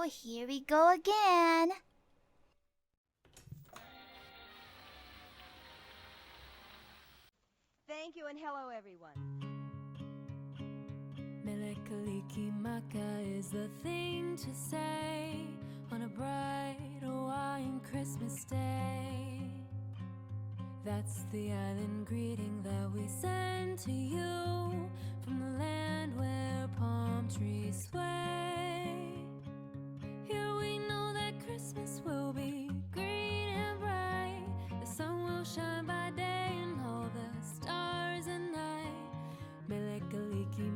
Oh, here we go again. Thank you and hello everyone. Melekaliki is the thing to say on a bright Hawaiian Christmas day. That's the island greeting that we send to you from the land where palm trees sway. Here we know that Christmas will be green and bright. The sun will shine by day and all the stars at night. Melekaliki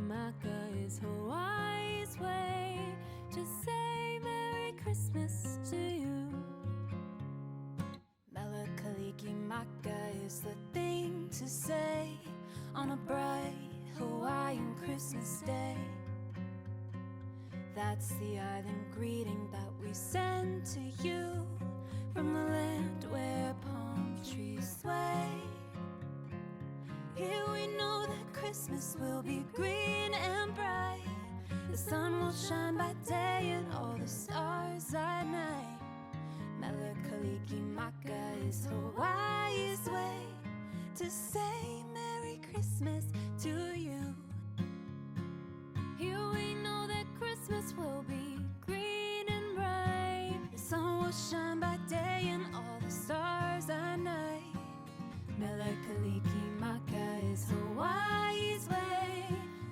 is Hawaii's way to say Merry Christmas to you. Melekaliki is the thing to say on a bright Hawaiian Christmas day. That's the island greeting that we send to you from the land where palm trees sway. Here we know that Christmas will be green and bright. The sun will shine by day and all the stars at night. Melekaliki is Hawaii's way to say Merry Christmas to you. Here we know that Christmas will be green and bright. The sun will shine by day and all the stars at night. Melekaliki is Hawaii's way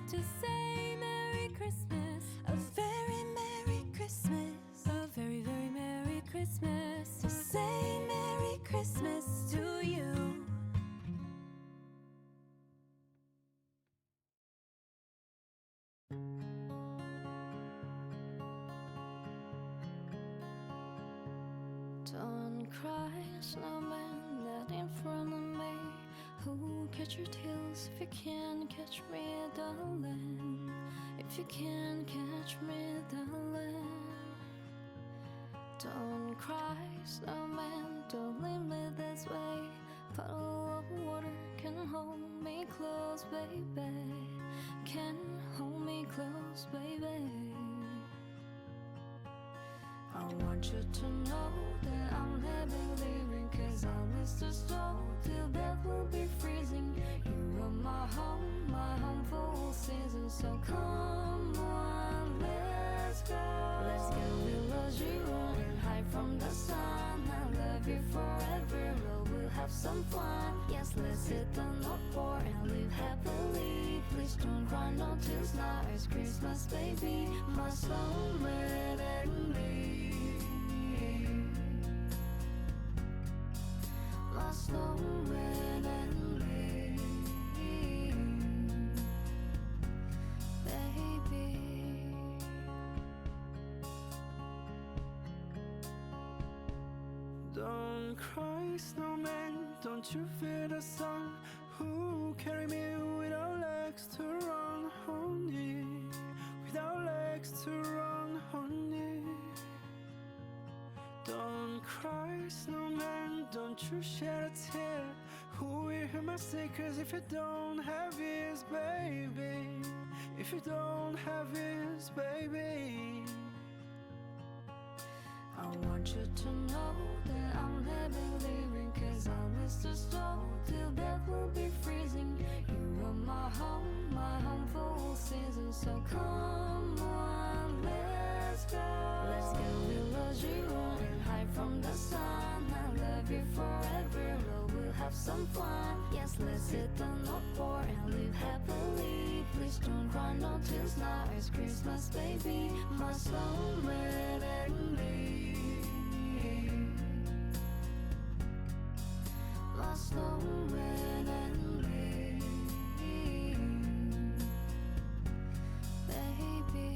to say Merry Christmas. A very Merry Christmas. A very, very Merry Christmas. To say Merry Christmas to you. Don't cry, snowman, that in front of me. Who'll catch your tears if you can't catch me, darling? If you can't catch me, darling. Don't cry, snowman, don't leave me this way. Puddle of water can hold me close, baby. Can hold me close, baby. I want you to know that I'm never leaving, 'cause I'll miss the snow till death will be freezing. You are my home for all seasons. So come on, let's go. Let's go, below zero and hide from the sun. I love you forever, but we'll have some fun. Yes, let's hit the North Pole and live happily. Please don't cry, no tears now. It's Christmas, baby, my snowman and me. My snowman and me, baby. Don't cry, snowman, don't you fear the sun? Who carry me without legs to run, honey? Without legs to run, honey. Don't cry, snowman, don't you shed a tear. Who will hear my secrets if you don't have ears, baby? If you don't have ears, baby. I want you to know that I'm never leaving, 'cause I'll miss the snow till death will be freezing. You are my home for all seasons. So come on, let's go. Let's go below zero and hide from the sun. I love you forever, but we'll have some fun. Yes, let's hit the North Pole and live happily. Please don't cry, no tears now. It's Christmas, baby, my snowman and me. My snowman and me, baby.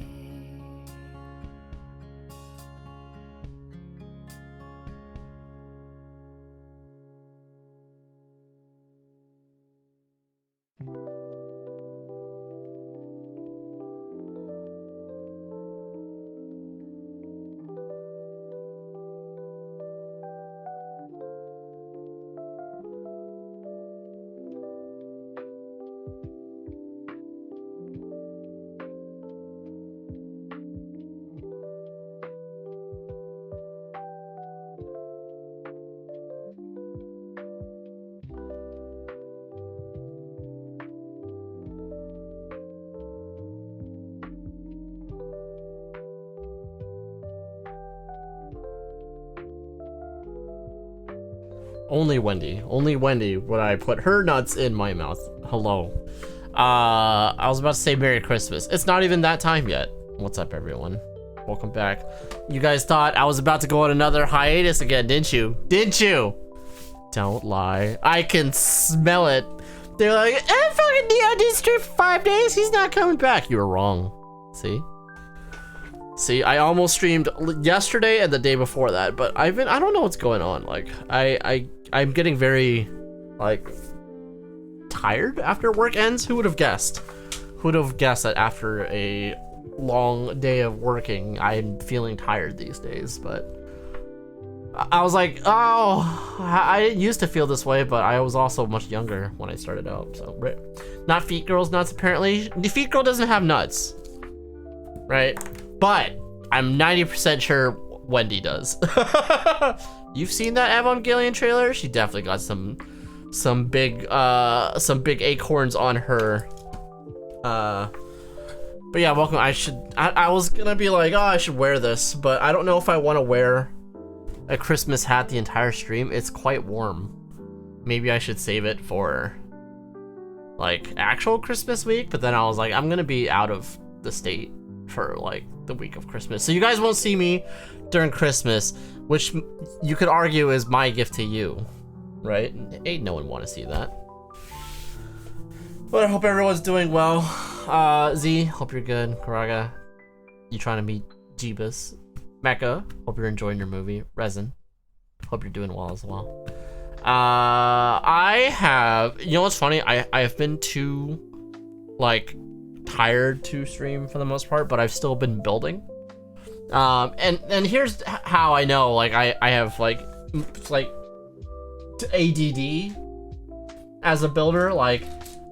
Only Wendy would I put her nuts in my mouth. Hello. I was about to say Merry Christmas. It's not even that time yet. What's up, everyone? Welcome back. You guys thought I was about to go on another hiatus again, didn't you? Didn't you? Don't lie. I can smell it. They're like, I'm fucking Neon did stream for 5 days. He's not coming back. You were wrong. See, I almost streamed yesterday and the day before that, but I don't know what's going on. Like, I'm getting very, like, tired after work ends. Who would have guessed? Who would have guessed that after a long day of working, I'm feeling tired these days? But I was like, oh, I didn't used to feel this way, but I was also much younger when I started out. So, right. Not Feet Girl's nuts, apparently. The Feet Girl doesn't have nuts, right? But I'm 90% sure Wendy does. You've seen that Evangelion trailer? She definitely got some big acorns on her. But yeah, welcome. I was gonna be like, oh, I should wear this, but I don't know if I want to wear a Christmas hat the entire stream. It's quite warm. Maybe I should save it for like actual Christmas week, but then I was like, I'm gonna be out of the state for like the week of Christmas, so you guys won't see me during Christmas, which you could argue is my gift to you, right? Ain't no one want to see that. But I hope everyone's doing well. Z, hope you're good. Karaga, you trying to meet Jeebus? Mecca, hope you're enjoying your movie. Resin, hope you're doing well as well. I have, you know what's funny? I have been too like tired to stream for the most part, but I've still been building. And here's how I know, like I have like ADD as a builder. Like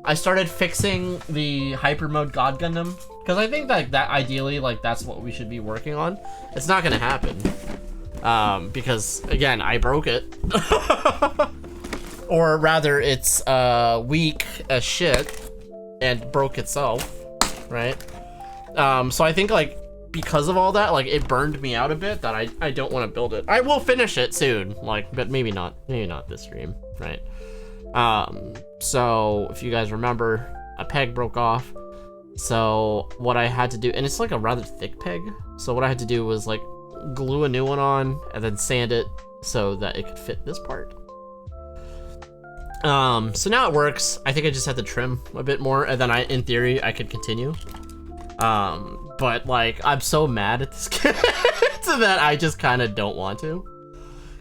I started fixing the hyper mode God Gundam because I think that ideally like that's what we should be working on. It's not gonna happen because again I broke it, or rather it's weak as shit and broke itself, right? So I think like because of all that, like it burned me out a bit that I don't want to build it. I will finish it soon, like, but maybe not this stream, right? So if you guys remember, a peg broke off. So what I had to do, and it's like a rather thick peg, so what I had to do was like glue a new one on and then sand it so that it could fit this part. So now it works. I think I just had to trim a bit more, and then in theory I could continue. But like I'm so mad at this kid that I just kind of don't want to.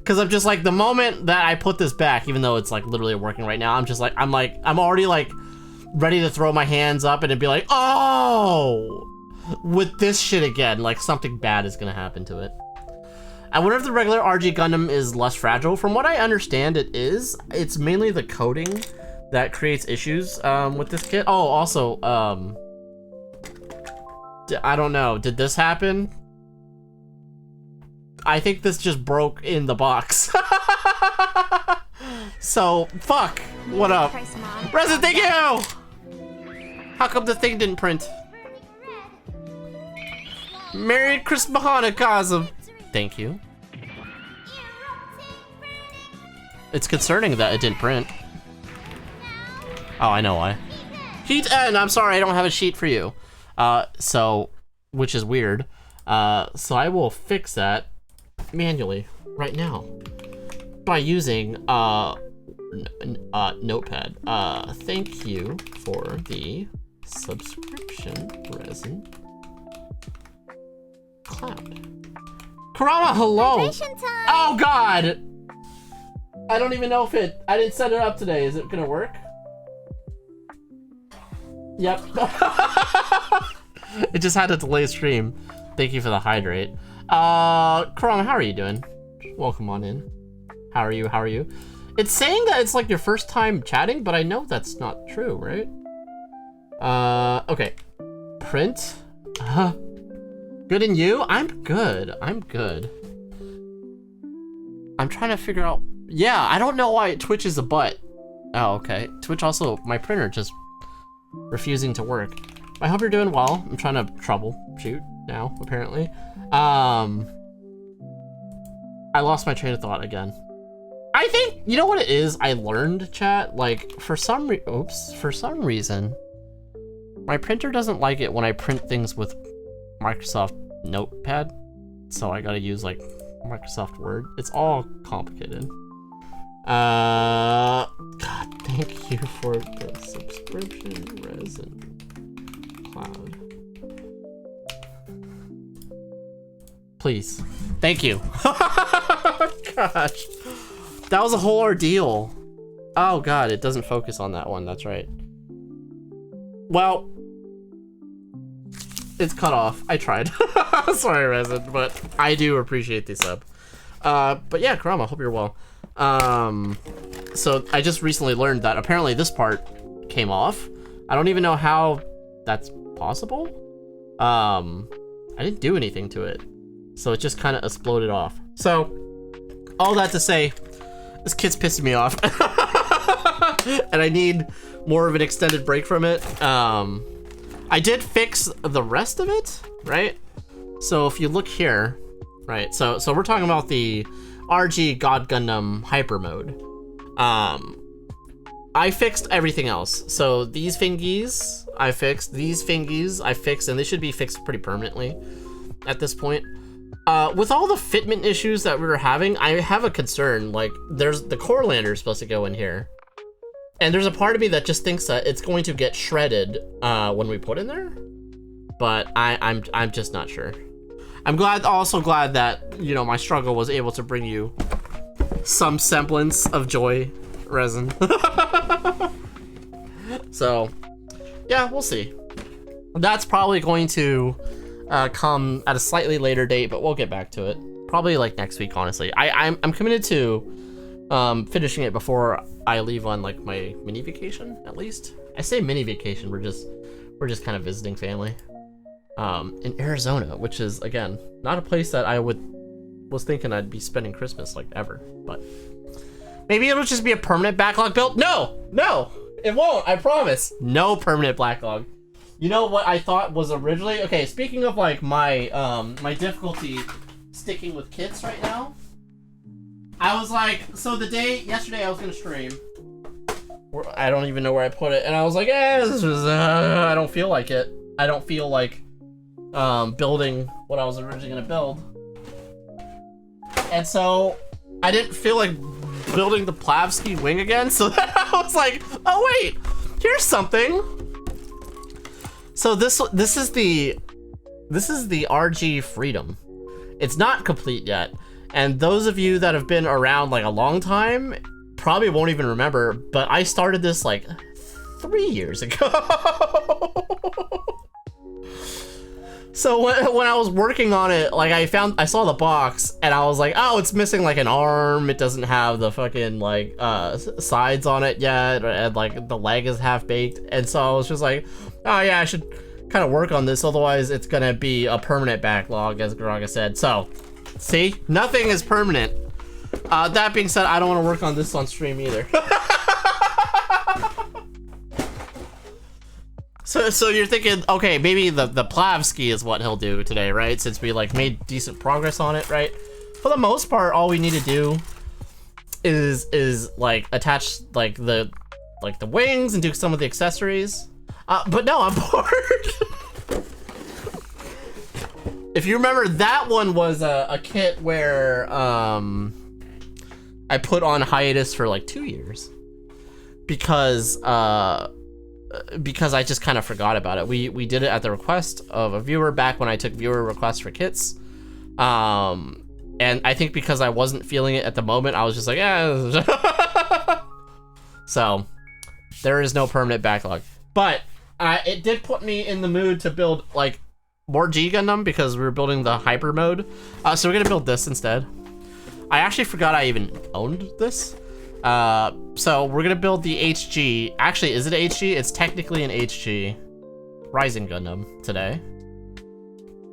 Cause I'm just like, the moment that I put this back, even though it's like literally working right now, I'm already like ready to throw my hands up and it'd be like, oh, with this shit again, like something bad is gonna happen to it. I wonder if the regular RG Gundam is less fragile. From what I understand, it is. It's mainly the coating that creates issues with this kit. Oh, also, I don't know, did this happen? I think this just broke in the box. So, fuck. What up? Resin, thank you! How come the thing didn't print? Merry Christmas Hanukkah. Thank you. It's concerning that it didn't print. Oh, I know why. Heat N, I'm sorry, I don't have a sheet for you. So, which is weird. So I will fix that manually right now by using Notepad. Thank you for the subscription, Resin Cloud. Karama, hello. Oh God, I don't even know if I didn't set it up today. Is it gonna work? Yep. It just had a delay stream. Thank you for the hydrate. Karama, how are you doing? Welcome on in. How are you? How are you? It's saying that it's like your first time chatting, but I know that's not true, right? Okay. Print. Good and you? I'm good. I'm good. I'm trying to figure out. Yeah, I don't know why Twitch is a butt. Oh, okay. Twitch also, my printer just refusing to work. I hope you're doing well. I'm trying to troubleshoot now, apparently. I lost my train of thought again. I I think, you know what it is? I learned, chat, like, for some reason, my printer doesn't like it when I print things with Microsoft Notepad, so I gotta use, like, Microsoft Word. It's all complicated. God, thank you for the subscription, Resin Cloud. Please. Thank you. Gosh. That was a whole ordeal. Oh god, it doesn't focus on that one, that's right. Well, it's cut off. I tried. Sorry, Resin, but I do appreciate the sub. But yeah, Karama, hope you're well. So I just recently learned that apparently this part came off. I don't even know how that's possible. I didn't do anything to it. So it just kind of exploded off. So, all that to say, this kit's pissing me off. And I need more of an extended break from it. I did fix the rest of it, right? So if you look here, right? So we're talking about the RG God Gundam Hyper Mode. I fixed everything else. So these fingies, I fixed. These fingies, I fixed, and they should be fixed pretty permanently at this point. With all the fitment issues that we were having, I have a concern. Like, there's the core lander is supposed to go in here, and there's a part of me that just thinks that it's going to get shredded when we put in there. But I'm just not sure. I'm also glad that, you know, my struggle was able to bring you some semblance of joy, Resin. So, yeah, we'll see. That's probably going to come at a slightly later date, but we'll get back to it. Probably like next week, honestly. I'm committed to finishing it before I leave on like my mini vacation, at least. I say mini vacation, we're just kind of visiting family. In Arizona, which is, again, not a place that I was thinking I'd be spending Christmas like ever, but maybe it'll just be a permanent backlog build. No, it won't, I promise. No permanent backlog. You know what I thought was originally, okay, speaking of like my my difficulty sticking with kits right now, I was like, so yesterday I was gonna stream, I don't even know where I put it, and I was like, this is, I don't feel like it. I don't feel like building what I was originally gonna build. And so I didn't feel like building the Plavsky wing again, so then I was like, oh wait, here's something. So this is the RG Freedom. It's not complete yet, and those of you that have been around like a long time probably won't even remember, but I started this like 3 years ago. So when I was working on it, like I saw the box and I was like, oh, it's missing like an arm. It doesn't have the fucking like sides on it yet, and like the leg is half baked. And so I was just like, oh yeah, I should kind of work on this, otherwise it's gonna be a permanent backlog, as Garaga said. So, see, nothing is permanent. That being said, I don't want to work on this on stream either. So you're thinking, okay, maybe the Plavsky is what he'll do today, right? Since we like made decent progress on it, right? For the most part, all we need to do is like attach like the wings and do some of the accessories. But no, I'm bored. If you remember, that one was a kit where I put on hiatus for like 2 years because I just kind of forgot about it. We did it at the request of a viewer back when I took viewer requests for kits. And I think because I wasn't feeling it at the moment, I was just like, yeah. So there is no permanent backlog, but it did put me in the mood to build like more G Gundam because we were building the hyper mode. So we're gonna build this instead. I actually forgot I even owned this. So we're gonna build the HG. Actually, is it HG? It's technically an HG Rising Gundam today.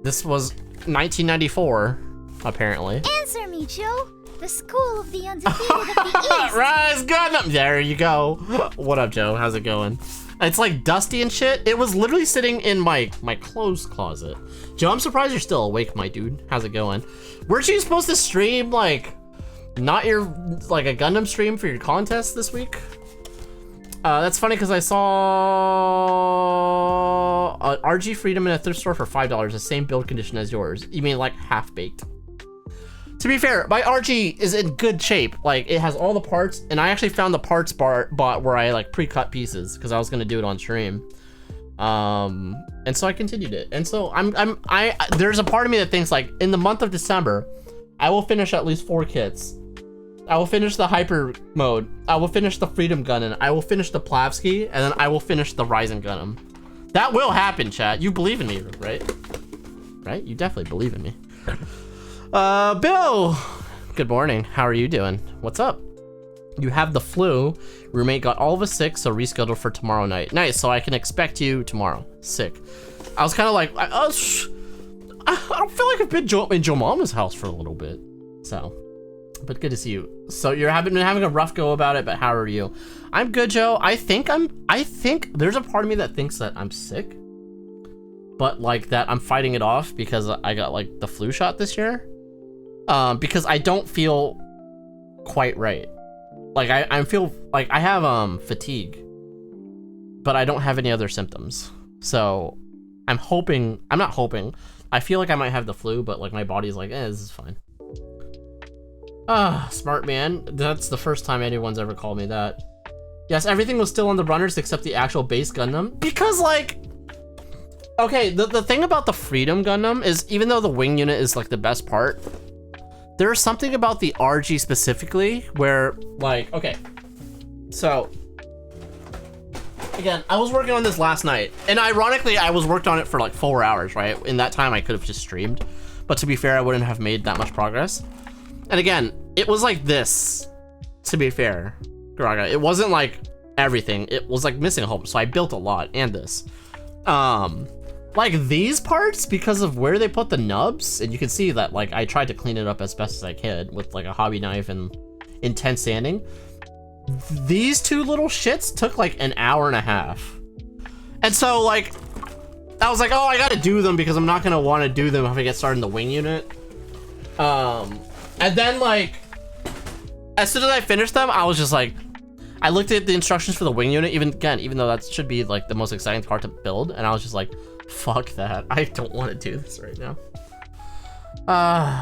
This was 1994, apparently. Answer me, Joe. The school of the undefeated of the East. Rise Gundam! There you go. What up, Joe? How's it going? It's like dusty and shit. It was literally sitting in my clothes closet. Joe, I'm surprised you're still awake, my dude. How's it going? Weren't you supposed to stream like Not your, like, a Gundam stream for your contest this week? That's funny because I saw RG Freedom in a thrift store for $5, the same build condition as yours. You mean like half-baked? To be fair, my RG is in good shape. Like, it has all the parts, and I actually found the parts bot where I like pre-cut pieces because I was gonna do it on stream. And so I continued it. And so there's a part of me that thinks like in the month of December, I will finish at least 4 kits. I will finish the Hyper mode. I will finish the Freedom Gundam. I will finish the Plavsky, and then I will finish the Ryzen Gundam. That will happen, chat. You believe in me, right? Right? You definitely believe in me. Bill! Good morning. How are you doing? What's up? You have the flu. Roommate got all of us sick, so rescheduled for tomorrow night. Nice, so I can expect you tomorrow. Sick. I was kind of like, I don't feel like I've been in Joe Mama's house for a little bit. So, but good to see you. So you're been having a rough go about it, but how are you? I'm good, Joe. I think there's a part of me that thinks that I'm sick, but like that I'm fighting it off because I got like the flu shot this year. Because I don't feel quite right. Like I feel like I have fatigue, but I don't have any other symptoms. So I'm not hoping. I feel like I might have the flu, but like my body's like, this is fine. Smart man. That's the first time anyone's ever called me that. Yes, everything was still on the runners except the actual base Gundam. Because like, okay, the thing about the Freedom Gundam is even though the wing unit is like the best part, there's something about the RG specifically where like, okay, so again, I was working on this last night, and ironically, I was worked on it for like 4 hours, right? In that time, I could have just streamed, but to be fair, I wouldn't have made that much progress. And again, it was like this, to be fair, Graga. It wasn't like everything. It was like missing a whole, so I built a lot, and this. Like these parts, because of where they put the nubs, and you can see that like I tried to clean it up as best as I could with like a hobby knife and intense sanding. These two little shits took like an hour and a half. And so like, I was like, oh, I gotta do them because I'm not gonna wanna do them if I get started in the wing unit. And then like, as soon as I finished them, I was just like, I looked at the instructions for the wing unit, even though that should be like the most exciting part to build, and I was just like, fuck that. I don't want to do this right now.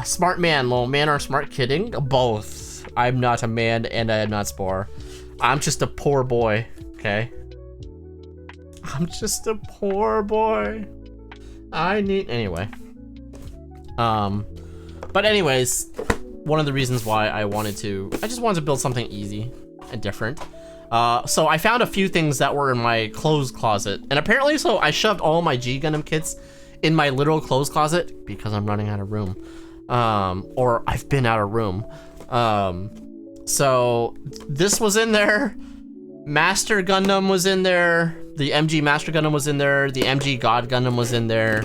Smart man, little man or smart kidding? Both. I'm not a man and I am not Spore. I'm just a poor boy, okay? I'm just a poor boy. Anyway. But anyways, one of the reasons why I just wanted to build something easy and different. So I found a few things that were in my clothes closet, and apparently so I shoved all my G Gundam kits in my literal clothes closet because I'm running out of room, or I've been out of room. So this was in there, Master Gundam was in there, the MG Master Gundam was in there, the MG God Gundam was in there,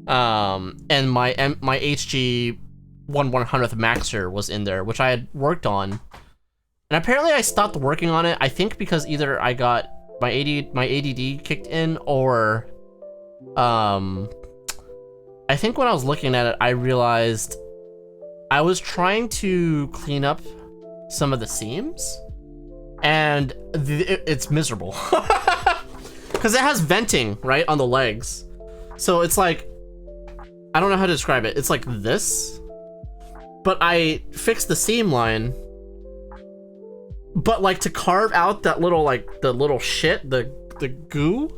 and my HG 1/100th Maxer was in there, which I had worked on. And apparently I stopped working on it, I think because either I got my ADD kicked in, or I think when I was looking at it, I realized I was trying to clean up some of the seams, and it's miserable. Because it has venting, right, on the legs. So it's like, I don't know how to describe it. It's like this, but I fixed the seam line. But like to carve out that little, like the little shit, the goo,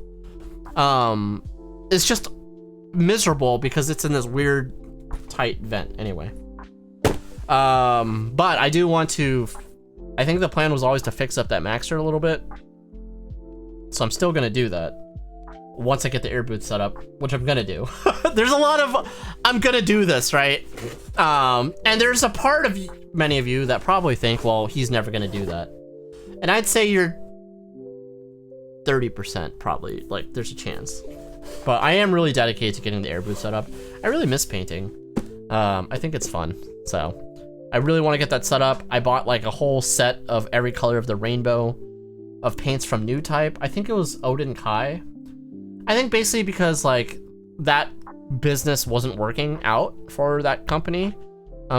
it's just miserable because it's in this weird tight vent anyway. But I do want to, I think the plan was always to fix up that Maxer a little bit. So I'm still gonna do that once I get the air boot set up, which I'm gonna do. There's a lot of, I'm gonna do this, right? And there's a part of many of you that probably think, well, he's never gonna do that. And I'd say you're 30% probably, like there's a chance. But I am really dedicated to getting the air boot set up. I really miss painting. I think it's fun. So I really want to get that set up. I bought like a whole set of every color of the rainbow of paints from New Type. I think it was Odin Kai. I think basically because like that business wasn't working out for that company.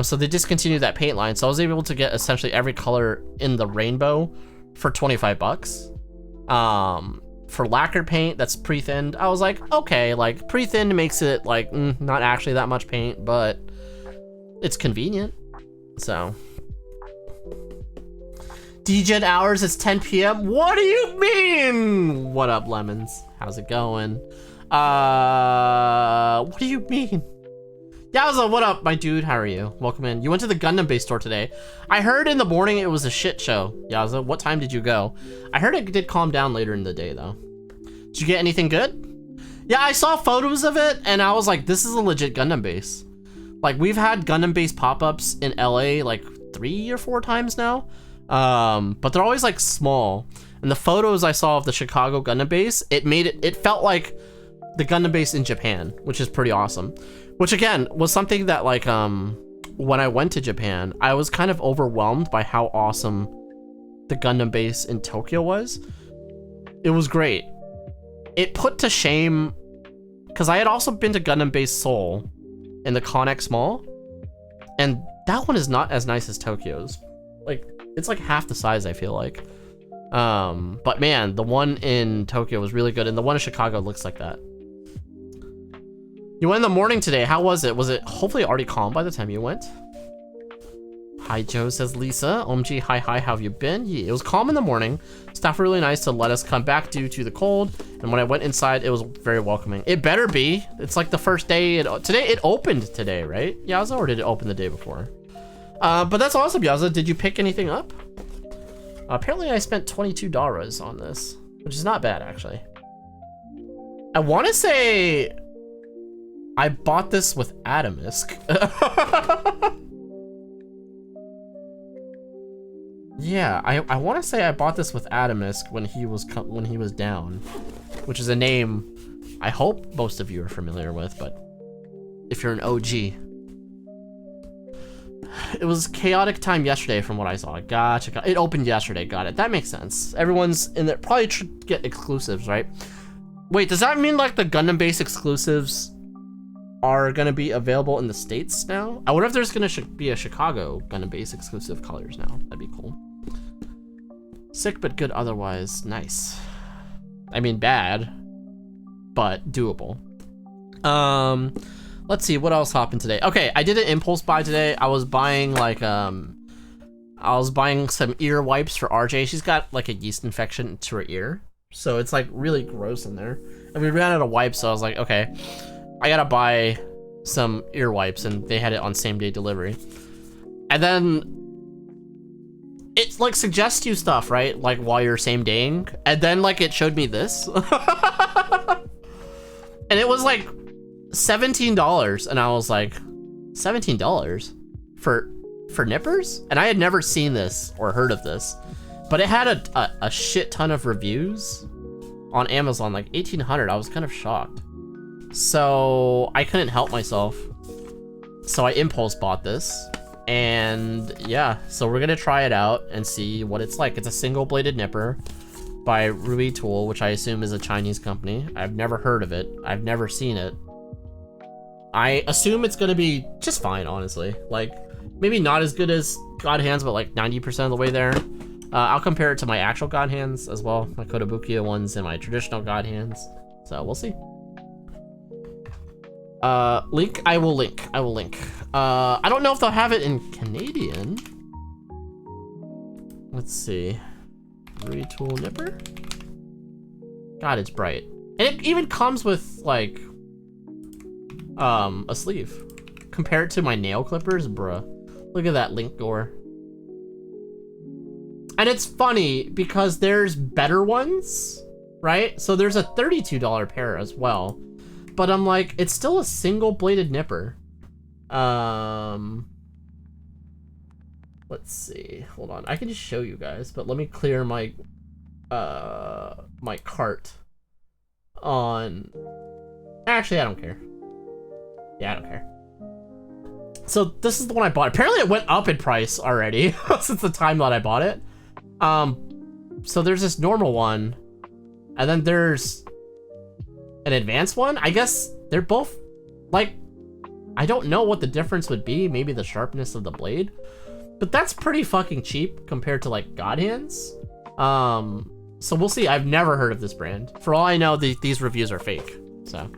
So they discontinued that paint line, so I was able to get essentially every color in the rainbow for 25 bucks. For lacquer paint that's pre-thinned, I was like, okay, like pre-thinned makes it like not actually that much paint, but it's convenient. So DGen hours, it's 10 p.m. What do you mean? What up, Lemons? How's it going? What do you mean? Yowza, what up, my dude? How are you? Welcome in. You went to the Gundam base store today. I heard in the morning it was a shit show. Yowza, what time did you go? I heard it did calm down later in the day, though. Did you get anything good? Yeah, I saw photos of it, and I was like, this is a legit Gundam base. Like, we've had Gundam base pop-ups in LA like 3 or 4 times now. But they're always like small. And the photos I saw of the Chicago Gundam base, it felt like the Gundam base in Japan, which is pretty awesome. Which again, was something that like, when I went to Japan, I was kind of overwhelmed by how awesome the Gundam base in Tokyo was. It was great. It put to shame, because I had also been to Gundam base Seoul in the Connex Mall, and that one is not as nice as Tokyo's. Like, it's like half the size, I feel like. But man, the one in Tokyo was really good, and the one in Chicago looks like that. You went in the morning today. How was it? Was it hopefully already calm by the time you went? Hi, Joe, says Lisa. OMG, hi, how have you been? Yeah, it was calm in the morning. Staff were really nice to let us come back due to the cold. And when I went inside, it was very welcoming. It better be. It's like the first day. Today, it opened today, right? Yaza, or did it open the day before? But that's awesome, Yaza. Did you pick anything up? Apparently, I spent $22 on this, which is not bad, actually. I want to say I bought this with Adamisk. Yeah, I want to say I bought this with Adamisk when he was down, which is a name I hope most of you are familiar with, but if you're an OG. It was chaotic time yesterday from what I saw. Gotcha. It opened yesterday. Got it. That makes sense. Everyone's in there. Probably should get exclusives, right? Wait, does that mean like the Gundam base exclusives are going to be available in the States now? I wonder if there's going to be a Chicago Gundam base exclusive colors now. That'd be cool. Sick but good otherwise. Nice. I mean, bad, but doable. Let's see, what else happened today? Okay, I did an impulse buy today. I was buying like, I was buying some ear wipes for RJ. She's got like a yeast infection to her ear, so it's like really gross in there. And we ran out of wipes, so I was like, okay, I gotta buy some ear wipes, and they had it on same day delivery. And then it like suggests you stuff, right? Like while you're same daying, and then like it showed me this, and it was like $17, and I was like, $17 for nippers? And I had never seen this or heard of this, but it had a shit ton of reviews on Amazon, like 1,800. I was kind of shocked, so I couldn't help myself, so I impulse bought this. And yeah, so we're gonna try it out and see what it's like. It's a single bladed nipper by Rui Tool, which I assume is a Chinese company. I've never heard of it. I've never seen it. I assume it's gonna be just fine, honestly. Like, maybe not as good as God Hands, but like 90% of the way there. I'll compare it to my actual God Hands as well, my Kotobukiya ones and my traditional God Hands. So we'll see. Link, I will link. I don't know if they'll have it in Canadian. Let's see. Retool nipper. God, it's bright. And it even comes with like a sleeve. Compared to my nail clippers, bruh. Look at that link gore. And it's funny because there's better ones, right? So there's a $32 pair as well. But I'm like, it's still a single bladed nipper. Let's see. Hold on. I can just show you guys, but let me clear my my cart on. Actually, I don't care. Yeah, I don't care. So this is the one I bought. Apparently it went up in price already since the time that I bought it. So there's this normal one, and then there's an advanced one. I guess they're both like I don't know what the difference would be. Maybe the sharpness of the blade. But that's pretty fucking cheap compared to like God hands. So we'll see. I've never heard of this brand. For all I know, these reviews are fake. So.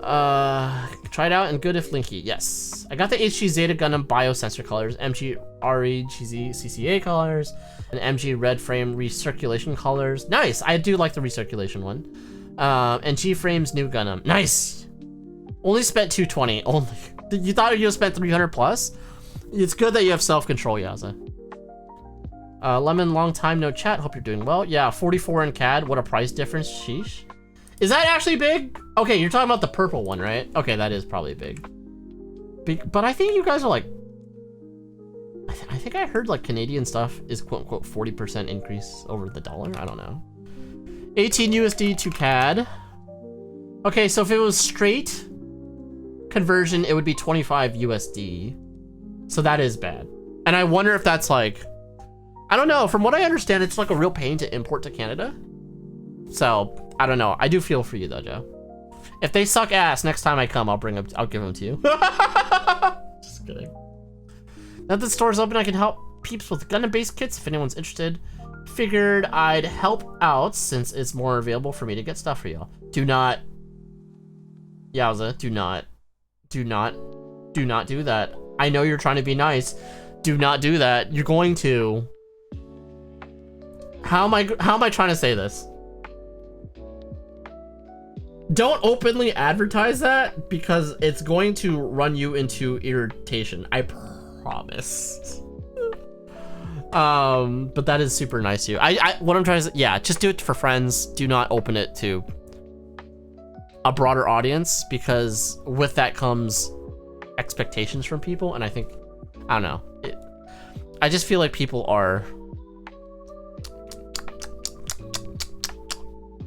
Try it out and good if linky. Yes. I got the HG Zeta Gundam biosensor colors, MG REGZ CCA colors, and MG red frame recirculation colors. Nice. I do like the recirculation one. And G Frame's new Gundam. Nice. Only spent 220. Only. You thought you spent 300 plus? It's good that you have self-control, Yaza. Lemon, long time no chat. Hope you're doing well. Yeah, 44 in CAD. What a price difference. Sheesh. Is that actually big? Okay, you're talking about the purple one, right? Okay, that is probably big. But I think you guys are like... I think I heard like Canadian stuff is quote-unquote 40% increase over the dollar. I don't know. 18 USD to CAD. Okay, so if it was straight conversion, it would be 25 USD. So that is bad. And I wonder if that's like... I don't know. From what I understand, it's like a real pain to import to Canada. So, I don't know. I do feel for you though, Joe. If they suck ass, next time I come, I'll give them to you. Just kidding. Now that the store's open, I can help peeps with Gundam-based kits if anyone's interested. Figured I'd help out since it's more available for me to get stuff for y'all. Do not... Yowza, do not do that. I know you're trying to be nice. Do not do that. You're going to... How am I trying to say this? Don't openly advertise that because it's going to run you into irritation. I promise. But that is super nice of you. What I'm trying to say, yeah, just do it for friends. Do not open it to a broader audience because with that comes expectations from people. And I think, I don't know. I just feel like people are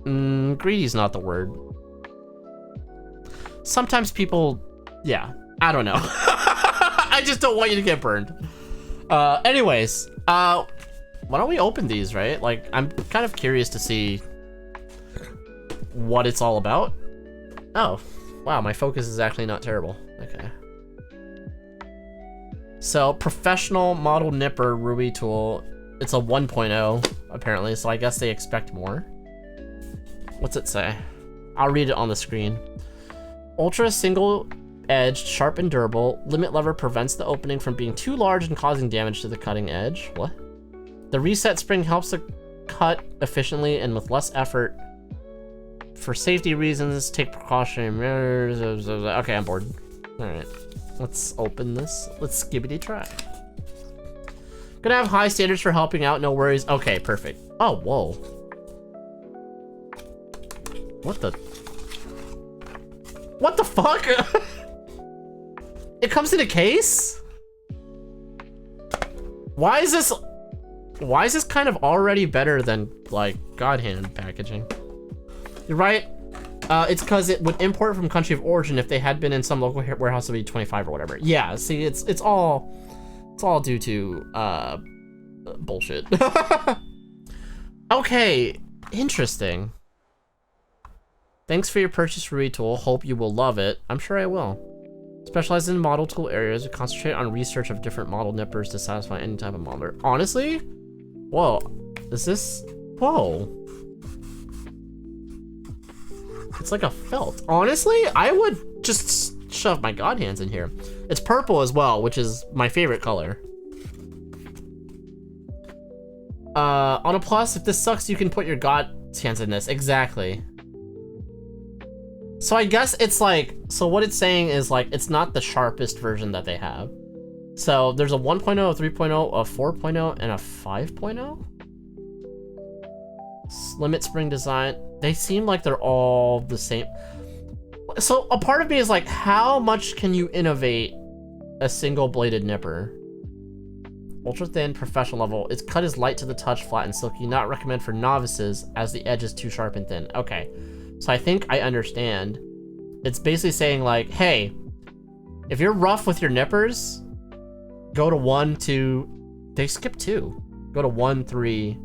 greedy is not the word. Sometimes people, yeah, I don't know. I just don't want you to get burned. Anyways, why don't we open these, right? Like, I'm kind of curious to see what it's all about. Oh, wow, my focus is actually not terrible. Okay. So, professional model nipper Ruby tool. It's a 1.0, apparently, so I guess they expect more. What's it say? I'll read it on the screen. Ultra single-edged, sharp and durable. Limit lever prevents the opening from being too large and causing damage to the cutting edge. What? The reset spring helps to cut efficiently and with less effort. For safety reasons, take precautionary measures. Okay, I'm bored. All right, let's open this. Let's skibbity try. Gonna have high standards for helping out, no worries. Okay, perfect. Oh, whoa. What the? What the fuck? It comes in a case? Why is this kind of already better than like God hand packaging? You're right. It's because it would import from country of origin. If they had been in some local warehouse, it would be 25 or whatever. Yeah, see, it's all due to bullshit. Okay, interesting. Thanks for your purchase, Ruby Tool. Hope you will love it. I'm sure I will. Specialize in model tool areas. We concentrate on research of different model nippers to satisfy any type of modeler. Honestly? Whoa. Is this... Whoa. It's like a felt. Honestly, I would just shove my God hands in here. It's purple as well, which is my favorite color. On a plus, if this sucks, you can put your God hands in this. Exactly. So I guess it's like, so what it's saying is like, it's not the sharpest version that they have. So there's a 1.0, a 3.0, a 4.0, and a 5.0. Limit spring design. They seem like they're all the same. So a part of me is like, how much can you innovate a single bladed nipper? Ultra thin, professional level. Its cut is light to the touch, flat and silky. Not recommend for novices as the edge is too sharp and thin. Okay. So I think I understand. It's basically saying like, hey, if you're rough with your nippers, go to 1, 2, they skip 2. Go to 1, 3,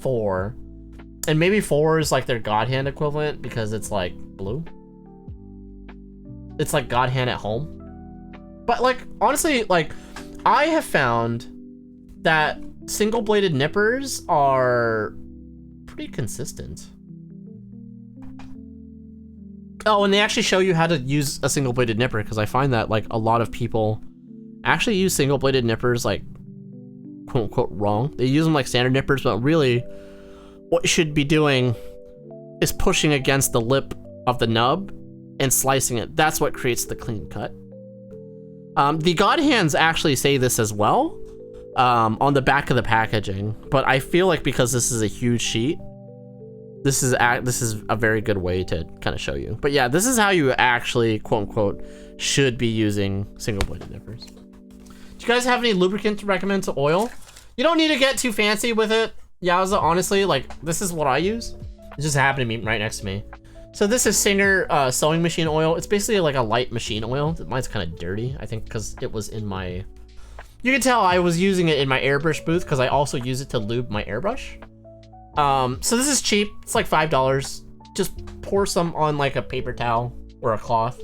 4. And maybe 4 is like their God hand equivalent because it's like blue. it's like God hand at home. But like, honestly, like, I have found that single-bladed nippers are pretty consistent. Oh, and they actually show you how to use a single-bladed nipper, because I find that like a lot of people actually use single-bladed nippers like quote-unquote wrong. They use them like standard nippers, but really what you should be doing is pushing against the lip of the nub and slicing it. That's what creates the clean cut. The God hands actually say this as well on the back of the packaging, but I feel like because this is a huge sheet, this is a very good way to kind of show you. But yeah, this is how you actually quote unquote should be using single bladed nippers. Do you guys have any lubricant to recommend to oil? You don't need to get too fancy with it. Yowza, honestly, like this is what I use. It just happened to be right next to me. So this is Singer sewing machine oil. It's basically like a light machine oil. Mine's kind of dirty, I think, because it was in my... You can tell I was using it in my airbrush booth because I also use it to lube my airbrush. So this is cheap. It's like $5. Just pour some on like a paper towel or a cloth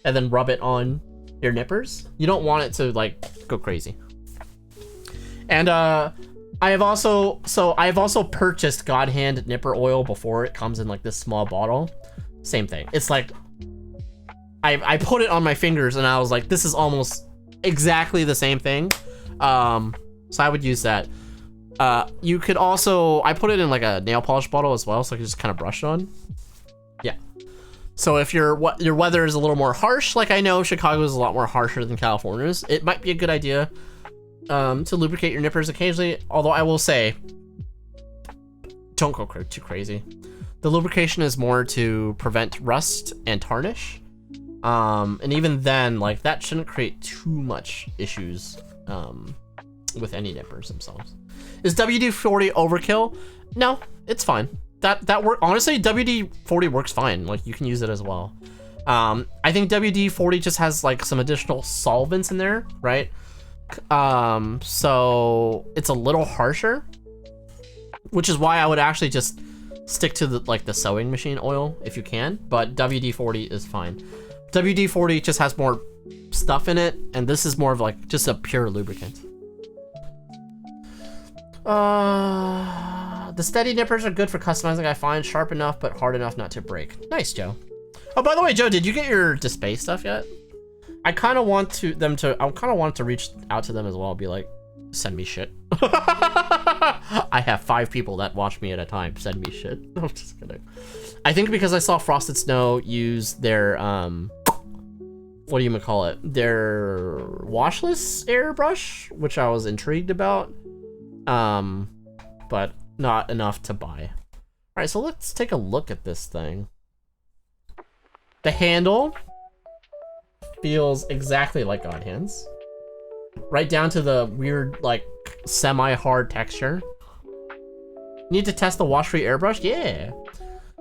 and then rub it on your nippers. You don't want it to like go crazy. And I've also purchased God Hand nipper oil before. It comes in like this small bottle. Same thing. It's like I put it on my fingers and I was like, this is almost exactly the same thing. So I would use that. You could also, I put it in like a nail polish bottle as well, so I can just kind of brush it on. Yeah. So if your weather is a little more harsh, like I know Chicago is a lot more harsher than California's, it might be a good idea to lubricate your nippers occasionally. Although I will say, don't go too crazy. The lubrication is more to prevent rust and tarnish. And even then, like that shouldn't create too much issues with any nippers themselves. Is WD-40 overkill? No, it's fine. That work. Honestly, WD-40 works fine. Like you can use it as well. I think WD-40 just has like some additional solvents in there, right? So it's a little harsher, which is why I would actually just stick to the sewing machine oil if you can, but WD-40 is fine. WD-40 just has more stuff in it, and this is more of like just a pure lubricant. The steady nippers are good for customizing, I find. Sharp enough, but hard enough not to break. Nice, Joe. Oh, by the way, Joe, did you get your display stuff yet? I kind of want to reach out to them as well. Be like, send me shit. I have 5 people that watch me at a time. Send me shit. I'm just kidding. I think because I saw Frosted Snow use their what do you call it? Their washless airbrush, which I was intrigued about. But not enough to buy. All right, so let's take a look at this thing. The handle feels exactly like God Hands. Right down to the weird, like, semi-hard texture. Need to test the wash-free airbrush? Yeah.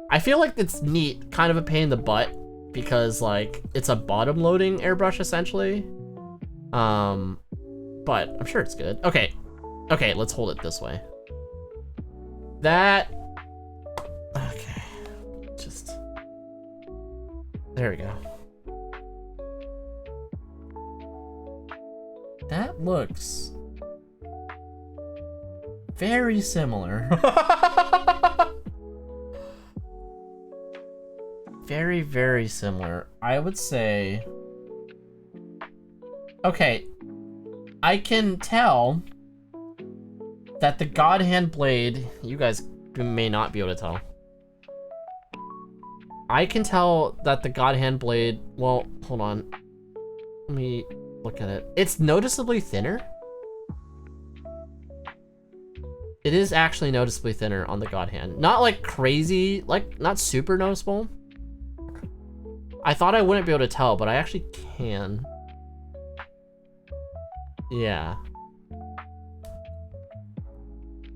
I feel like it's neat, kind of a pain in the butt, because, like, it's a bottom-loading airbrush, essentially. But I'm sure it's good. Okay. Okay, let's hold it this way. That... Okay. Just... There we go. That looks very similar. Very, very similar. I would say... Okay. I can tell that the God Hand blade... You guys may not be able to tell. I can tell that the God Hand blade... Well, hold on. Let me look at it. It's noticeably thinner. It is actually noticeably thinner on the God Hand. Not like crazy, like not super noticeable. I thought I wouldn't be able to tell, but I actually can. Yeah.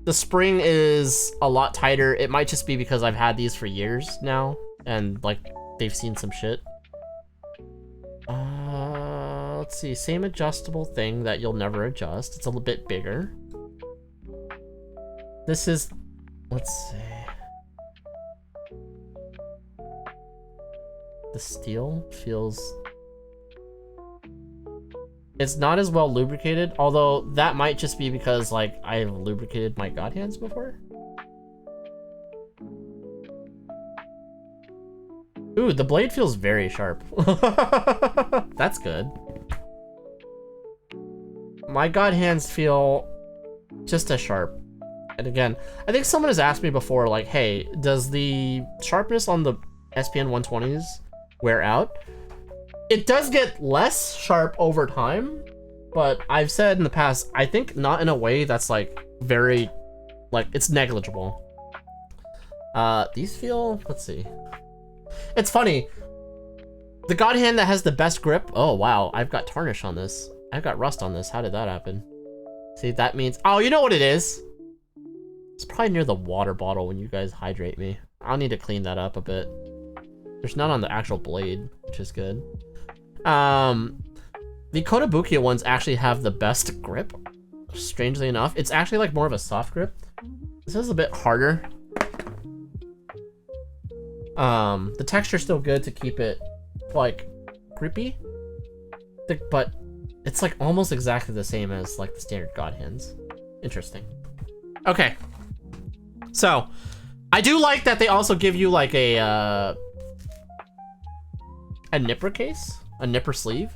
The spring is a lot tighter. It might just be because I've had these for years now, and like they've seen some shit. Let's see, same adjustable thing that you'll never adjust. It's a little bit bigger. This is, let's see. The steel feels It's not as well lubricated, although that might just be because like I've lubricated my god hands before. Ooh, the blade feels very sharp. That's good. My god hands feel just as sharp. And again, I think someone has asked me before, like, hey, does the sharpness on the SPN 120s wear out? It does get less sharp over time, but I've said in the past, I think not in a way that's like very, like, it's negligible. These feel, let's see. It's funny. The god hand that has the best grip, oh wow, I've got tarnish on this. I've got rust on this. How did that happen? See, that means, oh, you know what it is? It's probably near the water bottle when you guys hydrate me. I'll need to clean that up a bit. There's none on the actual blade, which is good. The Kotobukiya ones actually have the best grip, strangely enough. It's actually like more of a soft grip. This is a bit harder. The texture's still good to keep it like grippy, but it's like almost exactly the same as like the standard god hands. Interesting. Okay. So, I do like that they also give you like a nipper case, a nipper sleeve.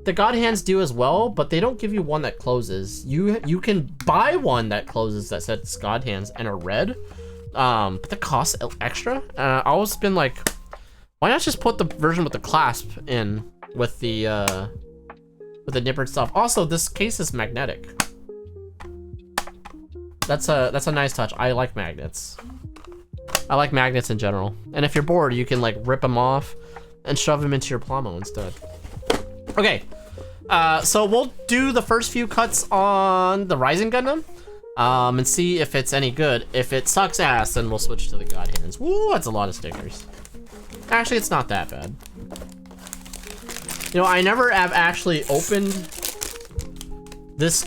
The god hands do as well, but they don't give you one that closes. You can buy one that closes that says god hands and are red, but that costs extra. I always been like, why not just put the version with the clasp in with the nippered stuff? Also, this case is magnetic. That's a nice touch. I like magnets. I like magnets in general. And if you're bored, you can like rip them off and shove them into your Plamo instead. Okay, so we'll do the first few cuts on the Rising Gundam, and see if it's any good. If it sucks ass, then we'll switch to the god hands. Woo, that's a lot of stickers. Actually, it's not that bad. You know, I never have actually opened this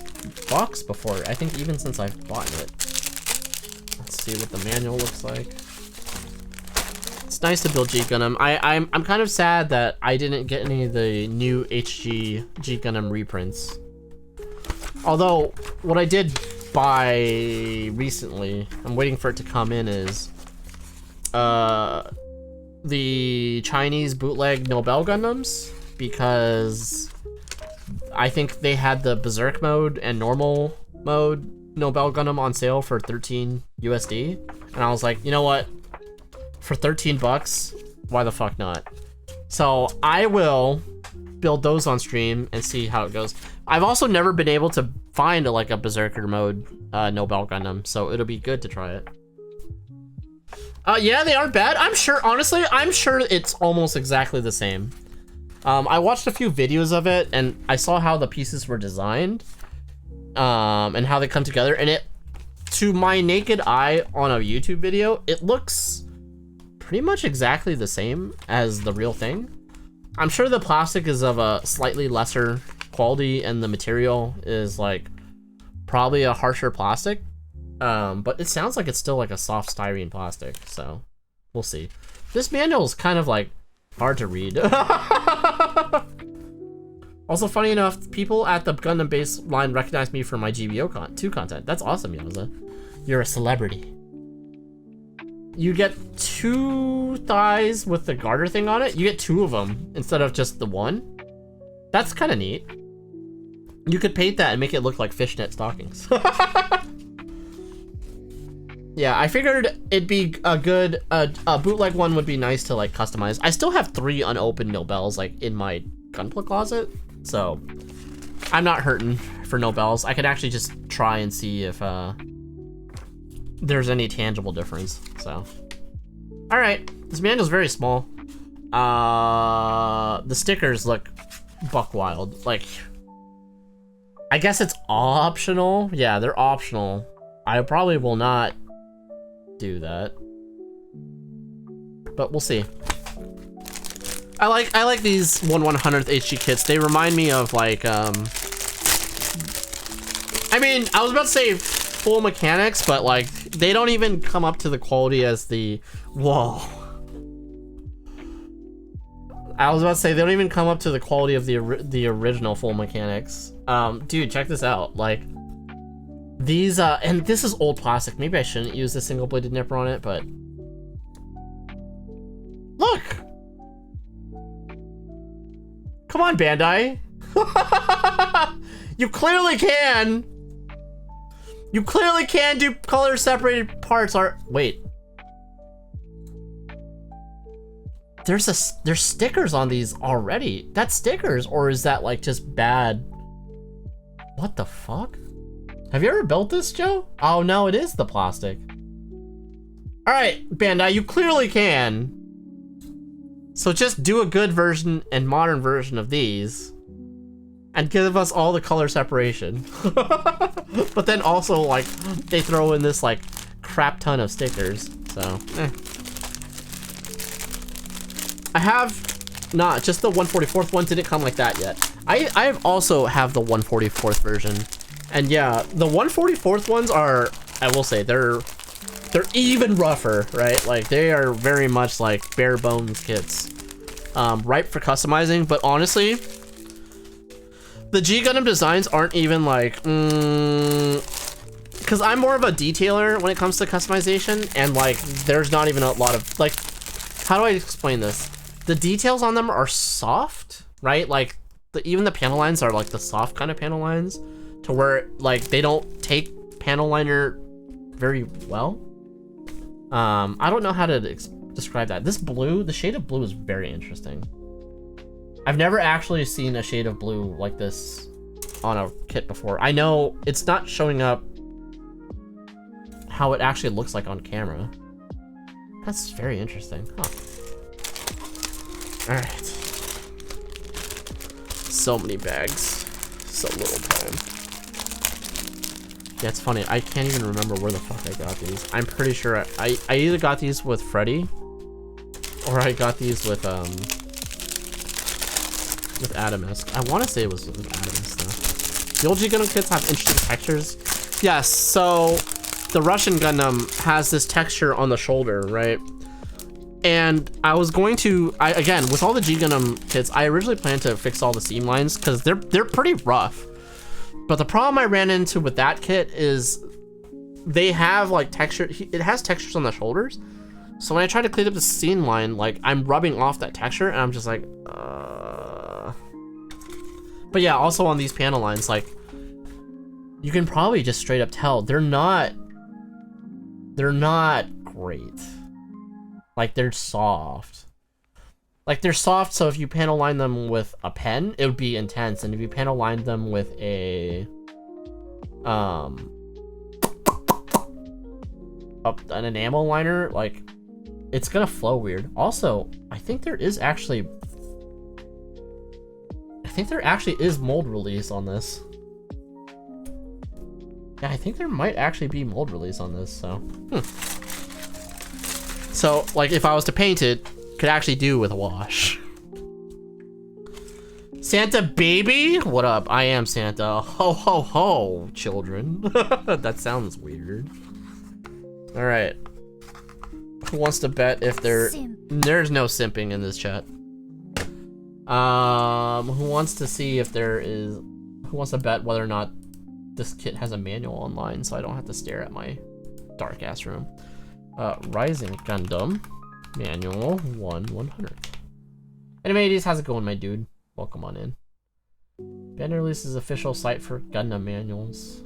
box before. I think even since I've bought it. Let's see what the manual looks like. It's nice to build G Gundam. I'm kind of sad that I didn't get any of the new HG G Gundam reprints. Although what I did buy recently, I'm waiting for it to come in, is the Chinese bootleg Nobel Gundams, because I think they had the Berserk mode and normal mode Nobel Gundam on sale for 13 USD, and I was like, you know what? For 13 bucks, why the fuck not? So I will build those on stream and see how it goes. I've also never been able to find like a Berserker mode Nobel Gundam, so it'll be good to try it. Yeah, they aren't bad. I'm sure, honestly, I'm sure it's almost exactly the same. I watched a few videos of it and I saw how the pieces were designed, and how they come together, and it, to my naked eye on a YouTube video, it looks pretty much exactly the same as the real thing. I'm sure the plastic is of a slightly lesser quality and the material is like probably a harsher plastic, but it sounds like it's still like a soft styrene plastic, so we'll see. This manual is kind of like hard to read. Also, funny enough, people at the Gundam base line recognize me for my GBO 2 content. That's awesome, Yamaza. You're a celebrity. You get 2 thighs with the garter thing on it. You get 2 of them instead of just the 1. That's kind of neat. You could paint that and make it look like fishnet stockings. Yeah, I figured it'd be a good, a bootleg one would be nice to like customize. I still have 3 unopened Nobels like in my gunpla closet, so I'm not hurting for Nobels. I could actually just try and see if there's any tangible difference. So, all right, this manual's very small. The stickers look buck wild. Like, I guess it's optional. Yeah, they're optional. I probably will not do that, but we'll see. I like these 1/100th HG kits. They remind me of like I mean, I was about to say full mechanics, but like they don't even come up to the quality as the, whoa. I was about to say, they don't even come up to the quality of the original full mechanics. Dude, check this out. Like, these, and this is old plastic. Maybe I shouldn't use the single-bladed nipper on it, but... Look! Come on, Bandai! You clearly can! You clearly can do color-separated parts. Wait. There's stickers on these already. That's stickers, or is that like just bad? What the fuck? Have you ever built this, Joe? Oh no, it is the plastic. All right, Bandai, you clearly can. So just do a good version and modern version of these, and give us all the color separation. But then also like they throw in this like crap ton of stickers. So. I have not just the 144th one didn't come like that yet. I also have the 144th version, and yeah, the 144th ones are, I will say, they're even rougher, right? Like they are very much like bare bones kits, ripe for customizing. But honestly, the G Gundam designs aren't even like, because I'm more of a detailer when it comes to customization, and like there's not even a lot of like, how do I explain this? The details on them are soft, right? Like even the panel lines are like the soft kind of panel lines, to where like they don't take panel liner very well. I don't know how to describe that. This blue, the shade of blue is very interesting. I've never actually seen a shade of blue like this on a kit before. I know it's not showing up how it actually looks like on camera. That's very interesting, huh? All right. So many bags, so little time. Yeah, it's funny. I can't even remember where the fuck I got these. I'm pretty sure I either got these with Freddy, or I got these with Adamus. I want to say it was with Adamus though. The old G Gundam kits have interesting textures. Yes. So the Russian Gundam has this texture on the shoulder, right? And I was going to, again, with all the G Gundam kits, I originally planned to fix all the seam lines because they're pretty rough. But the problem I ran into with that kit is they have like texture. It has textures on the shoulders. So when I try to clean up the seam line, like I'm rubbing off that texture, and I'm just like, But yeah, also on these panel lines, like you can probably just straight up tell they're not great. Like they're soft. Like they're soft, so if you panel line them with a pen, it would be intense. And if you panel line them with a an enamel liner, like it's gonna flow weird. Also, I think there actually is mold release on this. Yeah, I think there might actually be mold release on this, so. So, like, if I was to paint it, could actually do with a wash. Santa baby? What up? I am Santa. Ho, ho, ho, children. That sounds weird. All right. Who wants to bet if there's no simping in this chat. Who wants to see if who wants to bet whether or not this kit has a manual online so I don't have to stare at my dark ass room. Rising Gundam manual 1/100. Animates, how's it going, my dude? Welcome on in. Bandai releases official site for Gundam manuals.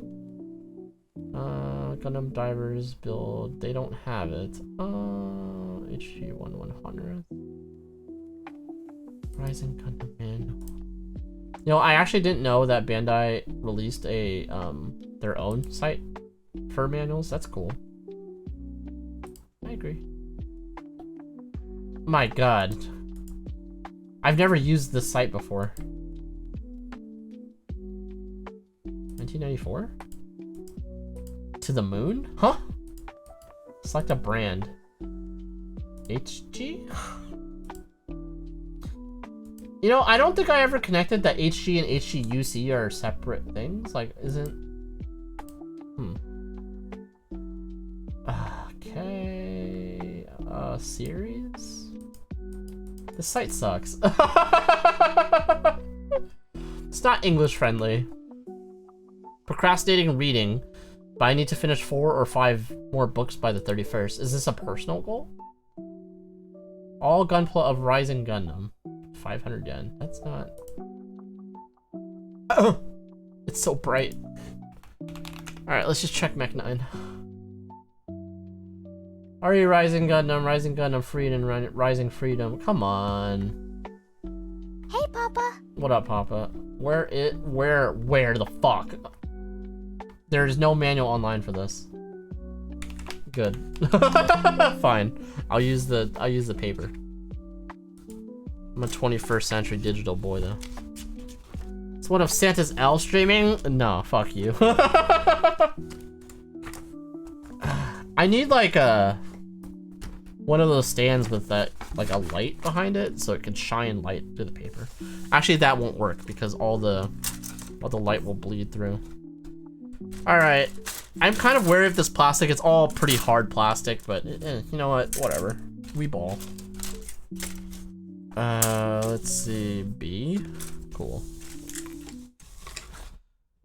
Gundam divers build, they don't have it. HG 1/100. Rising Gundam manual. You know, I actually didn't know that Bandai released a their own site for manuals. That's cool. I agree. My god. I've never used this site before. 1994? To the moon? Huh? Select a brand. HG? You know, I don't think I ever connected that HG and HGUC are separate things. Like, isn't... Okay... series? This site sucks. It's not English friendly. Procrastinating reading, but I need to finish 4 or 5 more books by the 31st. Is this a personal goal? All gunpla of Rising Gundam. 500 yen. That's not... It's so bright. Alright, let's just check Mech 9. Are you Rising Gundam Freedom, Rising Freedom? Come on. Hey, Papa. What up, Papa? Where the fuck? There's no manual online for this. Good. Fine. I'll use the paper. I'm a 21st century digital boy though. It's one of Santa's L streaming? No, fuck you. I need like one of those stands with that like a light behind it so it can shine light through the paper. Actually that won't work because all the light will bleed through. Alright. I'm kind of wary of this plastic. It's all pretty hard plastic, but you know what? Whatever. We ball. Let's see. B. Cool.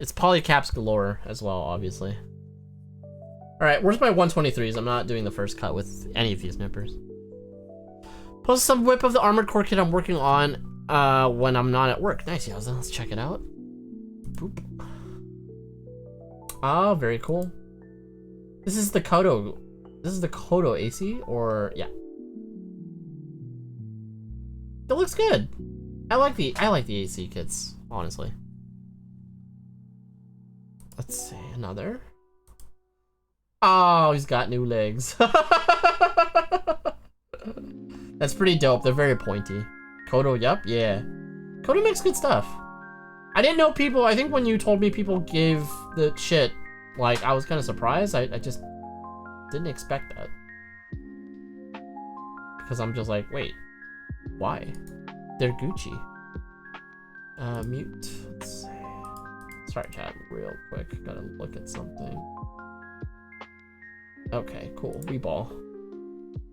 It's polycaps galore as well, obviously. Alright, where's my 123s? I'm not doing the first cut with any of these nippers. Post some whip of the armored core kit I'm working on when I'm not at work. Nice, Yaza. Let's check it out. Boop. Oh, very cool. This is the Kodo. This is the Kodo AC, or yeah. It looks good. I like the AC kits, honestly. Let's see, another. Oh, he's got new legs. That's pretty dope. They're very pointy. Kodo, yep, yeah. Kodo makes good stuff. I didn't know people, I think when you told me people gave the shit, like, I was kind of surprised. I just didn't expect that. Because I'm just like, wait, why? They're Gucci. Mute. Let's see. Sorry, chat, real quick. Gotta look at something. Okay, cool. We ball.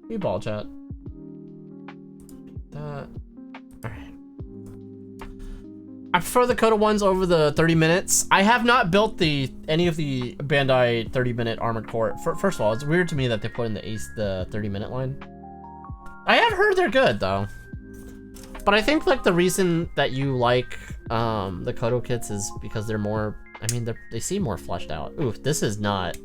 We ball, chat. That. Alright. I prefer the Kodo ones over the 30 minutes. I have not built any of the Bandai 30-minute armored core. First of all, it's weird to me that they put in the 30-minute line. I have heard they're good though. But I think like the reason that you like the Kodo kits is because they're more, I mean, they seem more fleshed out. Ooh, this is not.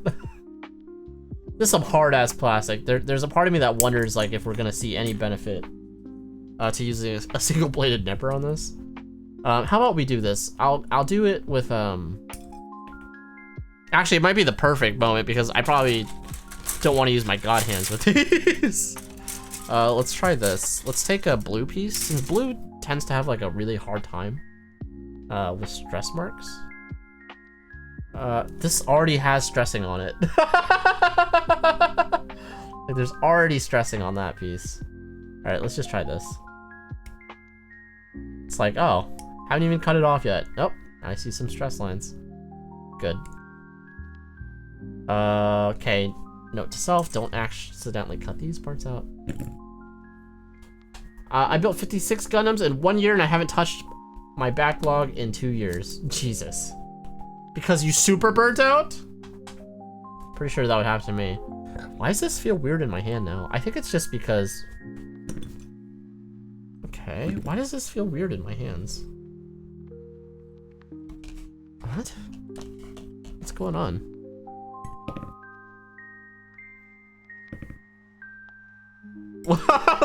This is some hard ass plastic. There's a part of me that wonders like if we're gonna see any benefit to using a single bladed nipper on this. How about we do this? I'll do it with actually it might be the perfect moment because I probably don't want to use my god hands with these. Let's try this. Let's take a blue piece. Since blue tends to have like a really hard time with stress marks. This already has stressing on it. Like, there's already stressing on that piece. All right, let's just try this. It's like, oh, haven't even cut it off yet. Nope, I see some stress lines. Good. Okay, note to self, don't accidentally cut these parts out. I built 56 Gundams in 1 year and I haven't touched my backlog in 2 years. Jesus. Because you super burnt out? Pretty sure that would happen to me. Why does this feel weird in my hand now? I think it's just because... Okay, why does this feel weird in my hands? What? What's going on?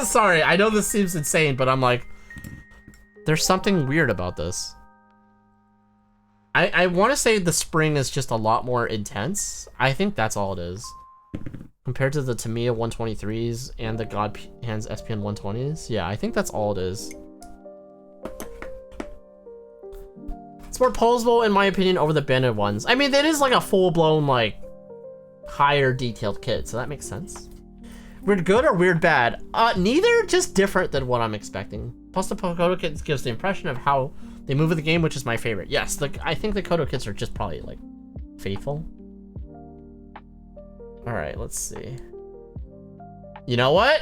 Sorry, I know this seems insane, but I'm like, there's something weird about this. I want to say the spring is just a lot more intense. I think that's all it is. Compared to the Tamiya 123s and the God Hands SPN 120s. Yeah, I think that's all it is. It's more posable, in my opinion, over the banded ones. I mean, it is like a full-blown, like, higher detailed kit, so that makes sense. Weird good or weird bad? Neither, just different than what I'm expecting. Plus the Kodo kits gives the impression of how they move in the game, which is my favorite. Yes, I think the Kodo kits are just probably like faithful. All right, let's see. You know what?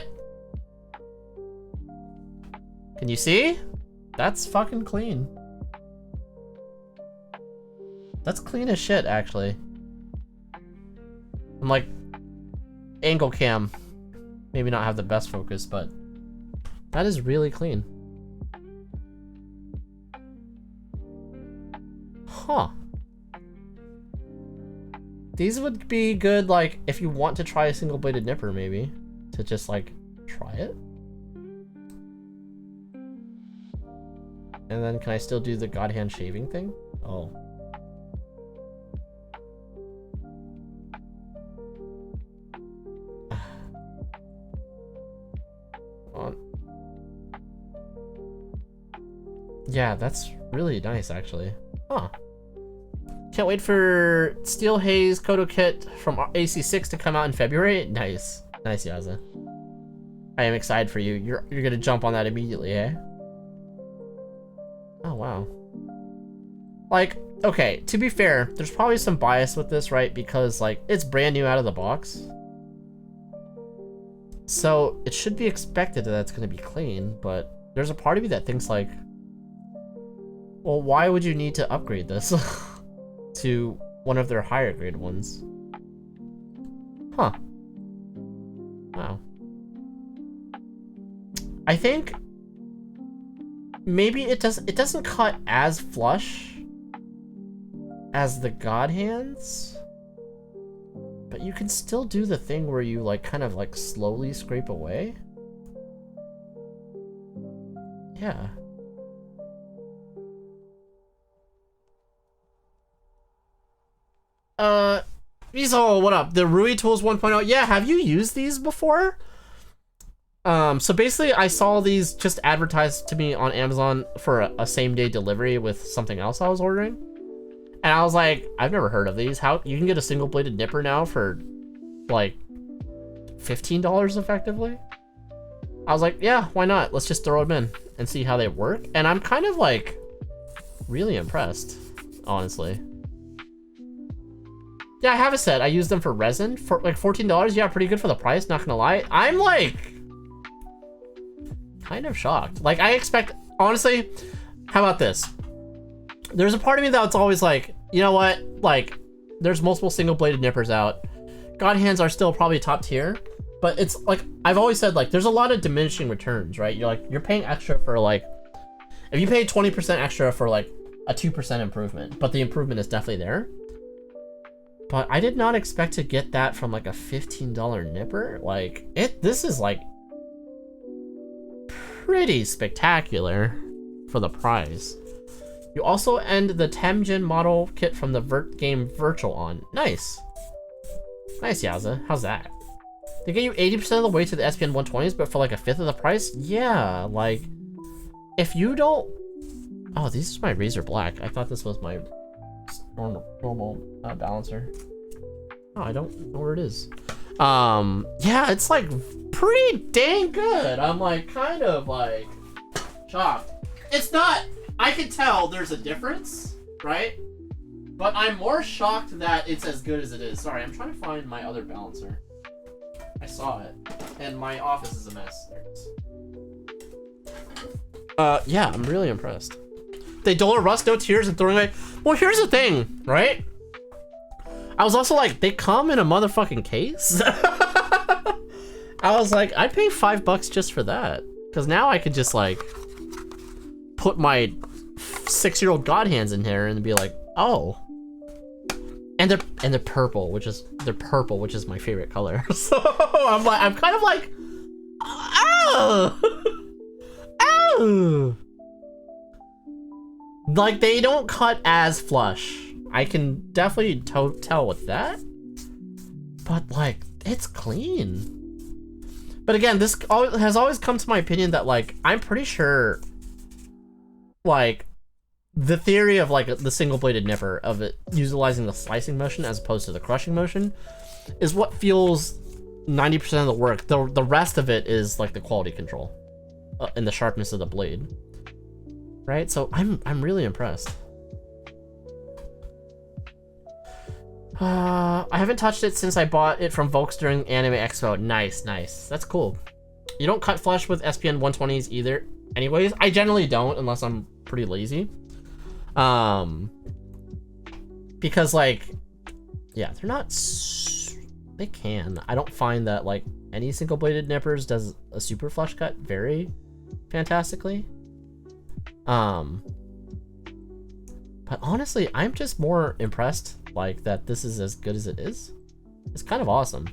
Can you see? That's fucking clean. That's clean as shit, actually. I'm like, angle cam. Maybe not have the best focus, but that is really clean. Huh. These would be good, like, if you want to try a single-bladed nipper, maybe. To just, like, try it. And then can I still do the God hand shaving thing? Oh. On. Yeah, that's really nice, actually. Huh. Can't wait for Steel Haze Kodo Kit from AC6 to come out in February. Nice. Nice, Yaza. I am excited for you. You're gonna jump on that immediately, eh? Oh, wow. Like, okay, to be fair, there's probably some bias with this, right? Because, like, it's brand new out of the box. So, it should be expected that it's gonna be clean, but there's a part of me that thinks, like, well, why would you need to upgrade this to one of their higher grade ones? Huh. Wow. I think maybe it doesn't cut as flush as the God hands, but you can still do the thing where you like kind of like slowly scrape away. Yeah. Weasel, what up? The Rui Tools 1.0. Yeah, have you used these before? So basically I saw these just advertised to me on Amazon for a same-day delivery with something else I was ordering. And I was like, I've never heard of these. How you can get a single-bladed nipper now for like $15 effectively? I was like, yeah, why not? Let's just throw them in and see how they work. And I'm kind of like really impressed, honestly. Yeah, I have a set. I use them for resin for like $14. Yeah, pretty good for the price, not gonna lie. I'm like kind of shocked. Like I expect, honestly, how about this? There's a part of me that's always like, you know what? Like there's multiple single bladed nippers out. God hands are still probably top tier, but it's like, I've always said like, there's a lot of diminishing returns, right? You're paying extra for like, if you pay 20% extra for like a 2% improvement, but the improvement is definitely there. But I did not expect to get that from like a $15 nipper. Like this is like pretty spectacular for the price. You also end the Temjin model kit from the game Virtual on. Nice. Nice, Yaza. How's that? They get you 80% of the way to the SPN 120s, but for like a fifth of the price? Yeah, like, if you don't... Oh, this is my Razor Black. I thought this was my normal balancer. Oh, I don't know where it is. Yeah, it's like pretty dang good. I'm like kind of like shocked. It's not, I can tell there's a difference, right? But I'm more shocked that it's as good as it is. Sorry, I'm trying to find my other balancer. I saw it, and my office is a mess. There it is. Yeah, I'm really impressed. They dull or rust, no tears, and throwing away. Well, here's the thing, right? I was also like, they come in a motherfucking case? I was like, I'd pay $5 just for that. Because now I could just like, put my 6-year-old God hands in here and be like, oh. And they're purple, which is my favorite color. So I'm kind of like, oh. Oh. Like, they don't cut as flush. I can definitely tell with that. But, like, it's clean. But again, this has always come to my opinion that, like, I'm pretty sure, like, the theory of, like, the single-bladed nipper, of it utilizing the slicing motion as opposed to the crushing motion, is what feels 90% of the work. The rest of it is, like, the quality control and the sharpness of the blade. Right? So I'm really impressed. I haven't touched it since I bought it from Volks during Anime Expo. Nice, nice. That's cool. You don't cut flush with SPN 120s either. anyways. I generally don't unless I'm pretty lazy. Because like, yeah, they're not. They can. I don't find that like any single bladed nippers does a super flush cut very fantastically. But honestly, I'm just more impressed like that this is as good as it is. It's kind of awesome.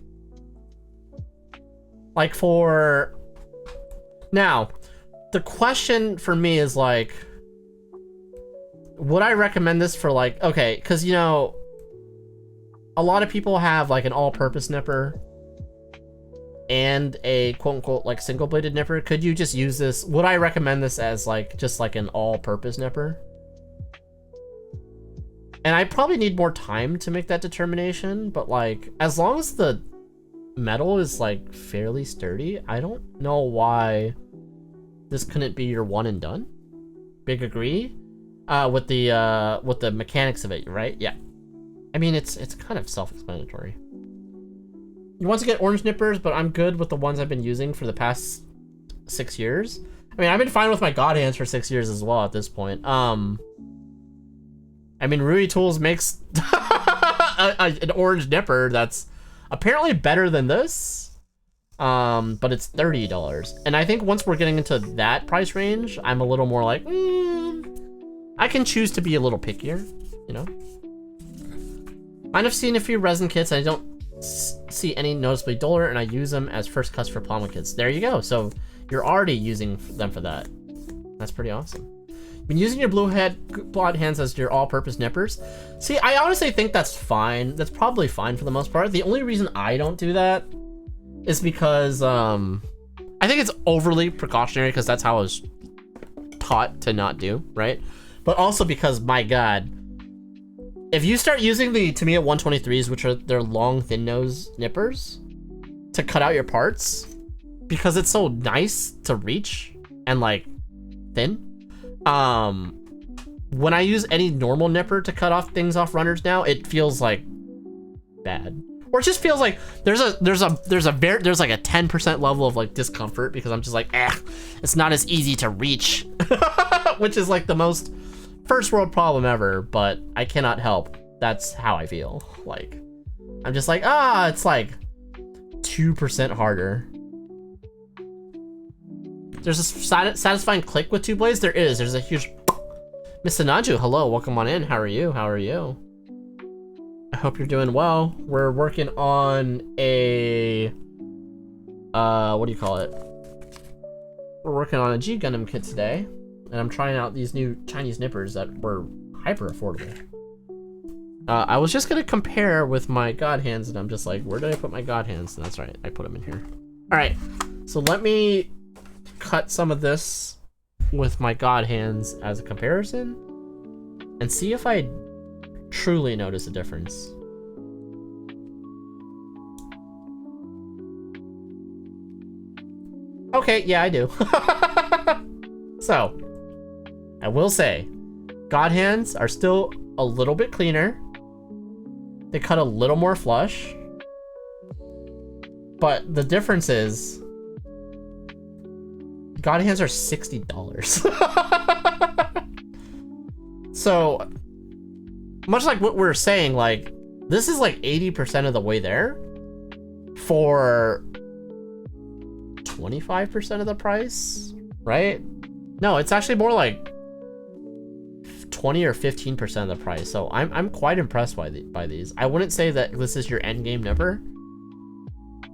Like for now, the question for me is like, would I recommend this for like, okay, because you know, a lot of people have like an all-purpose nipper and a quote-unquote like single-bladed nipper. Could you just use this? Would I recommend this as like just like an all-purpose nipper? And I probably need more time to make that determination, but like as long as the metal is like fairly sturdy, I don't know why this couldn't be your one and done. Big agree with the mechanics of it, right? Yeah. I mean, it's kind of self-explanatory. You want to get orange nippers, but I'm good with the ones I've been using for the past 6 years. I mean, I've been fine with my God hands for 6 years as well at this point. I mean, Rui Tools makes an orange nipper that's apparently better than this, but it's $30. And I think once we're getting into that price range, I'm a little more like, I can choose to be a little pickier, you know? I've seen a few resin kits, and I don't see any noticeably duller, and I use them as first cuts for polymer kits. There you go. So you're already using them for that. That's pretty awesome. Been using your blue blonde hands as your all-purpose nippers. See, I honestly think that's fine. That's probably fine for the most part. The only reason I don't do that is because I think it's overly precautionary because that's how I was taught to not do, right? But also because, my God, if you start using the Tamiya 123s, which are their long, thin nose nippers, to cut out your parts, because it's so nice to reach and like thin. When I use any normal nipper to cut off things off runners now, it feels like bad, or it just feels like there's like a 10% level of like discomfort because I'm just like, it's not as easy to reach, which is like the most first world problem ever, but I cannot help. That's how I feel. Like, I'm just like, it's like 2% harder. There's a satisfying click with two blades. There is. There's a huge... Miss Sanaju, hello. Welcome on in. How are you? How are you? I hope you're doing well. We're working on a... what do you call it? We're working on a G Gundam kit today. And I'm trying out these new Chinese nippers that were hyper affordable. I was just going to compare with my God hands, and I'm just like, where did I put my God hands? And that's right. I put them in here. All right. So let me cut some of this with my God hands as a comparison and see if I truly notice a difference. Okay, yeah, I do. So, I will say, God hands are still a little bit cleaner. They cut a little more flush. But the difference is, God hands are $60. So, much like what we're saying, like, this is like 80% of the way there for 25% of the price, right? No, it's actually more like 20 or 15% of the price. So I'm quite impressed by these. I wouldn't say that this is your end game nipper,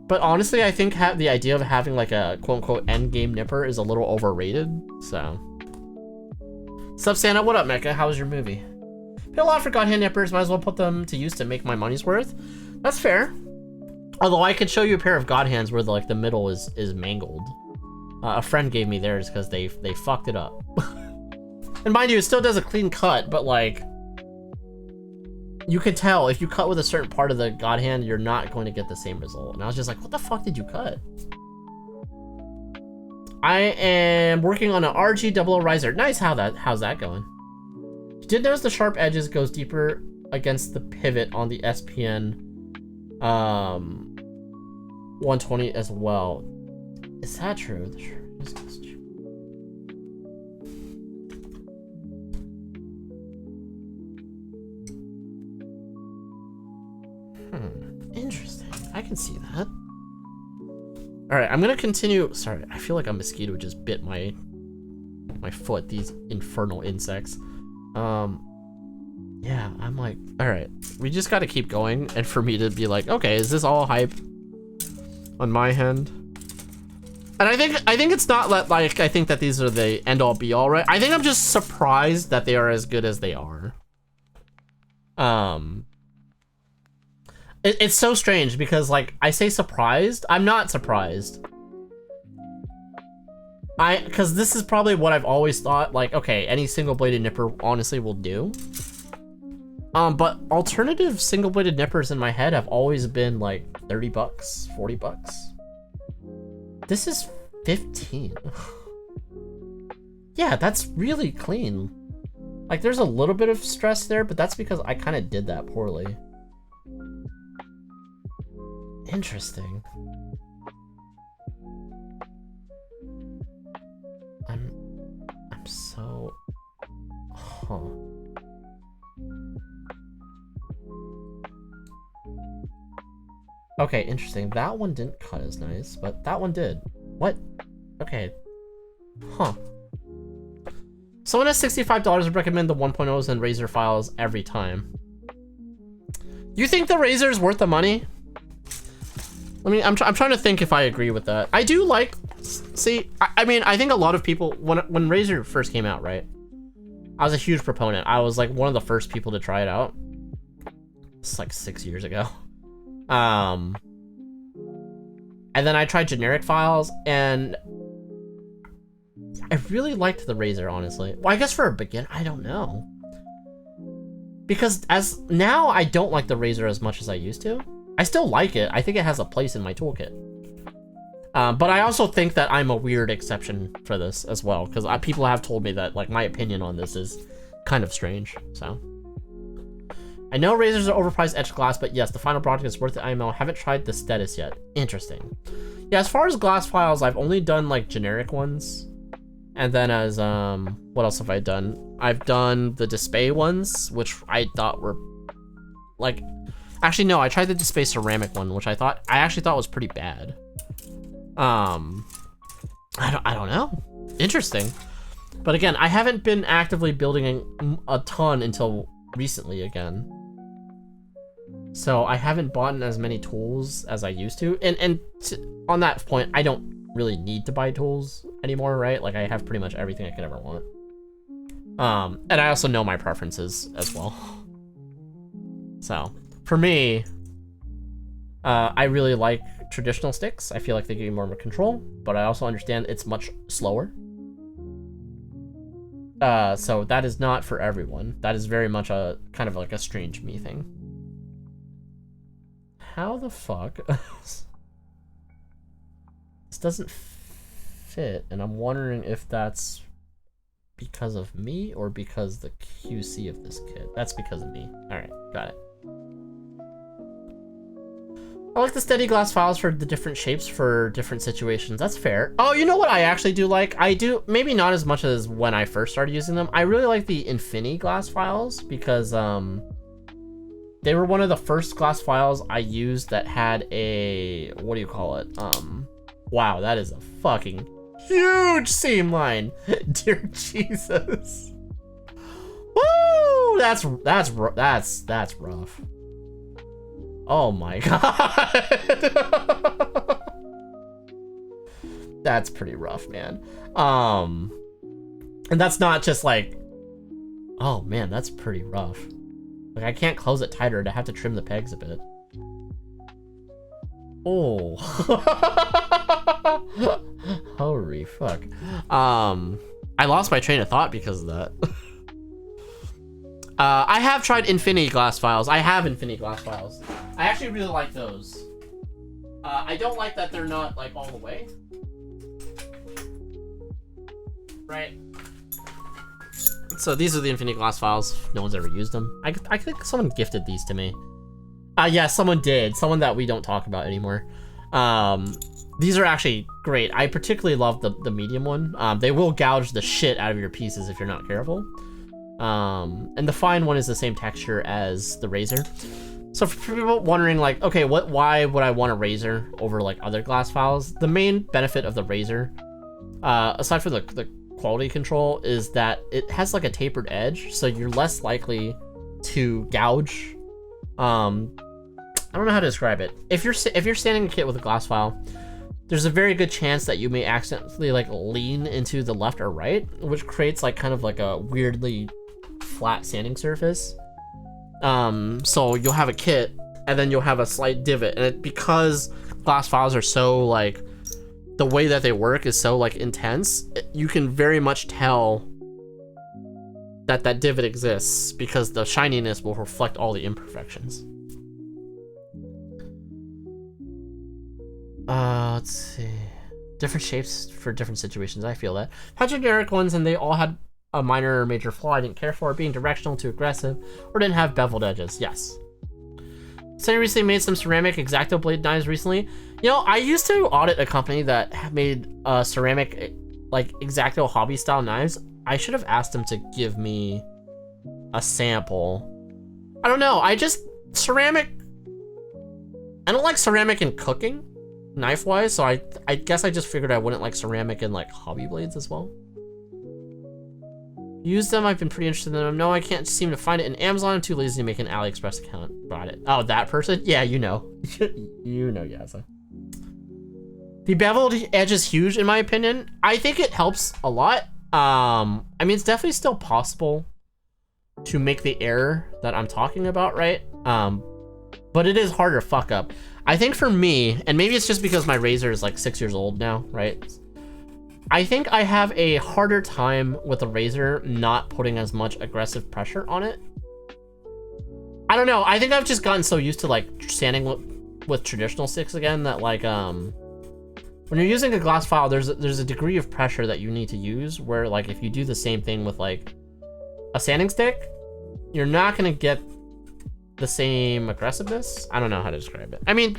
but honestly, I think the idea of having like a quote-unquote end game nipper is a little overrated. So, sup Santa, what up Mecha? How was your movie? Pay a lot for God hand nippers, might as well put them to use to make my money's worth. That's fair. Although I could show you a pair of God hands where the middle is mangled. A friend gave me theirs because they fucked it up. And mind you, it still does a clean cut, but like, you could tell if you cut with a certain part of the God hand, you're not going to get the same result. And I was just like, what the fuck did you cut? I am working on an RG00 riser. Nice, how's that going? You did notice the sharp edges goes deeper against the pivot on the SPN 120 as well. Is that true? Interesting. I can see that. Alright, I'm gonna continue. Sorry, I feel like a mosquito just bit my foot, these infernal insects. Yeah, I'm like, alright, we just gotta keep going, and for me to be like, okay, is this all hype on my end? And I think it's not like I think that these are the end all be all, right? I think I'm just surprised that they are as good as they are. It's so strange because like I say surprised, I'm not surprised. Because this is probably what I've always thought, like, okay, any single-bladed nipper honestly will do. But alternative single-bladed nippers in my head have always been like 30 bucks, 40 bucks. This is 15. Yeah, that's really clean. Like, there's a little bit of stress there, but that's because I kind of did that poorly. Interesting. I'm so... Huh. Okay, interesting. That one didn't cut as nice, but that one did. What? Okay. Huh. Someone has $65 would recommend the 1.0s and Razer files every time. You think the Razer is worth the money? I mean, I'm trying to think if I agree with that. I do like... See, I mean, I think a lot of people... When Razer first came out, right? I was a huge proponent. I was like one of the first people to try it out. It's like 6 years ago. And then I tried generic files, and I really liked the Razer, honestly. Well, I guess for a beginner, I don't know. Because as now, I don't like the Razer as much as I used to. I still like it. I think it has a place in my toolkit. But I also think that I'm a weird exception for this as well, because people have told me that like my opinion on this is kind of strange, so. I know Razers are overpriced etched glass, but yes, the final product is worth the IMO. Haven't tried the status yet. Interesting. Yeah, as far as glass files, I've only done like generic ones. And then as, what else have I done? I've done the Display ones, which I thought were like, actually no, I tried the Display ceramic one, which I actually thought was pretty bad. I don't know. Interesting. But again, I haven't been actively building a ton until recently again. So I haven't bought as many tools as I used to. And on that point, I don't really need to buy tools anymore, right? Like I have pretty much everything I could ever want. And I also know my preferences as well. So for me, I really like traditional sticks. I feel like they give you more control, but I also understand it's much slower. So that is not for everyone. That is very much a kind of like a strange me thing. How the fuck? This doesn't fit, and I'm wondering if that's because of me or because the QC of this kit. That's because of me. All right, got it. I like the steady glass files for the different shapes for different situations. That's fair. Oh, you know what I actually do like? I do, maybe not as much as when I first started using them. I really like the Infinity glass files because they were one of the first glass files I used that had a, what do you call it? Wow, that is a fucking huge seam line. Dear Jesus. Woo! That's rough. Oh my god. That's pretty rough, man. And that's not just like, oh man, that's pretty rough. Like I can't close it tighter, I have to trim the pegs a bit. Oh. Holy fuck. I lost my train of thought because of that. I have tried Infinity glass files. I actually really like those. I don't like that they're not like all the way. Right. So these are the Infinity glass files. No one's ever used them. I think someone gifted these to me. Yeah, someone did. Someone that we don't talk about anymore. These are actually great. I particularly love the medium one. They will gouge the shit out of your pieces if you're not careful. And the fine one is the same texture as the Razer. So for people wondering, like, okay, why would I want a razor over like other glass files? The main benefit of the razor, aside from the quality control, is that it has like a tapered edge, so you're less likely to gouge. I don't know how to describe it. If you're sanding a kit with a glass file, there's a very good chance that you may accidentally like lean into the left or right, which creates like kind of like a weirdly flat sanding surface. So you'll have a kit and then you'll have a slight divot, and because glass files are so like, the way that they work is so like intense, you can very much tell that that divot exists because the shininess will reflect all the imperfections. Let's see. Different shapes for different situations. I feel that. Had generic ones and they all had a minor or major flaw I didn't care for, being directional, too aggressive, or didn't have beveled edges. Yes. Sunny recently made some ceramic X-Acto blade knives recently. You know, I used to audit a company that made ceramic, like, X-Acto hobby style knives. I should have asked them to give me a sample. I don't know. Ceramic, I don't like ceramic in cooking, knife-wise, so I guess I just figured I wouldn't like ceramic in, like, hobby blades as well. Use them. I've been pretty interested in them. No, I can't seem to find it in Amazon. I'm too lazy to make an AliExpress account. Bought it. Oh, that person? Yeah, you know. You know, Yaza. The beveled edge is huge, in my opinion. I think it helps a lot. I mean, it's definitely still possible to make the error that I'm talking about, right? But it is harder to fuck up. I think for me, and maybe it's just because my razor is like 6 years old now, right? I think I have a harder time with a razor not putting as much aggressive pressure on it. I don't know. I think I've just gotten so used to like sanding with traditional sticks again that like when you're using a glass file, there's a degree of pressure that you need to use where like if you do the same thing with like a sanding stick, you're not gonna get the same aggressiveness. I don't know how to describe it. I mean,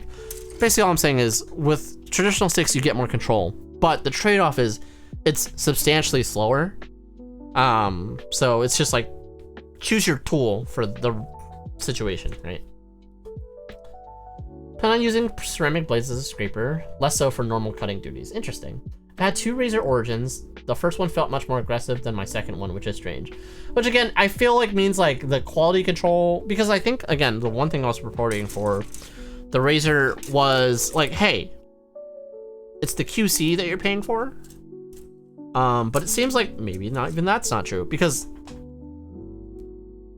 basically all I'm saying is with traditional sticks you get more control. But the trade-off is it's substantially slower. So it's just like choose your tool for the situation, right? Plan on using ceramic blades as a scraper, less so for normal cutting duties. Interesting. I had 2 razor origins. The first one felt much more aggressive than my second one, which is strange. Which again, I feel like means like the quality control, because I think, again, the one thing I was reporting for the razor was like, hey, it's the QC that you're paying for. But it seems like maybe not even that's not true, because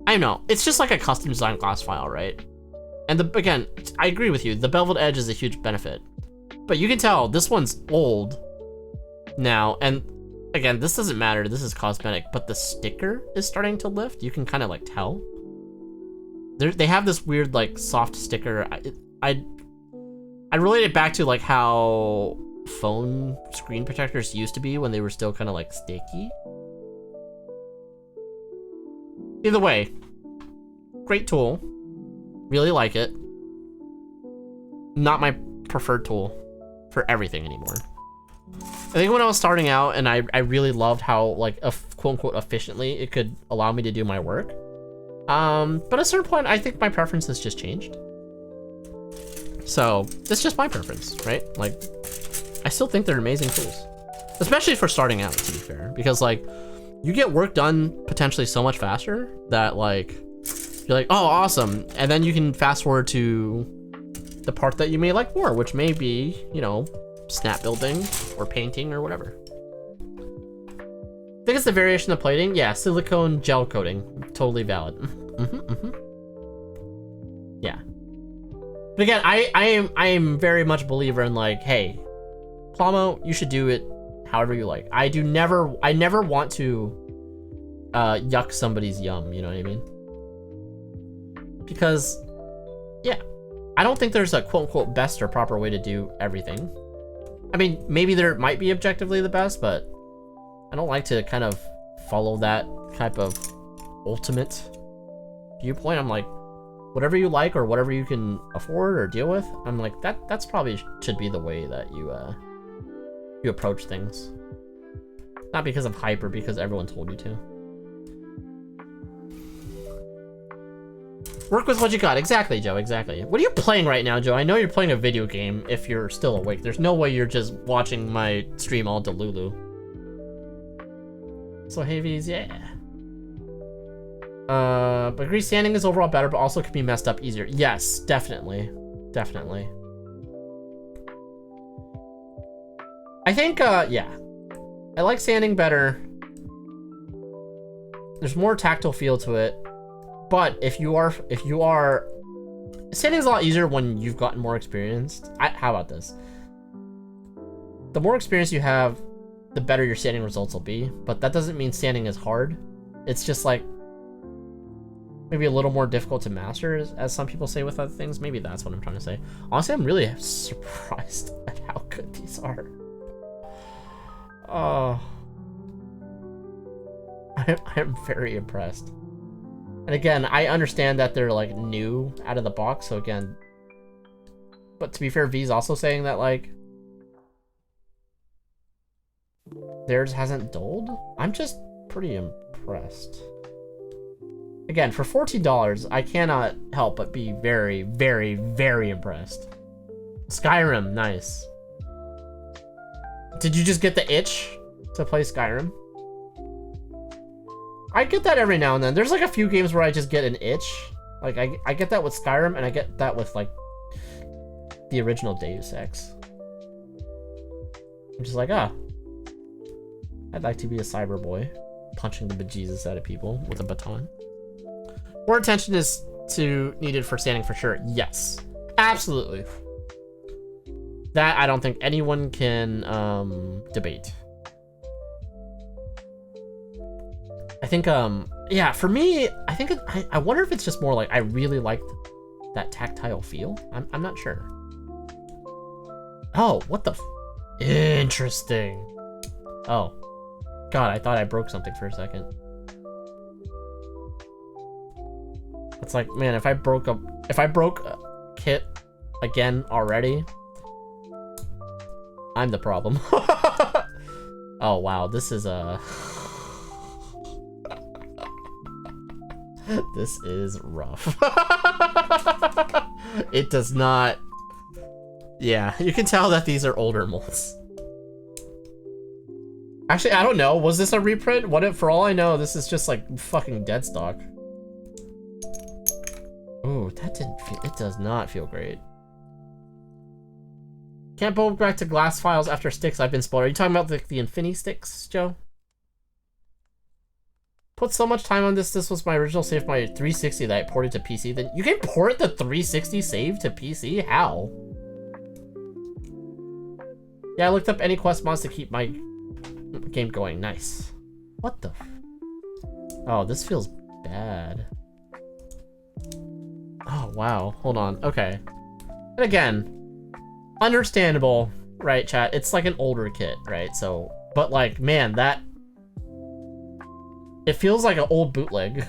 I don't know, it's just like a custom designed glass file, right? And again, I agree with you, the beveled edge is a huge benefit, but you can tell this one's old now, and again, this doesn't matter, this is cosmetic, but the sticker is starting to lift. You can kind of like tell. They have this weird like soft sticker. I relate it back to like how phone screen protectors used to be when they were still kind of like sticky. Either way, great tool. Really like it. Not my preferred tool for everything anymore. I think when I was starting out and I really loved how like quote unquote efficiently it could allow me to do my work. But at a certain point, I think my preference has just changed. So it's just my preference, right? Like, I still think they're amazing tools, especially for starting out, to be fair, because like you get work done potentially so much faster that like you're like, oh, awesome. And then you can fast forward to the part that you may like more, which may be, you know, snap building or painting or whatever. I think it's the variation of plating. Yeah, silicone gel coating, totally valid. Yeah. But again, I am very much a believer in like, hey, Plamo, you should do it however you like. I never want to yuck somebody's yum, you know what I mean? Because, yeah, I don't think there's a quote-unquote best or proper way to do everything. I mean, maybe there might be objectively the best, but I don't like to kind of follow that type of ultimate viewpoint. I'm like, whatever you like or whatever you can afford or deal with, I'm like, that's probably should be the way that you approach things. Not because of hype or because everyone told you to. Work with what you got. Exactly, Joe. Exactly. What are you playing right now, Joe? I know you're playing a video game if you're still awake. There's no way you're just watching my stream all delulu. So Havies, yeah. But agree standing is overall better, but also can be messed up easier. Yes, definitely. Definitely. I think, yeah. I like standing better. There's more tactile feel to it. But if you are, standing is a lot easier when you've gotten more experienced. How about this? The more experience you have, the better your standing results will be. But that doesn't mean standing is hard. It's just like, maybe a little more difficult to master, as some people say with other things. Maybe that's what I'm trying to say. Honestly, I'm really surprised at how good these are. Oh. I'm very impressed. And again, I understand that they're like new out of the box, so again, but to be fair, V's also saying that like theirs hasn't dulled. I'm just pretty impressed. Again, for $14, I cannot help but be very, very, very impressed. Skyrim, nice. Did you just get the itch to play Skyrim? I get that every now and then. There's like a few games where I just get an itch. Like I get that with Skyrim, and I get that with like the original Deus Ex. I'm just like, I'd like to be a cyber boy, punching the bejesus out of people with a baton. More attention is needed for standing for sure. Yes, absolutely. That I don't think anyone can debate. I think, yeah, for me, I think, I wonder if it's just more like I really like that tactile feel. I'm not sure. Oh, what the interesting. Oh, God, I thought I broke something for a second. It's like, man, if I broke a kit again already, I'm the problem. Oh, wow, this is this is rough. It does not. Yeah, you can tell that these are older molds. Actually, I don't know. Was this a reprint? What if, for all I know, this is just like fucking dead stock. Ooh, that didn't feel. It does not feel great. Can't go back to glass files after sticks. I've been spoiled. Are you talking about the Infinity sticks, Joe? Put so much time on this. This was my original save, my 360 that I ported to PC. Then you can port the 360 save to PC? How? Yeah, I looked up any quest mods to keep my game going. Nice. What the? Oh, this feels bad. Oh, wow. Hold on. Okay. And again, understandable, right, chat? It's like an older kit, right? So, but like, man, that... It feels like an old bootleg.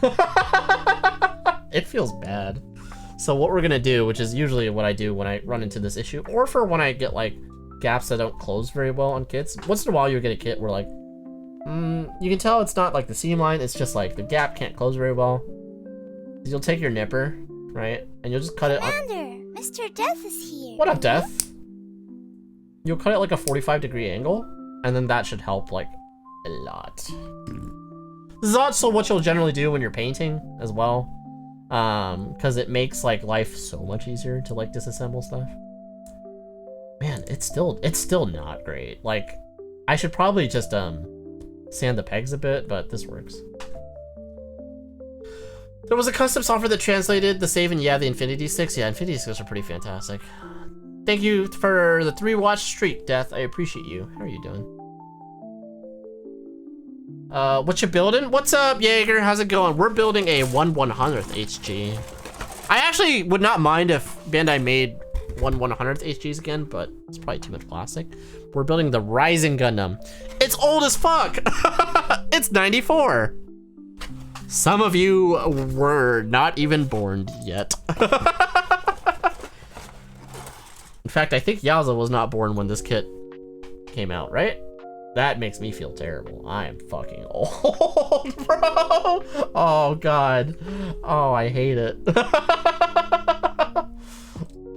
It feels bad. So what we're gonna do, which is usually what I do when I run into this issue, or for when I get like gaps that don't close very well on kits. Once in a while you'll get a kit where like, you can tell it's not like the seam line, it's just like the gap can't close very well. You'll take your nipper, right? And you'll just cut it on. Commander, Mr. Death is here. What up, Death? You'll cut it like a 45-degree angle, and then that should help like a lot. This is also what you'll generally do when you're painting as well, because it makes like life so much easier to like disassemble stuff. Man, it's still not great. Like, I should probably just sand the pegs a bit, but this works. There was a custom software that translated the save, and yeah, the Infinity Sticks. Yeah, Infinity Sticks are pretty fantastic. Thank you for the 3-watch streak, Death. I appreciate you. How are you doing? What you building? What's up, Jaeger? How's it going? We're building a 1/100th HG. I actually would not mind if Bandai made 1/100th HGs again, but it's probably too much plastic. We're building the Rising Gundam. It's old as fuck. It's 94. Some of you were not even born yet. In fact, I think Yaza was not born when this kit came out, right? That makes me feel terrible. I am fucking old, bro. Oh god. Oh, I hate it.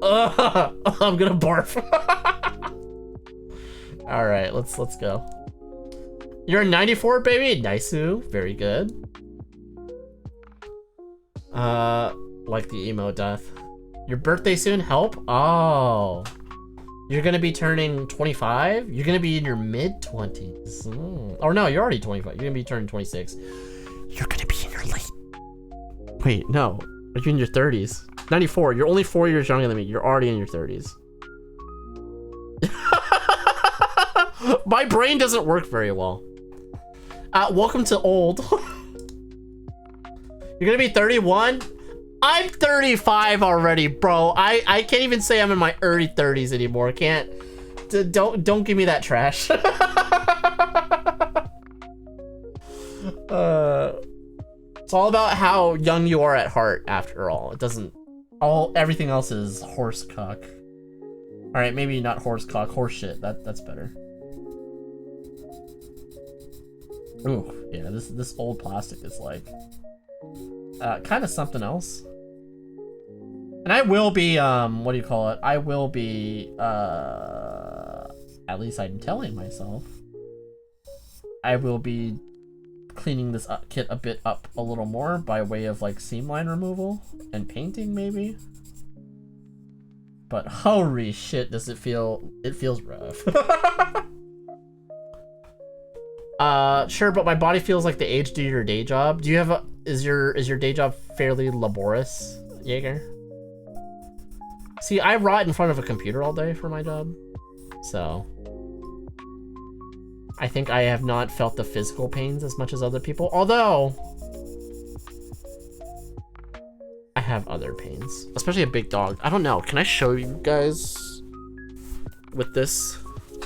I'm gonna barf. All right, let's go. You're a 94, baby. Nice-oo. Very good. Like the emo death. Your birthday soon? Help? Oh. You're gonna be turning 25? You're gonna be in your mid-20s. Or no, you're already 25. You're gonna be turning 26. You're gonna be in your late... Wait, no. Are you in your 30s? 94. You're only 4 years younger than me. You're already in your 30s. My brain doesn't work very well. Welcome to old. You're gonna be 31? I'm 35 already, bro. I can't even say I'm in my early 30s anymore. Can't. Don't give me that trash. It's all about how young you are at heart, after all. It doesn't. Everything else is horse cock. All right, maybe not horse cock, horse shit. That's better. Ooh, yeah. This old plastic is like kind of something else. And I will be what do you call it? I will be at least I'm telling myself I will be cleaning this kit a bit up a little more by way of like seam line removal and painting maybe. But holy shit, does it feel? It feels rough. Sure, but my body feels like the age due to your day job. Do you have is your day job fairly laborious, Jaeger? See, I rot in front of a computer all day for my job, so I think I have not felt the physical pains as much as other people, although I have other pains, especially a big dog. I don't know, can I show you guys with this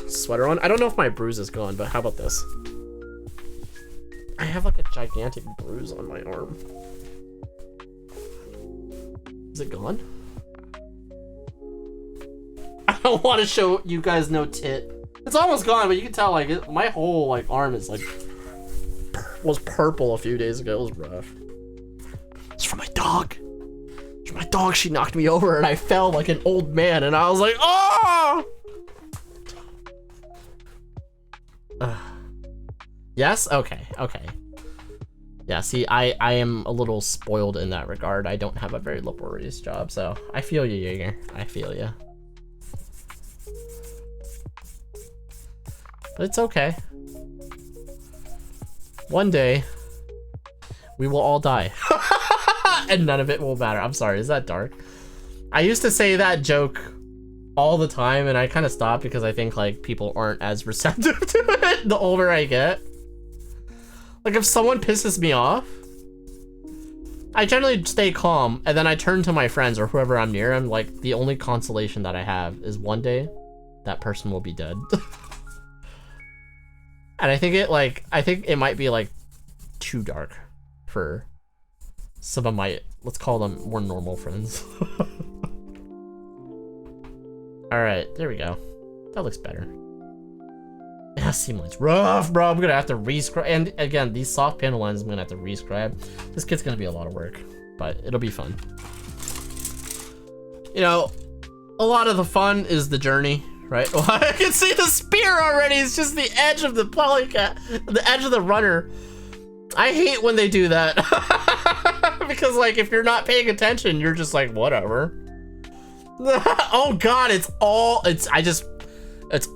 sweater on? I don't know if my bruise is gone, but how about this? I have like a gigantic bruise on my arm. Is it gone? I don't want to show you guys no tit. It's almost gone, but you can tell like my whole like arm is like was purple a few days ago. It was rough. It's from my dog. It's from my dog. She knocked me over and I fell like an old man, and I was like, oh. Yes? Okay. Yeah, see, I am a little spoiled in that regard. I don't have a very laborious job, so I feel you, Jaeger. I feel you. But it's okay. One day, we will all die. And none of it will matter. I'm sorry, is that dark? I used to say that joke all the time, and I kind of stopped because I think like people aren't as receptive to it the older I get. Like if someone pisses me off, I generally stay calm, and then I turn to my friends or whoever I'm near. I'm like, the only consolation that I have is one day that person will be dead. And I think it might be like too dark for some of my, let's call them more normal friends. All right, there we go. That looks better. Yeah, seam lines rough, bro. I'm gonna have to rescribe, and again, these soft panel lines I'm gonna have to rescribe. This kit's gonna be a lot of work, but it'll be fun. You know, a lot of the fun is the journey, right? Well, I can see the spear already. It's just the edge of the polycat, the edge of the runner. I hate when they do that. Because like if you're not paying attention, you're just like whatever. Oh god, it's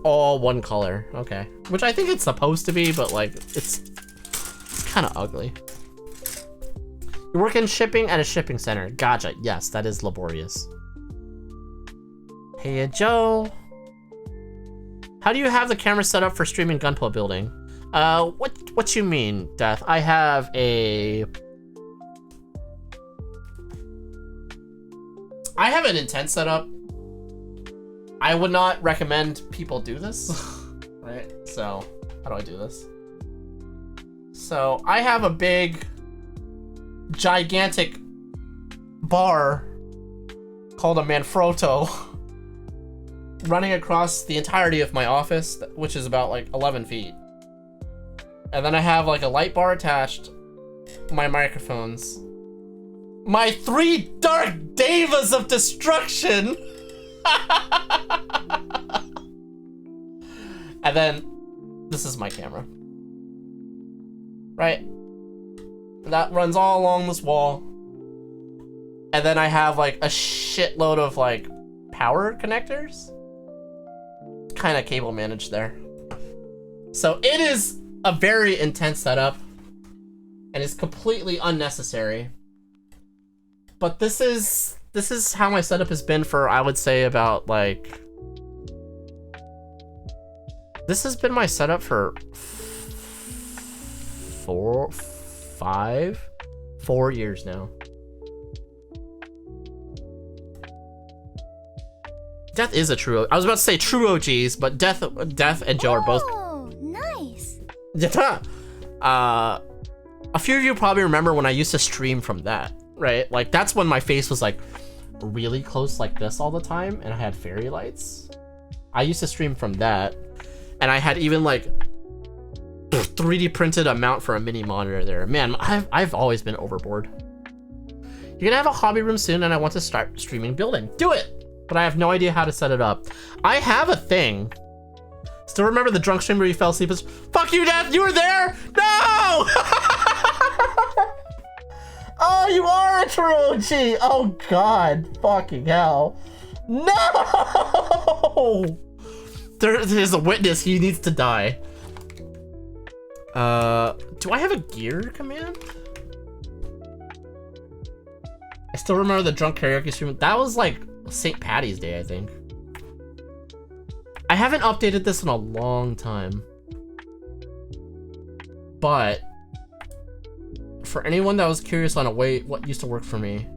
all one color. Okay, which I think it's supposed to be, but like it's kind of ugly. You work in shipping at a shipping center. Gotcha. Yes, that is laborious. Hey Joe, how do you have the camera set up for streaming gunpla building? What you mean, Death? I have an intense setup. I would not recommend people do this, right? So, how do I do this? So, I have a big, gigantic bar called a Manfrotto running across the entirety of my office, which is about like 11 feet. And then I have like a light bar attached, my microphones, my 3 dark devas of destruction. And then this is my camera. Right? That runs all along this wall. And then I have like a shitload of like power connectors. Kind of cable managed there. So it is a very intense setup. And it's completely unnecessary. But this is how my setup has been for, I would say, about like... This has been my setup for 4 years now. Death is a true... I was about to say true OGs, but Death and Joe are both... Oh, nice. Yeah. A few of you probably remember when I used to stream from that, right? Like, that's when my face was, like, really close like this all the time, and I had fairy lights. I used to stream from that, and I had even, like, 3D printed a mount for a mini monitor there. Man, I've always been overboard. You're gonna have a hobby room soon, and I want to start streaming building. Do it! But I have no idea how to set it up. I have a thing. Still remember the drunk stream where you fell asleep? Fuck you, Death! You were there! No! Oh, you are a true OG! Oh god, fucking hell. No! There's a witness, he needs to die. Do I have a gear command? I still remember the drunk karaoke stream. That was like St. Patty's Day, I think. I haven't updated this in a long time. But for anyone that was curious on what used to work for me.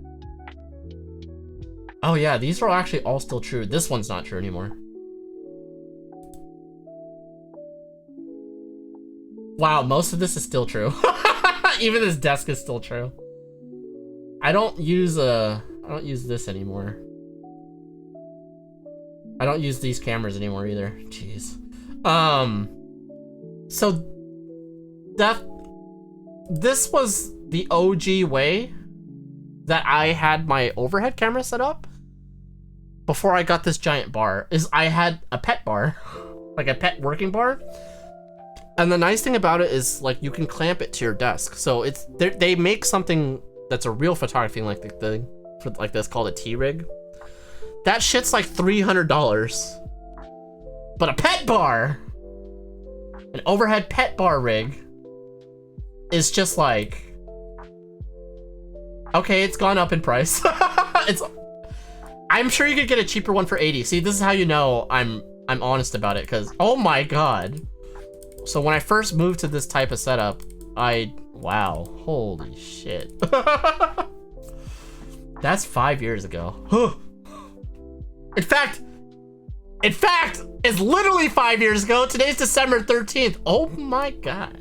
Oh yeah, these are actually all still true. This one's not true anymore. Wow, most of this is still true. Even this desk is still true. I don't use this anymore. I don't use these cameras anymore either. Jeez. So this was the OG way that I had my overhead camera set up before I got this giant bar. Is I had a pet bar, like a pet working bar. And the nice thing about it is like you can clamp it to your desk. So it's they make something that's a real photography like the thing for like this called a T-rig. That shit's like $300. But a pet bar, an overhead pet bar rig, is just like, okay, it's gone up in price. I'm sure you could get a cheaper one for 80. See, this is how you know I'm honest about it, because oh my god. So when I first moved to this type of setup, wow, holy shit. That's 5 years ago. In fact, it's literally 5 years ago. Today's December 13th. Oh my god.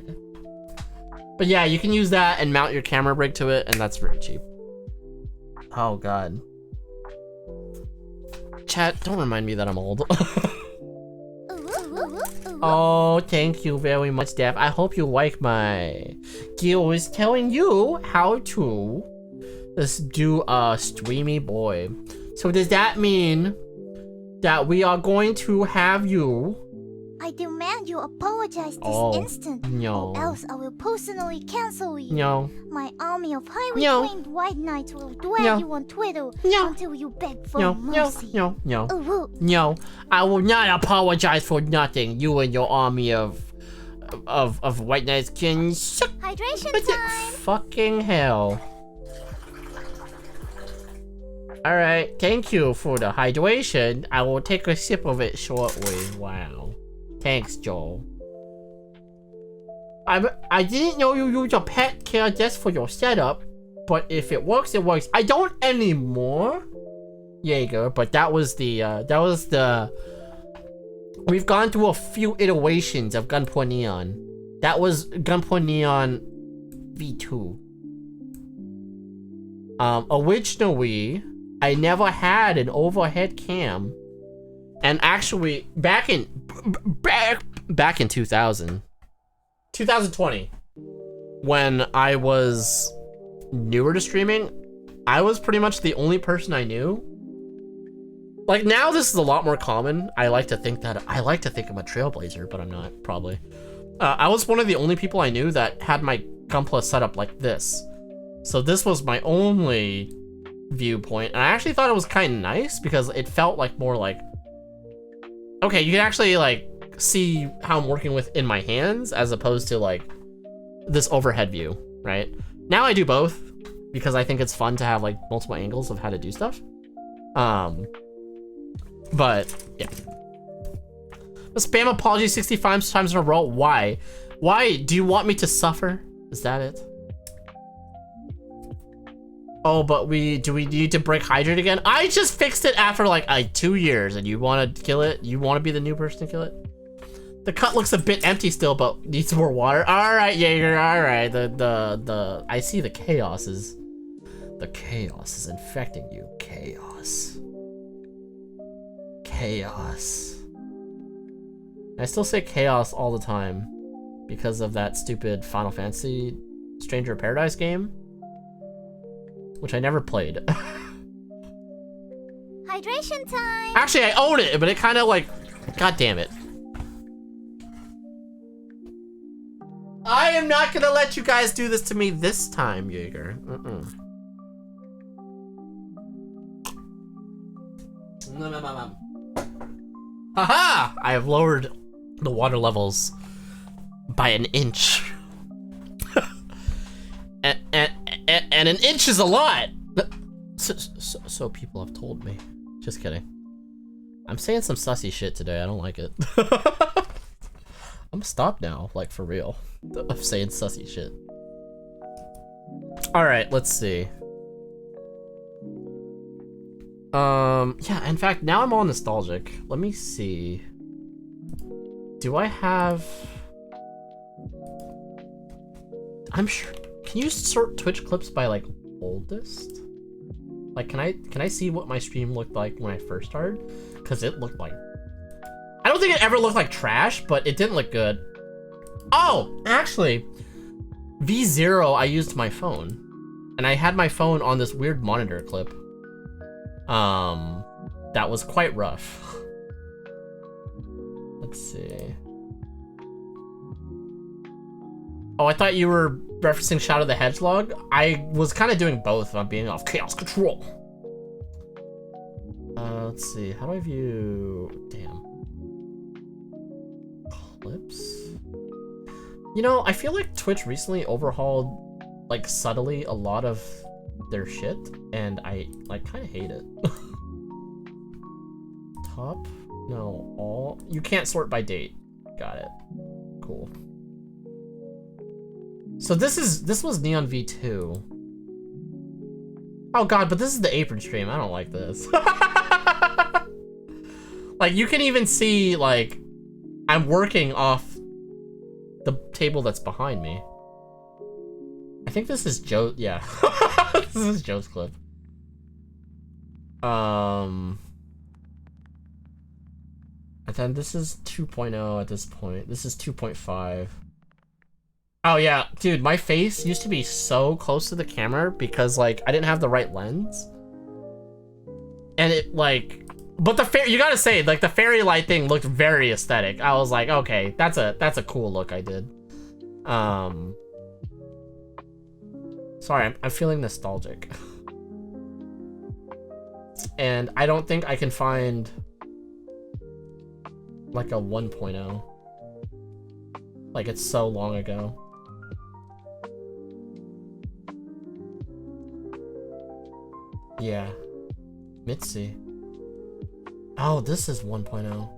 But yeah, you can use that and mount your camera rig to it, and that's very cheap. Oh god. Chat, don't remind me that I'm old. Oh, thank you very much, Dev. I hope you like my skills telling you how to do a streamy boy. So does that mean that we are going to have you? I demand you apologize this instant. No. Or else I will personally cancel you. No. My army of highly trained white knights will drag you on Twitter until you beg for mercy. No. No. I will not apologize for nothing. You and your army of white knights can suck. Hydration time. Fucking hell. Alright, thank you for the hydration. I will take a sip of it shortly. Wow. Thanks, Joel. I didn't know you use a pet care desk for your setup, but if it works, it works. I don't anymore, Jaeger, but that was the, we've gone through a few iterations of Gunpla Neon. That was Gunpla Neon V2. Originally, I never had an overhead cam. And actually, back in 2000, 2020, when I was newer to streaming, I was pretty much the only person I knew. Like now this is a lot more common. I like to think I'm a trailblazer, but I'm not, probably. I was one of the only people I knew that had my gunpla set up like this. So this was my only viewpoint, and I actually thought it was kind of nice because it felt like more like, okay, you can actually like see how I'm working with in my hands as opposed to like this overhead view, right? Now I do both because I think it's fun to have like multiple angles of how to do stuff. But yeah. A spam apology 65 times in a row. Why? Why? Do you want me to suffer? Is that it? Oh, but do we need to break hydrate again? I just fixed it after like 2 years, and you want to kill it? You want to be the new person to kill it? The cut looks a bit empty still, but needs more water. All right, Jaeger. All right. I see the chaos is infecting you. Chaos. I still say chaos all the time because of that stupid Final Fantasy Stranger of Paradise game, which I never played. Hydration time! Actually, I own it, but it kind of like, god damn it. I am not gonna let you guys do this to me this time, Jaeger. Haha! I have lowered the water levels by an inch. and an inch is a lot! So people have told me. Just kidding. I'm saying some sussy shit today, I don't like it. I'm gonna stop now, like for real, of saying sussy shit. Alright, let's see. Yeah, in fact, now I'm all nostalgic. Let me see. Do I have... I'm sure... Can you sort Twitch clips by, like, oldest? Like, can I see what my stream looked like when I first started? Because it looked like... I don't think it ever looked like trash, but it didn't look good. Oh, actually, V0, I used my phone. And I had my phone on this weird monitor clip. That was quite rough. Let's see. Oh, I thought you were referencing Shadow the Hedgehog. I was kind of doing both if I'm being off chaos control. Let's see. How do I view... Damn. Clips? You know, I feel like Twitch recently overhauled, like, subtly a lot of their shit, and I, like, kind of hate it. Top? No, all? You can't sort by date. Got it. Cool. So this was Neon V2. Oh god, but this is the apron stream. I don't like this. Like, you can even see, like, I'm working off the table that's behind me. I think this is Joe. Yeah. This is Joe's clip. And then this is 2.0 at this point. This is 2.5. Oh yeah, dude, my face used to be so close to the camera because, like, I didn't have the right lens. And it, like... But you gotta say, like, the fairy light thing looked very aesthetic. I was like, okay, that's a cool look I did. Sorry, I'm feeling nostalgic. And I don't think I can find, like, a 1.0. Like, it's so long ago. Yeah. Mitzi. Oh, this is 1.0.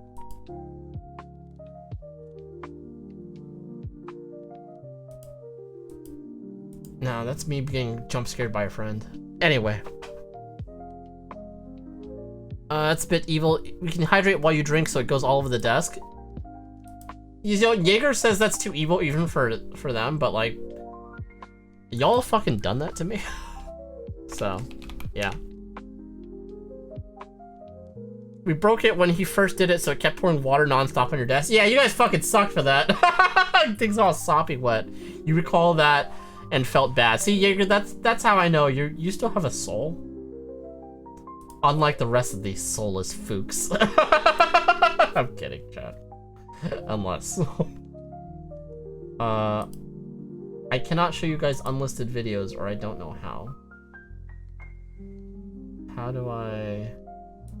No, that's me getting jump scared by a friend. Anyway. That's a bit evil. We can hydrate while you drink so it goes all over the desk. You know, Jaeger says that's too evil even for them, but, like, y'all fucking done that to me. So, yeah. We broke it when he first did it, so it kept pouring water nonstop on your desk. Yeah, you guys fucking suck for that. Things all soppy wet. You recall that and felt bad. See, Jaeger, that's how I know you still have a soul. Unlike the rest of these soulless fooks. I'm kidding, chat. Unless. I cannot show you guys unlisted videos, or I don't know how. How do I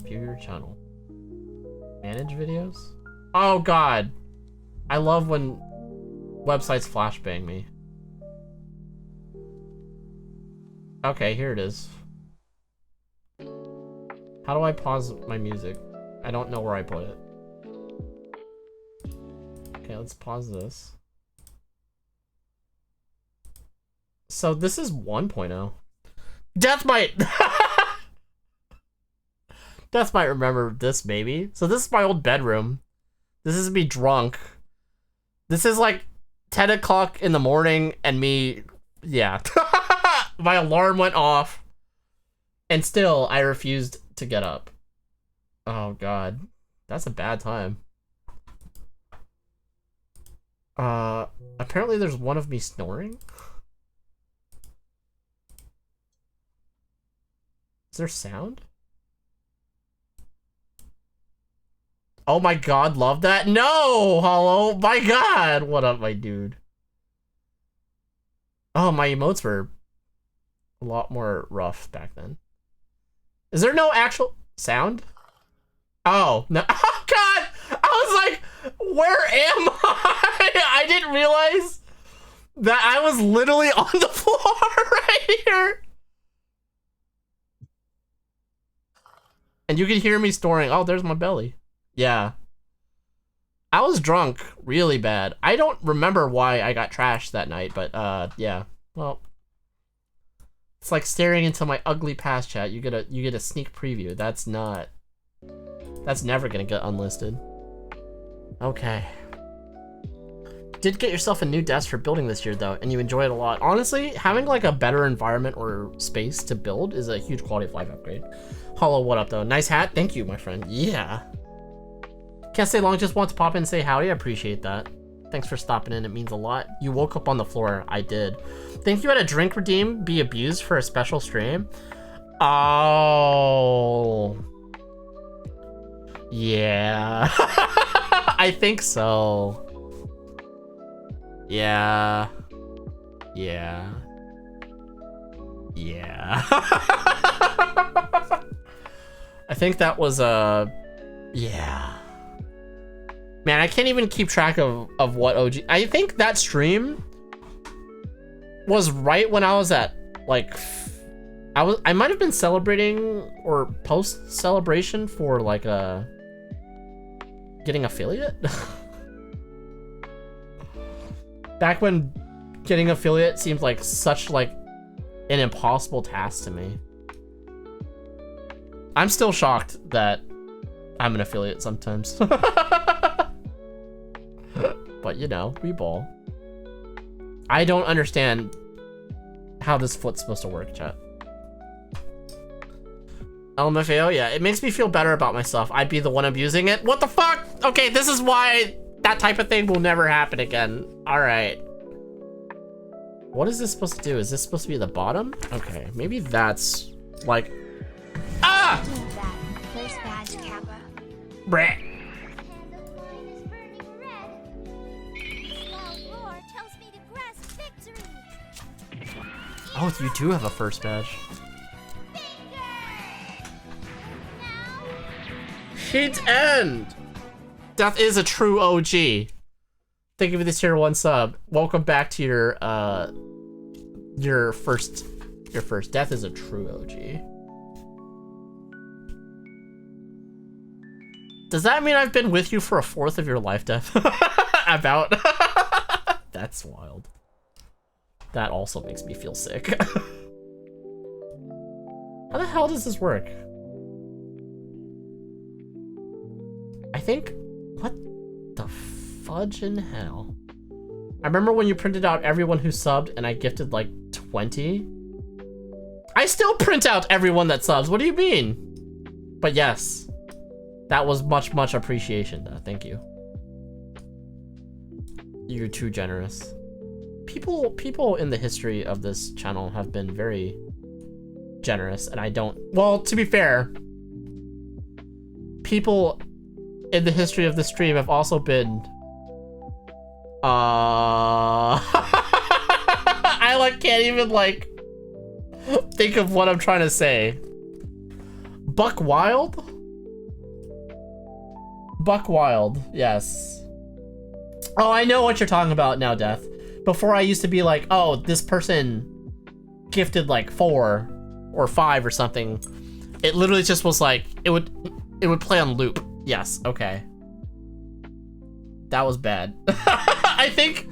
view your channel? Manage videos? Oh god! I love when websites flashbang me. Okay, here it is. How do I pause my music? I don't know where I put it. Okay, let's pause this. So this is 1.0. Death might Death might remember this, maybe. So this is my old bedroom. This is me drunk. This is like 10 o'clock in the morning and me, yeah. My alarm went off and still I refused to get up. Oh god. That's a bad time. Apparently there's one of me snoring. Is there sound? Oh my god, love that. No, Hollow. My god. What up, my dude? Oh, my emotes were a lot more rough back then. Is there no actual sound? Oh, no. Oh god. I was like, where am I? I didn't realize that I was literally on the floor right here. And you can hear me snoring. Oh, there's my belly. Yeah. I was drunk really bad. I don't remember why I got trashed that night, but yeah. Well, it's like staring into my ugly past, chat. You get a sneak preview. That's never gonna get unlisted. Okay. Did get yourself a new desk for building this year though, and you enjoy it a lot. Honestly, having like a better environment or space to build is a huge quality of life upgrade. Hollow, what up though? Nice hat. Thank you, my friend. Yeah. Can't stay long, just want to pop in and say howdy. I appreciate that. Thanks for stopping in, it means a lot. You woke up on the floor. I did. Think you had a drink redeem be abused for a special stream? Oh. Yeah. I think so. Yeah. Yeah. Yeah. I think that was yeah. Man, I can't even keep track of what OG. I think that stream was right when I was at like I might have been celebrating or post celebration for like getting affiliate. Back when getting affiliate seemed like such like an impossible task to me. I'm still shocked that I'm an affiliate sometimes. But you know, we ball. I don't understand how this foot's supposed to work, chat. LMFAO, yeah, it makes me feel better about myself. I'd be the one abusing it. What the fuck? Okay, this is why that type of thing will never happen again. All right. What is this supposed to do? Is this supposed to be the bottom? Okay, maybe that's like... Ah! First badge, Kappa. Brett. Oh, you do have a first badge. Hit end! Death is a true OG. Thank you for this tier 1 sub. Welcome back to your first. Death is a true OG. Does that mean I've been with you for a fourth of your life, Death? About. That's wild. That also makes me feel sick. How the hell does this work? I think... What the fudge in hell? I remember when you printed out everyone who subbed and I gifted like 20. I still print out everyone that subs. What do you mean? But yes. That was much appreciation, though. Thank you. You're too generous. People in the history of this channel have been very generous, and I don't. Well, to be fair, people in the history of the stream have also been. I like can't even like think of what I'm trying to say. Buck Wild? Buck Wild, yes. Oh, I know what you're talking about now, Death. Before I used to be like, oh, this person gifted like 4 or 5 or something. It literally just was like, it would play on loop. Yes, okay. That was bad. I think,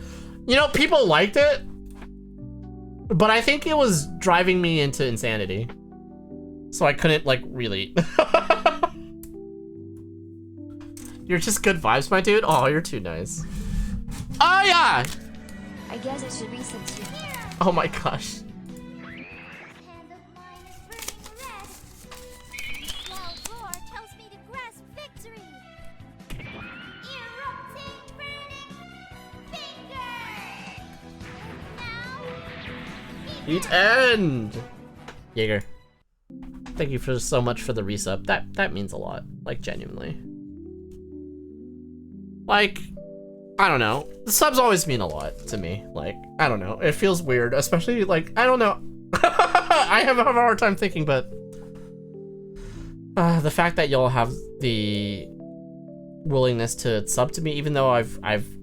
you know, people liked it, but I think it was driving me into insanity. So I couldn't like really. You're just good vibes, my dude. Oh, you're too nice. Oh yeah. I guess it should reset you. Oh my gosh. Hand of mine is burning red. Loud roar tells me to grasp victory. Erupting burning finger. Now. Eat end. Jaeger. Thank you for so much for the resub. That means a lot. Like genuinely. Like, I don't know. The subs always mean a lot to me. Like, I don't know. It feels weird, especially like, I don't know. I have a hard time thinking, but the fact that y'all have the willingness to sub to me, even though I've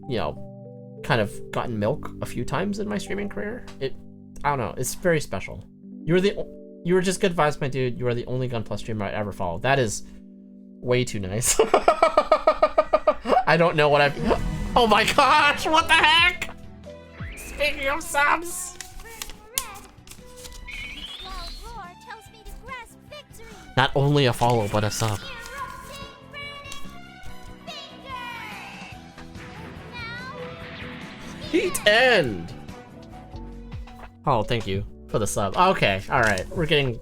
you know, kind of gotten milk a few times in my streaming career, I don't know. It's very special. You were just good vibes, my dude. You are the only Gunpla streamer I ever follow. That is way too nice. I don't know what I've. Oh my gosh! What the heck? Speaking of subs. Loud roar tells me to grasp victory. Not only a follow, but a sub. Erupting burning finger. Now. Heat end. Oh, thank you for the sub. Okay, all right. We're getting.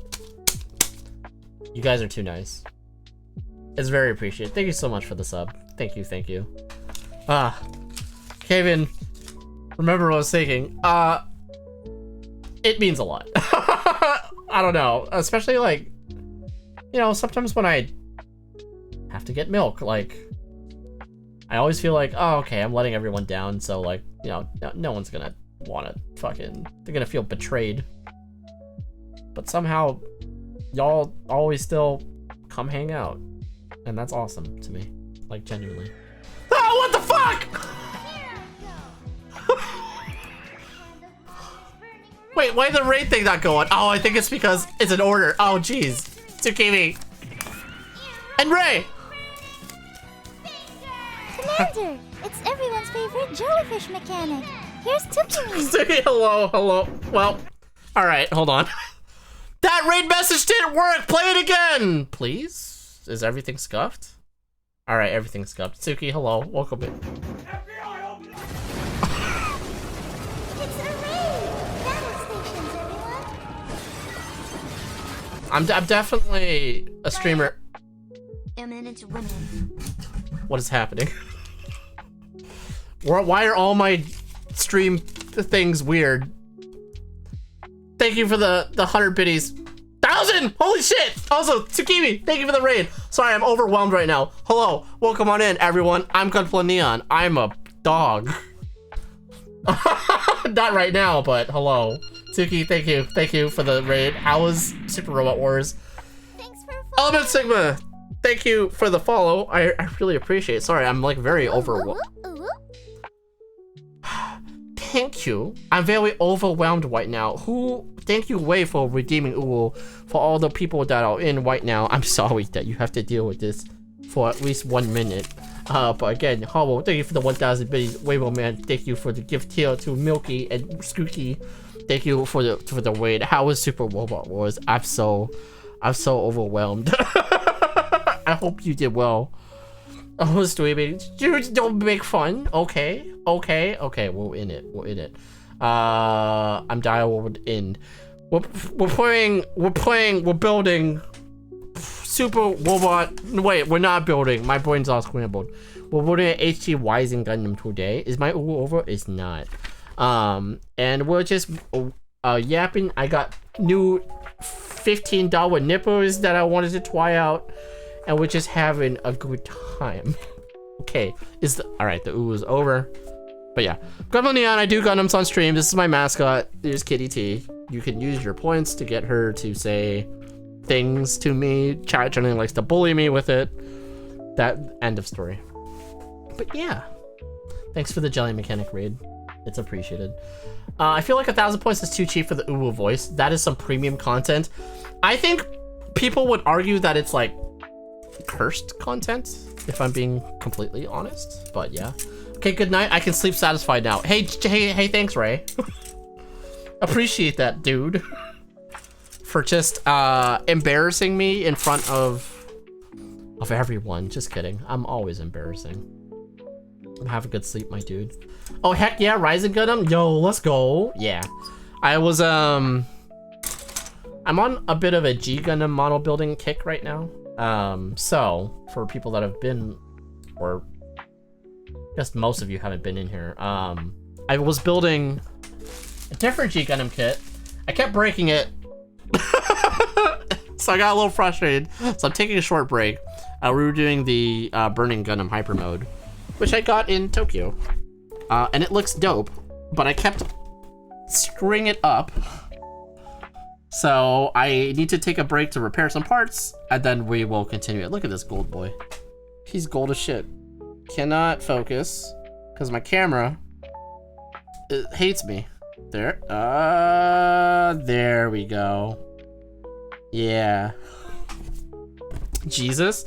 You guys are too nice. It's very appreciated. Thank you so much for the sub. Thank you, thank you. Kevin, remember what I was thinking. It means a lot. I don't know, especially like, you know, sometimes when I have to get milk, like, I always feel like, oh, okay, I'm letting everyone down, so like, you know, no one's gonna wanna fucking, they're gonna feel betrayed. But somehow, y'all always still come hang out. And that's awesome to me. Like, genuinely. Oh, what the fuck?! Wait, why the raid thing not going? Oh, I think it's because it's an order. Oh, jeez. Tsukimi. And Ray! Commander, it's everyone's favorite jellyfish mechanic. Here's Tukimi. Say hello, hello. Well, alright, hold on. That raid message didn't work! Play it again! Please? Is everything scuffed? Alright, everything's scuffed. Tsuki, hello. Welcome in. It's a raid! Battle stations, everyone! I'm definitely a streamer. Eminent women. What is happening? Why are all my stream things weird? Thank you for the 100 biddies. 1,000! Holy shit! Also, Tsukimi, thank you for the raid. Sorry, I'm overwhelmed right now. Hello, welcome on in, everyone. I'm Gunpla Neon. I'm a dog. Not right now, but hello. Tsuki, thank you for the raid. How was Super Robot Wars? Thanks for Element Sigma, thank you for the follow. I really appreciate it. Sorry, I'm like very overwhelmed. Thank you. I'm very overwhelmed right now. Thank you, Wei, for redeeming Uwu. For all the people that are in right now, I'm sorry that you have to deal with this for at least 1 minute. But again, Hollow, thank you for the 1,000 biddies. Weibo Man, thank you for the gift here to Milky and Skooky. Thank you for the raid. How was Super Robot Wars? I'm so overwhelmed. I hope you did well. Oh, streaming. Don't make fun. Okay. We're in it. I'm dialed in. We're building super robot. Wait, we're not building. My brain's all scrambled. We're building an HT Rising Gundam today. Is my Uwu over? It's not. And we're just yapping. I got new $15 nipples that I wanted to try out, and we're just having a good time. Okay, all right? The Uwu is over. But yeah, Gundam Neon, I do Gundams on stream. This is my mascot. There's Kitty T. You can use your points to get her to say things to me. Chat generally likes to bully me with it. That end of story. But yeah, thanks for the jelly mechanic raid. It's appreciated. I feel like 1,000 points is too cheap for the Uwu voice. That is some premium content. I think people would argue that it's like cursed content, if I'm being completely honest. But yeah. Okay, good night. I can sleep satisfied now. Hey, thanks, Ray. Appreciate that, dude. For just embarrassing me in front of everyone. Just kidding. I'm always embarrassing. Have a good sleep, my dude. Oh, heck yeah, Rising Gundam. Yo, let's go. Yeah. I was, I'm on a bit of a G Gundam model building kick right now. So, for people that have been, or I guess most of you haven't been in here, I was building a different G Gundam kit. I kept breaking it. So I got a little frustrated. So I'm taking a short break. We were doing the Burning Gundam Hyper Mode, which I got in Tokyo. And it looks dope, but I kept screwing it up. So I need to take a break to repair some parts, and then we will continue it. Look at this gold boy. He's gold as shit. Cannot focus, because my camera hates me. There. There we go. Yeah. Jesus.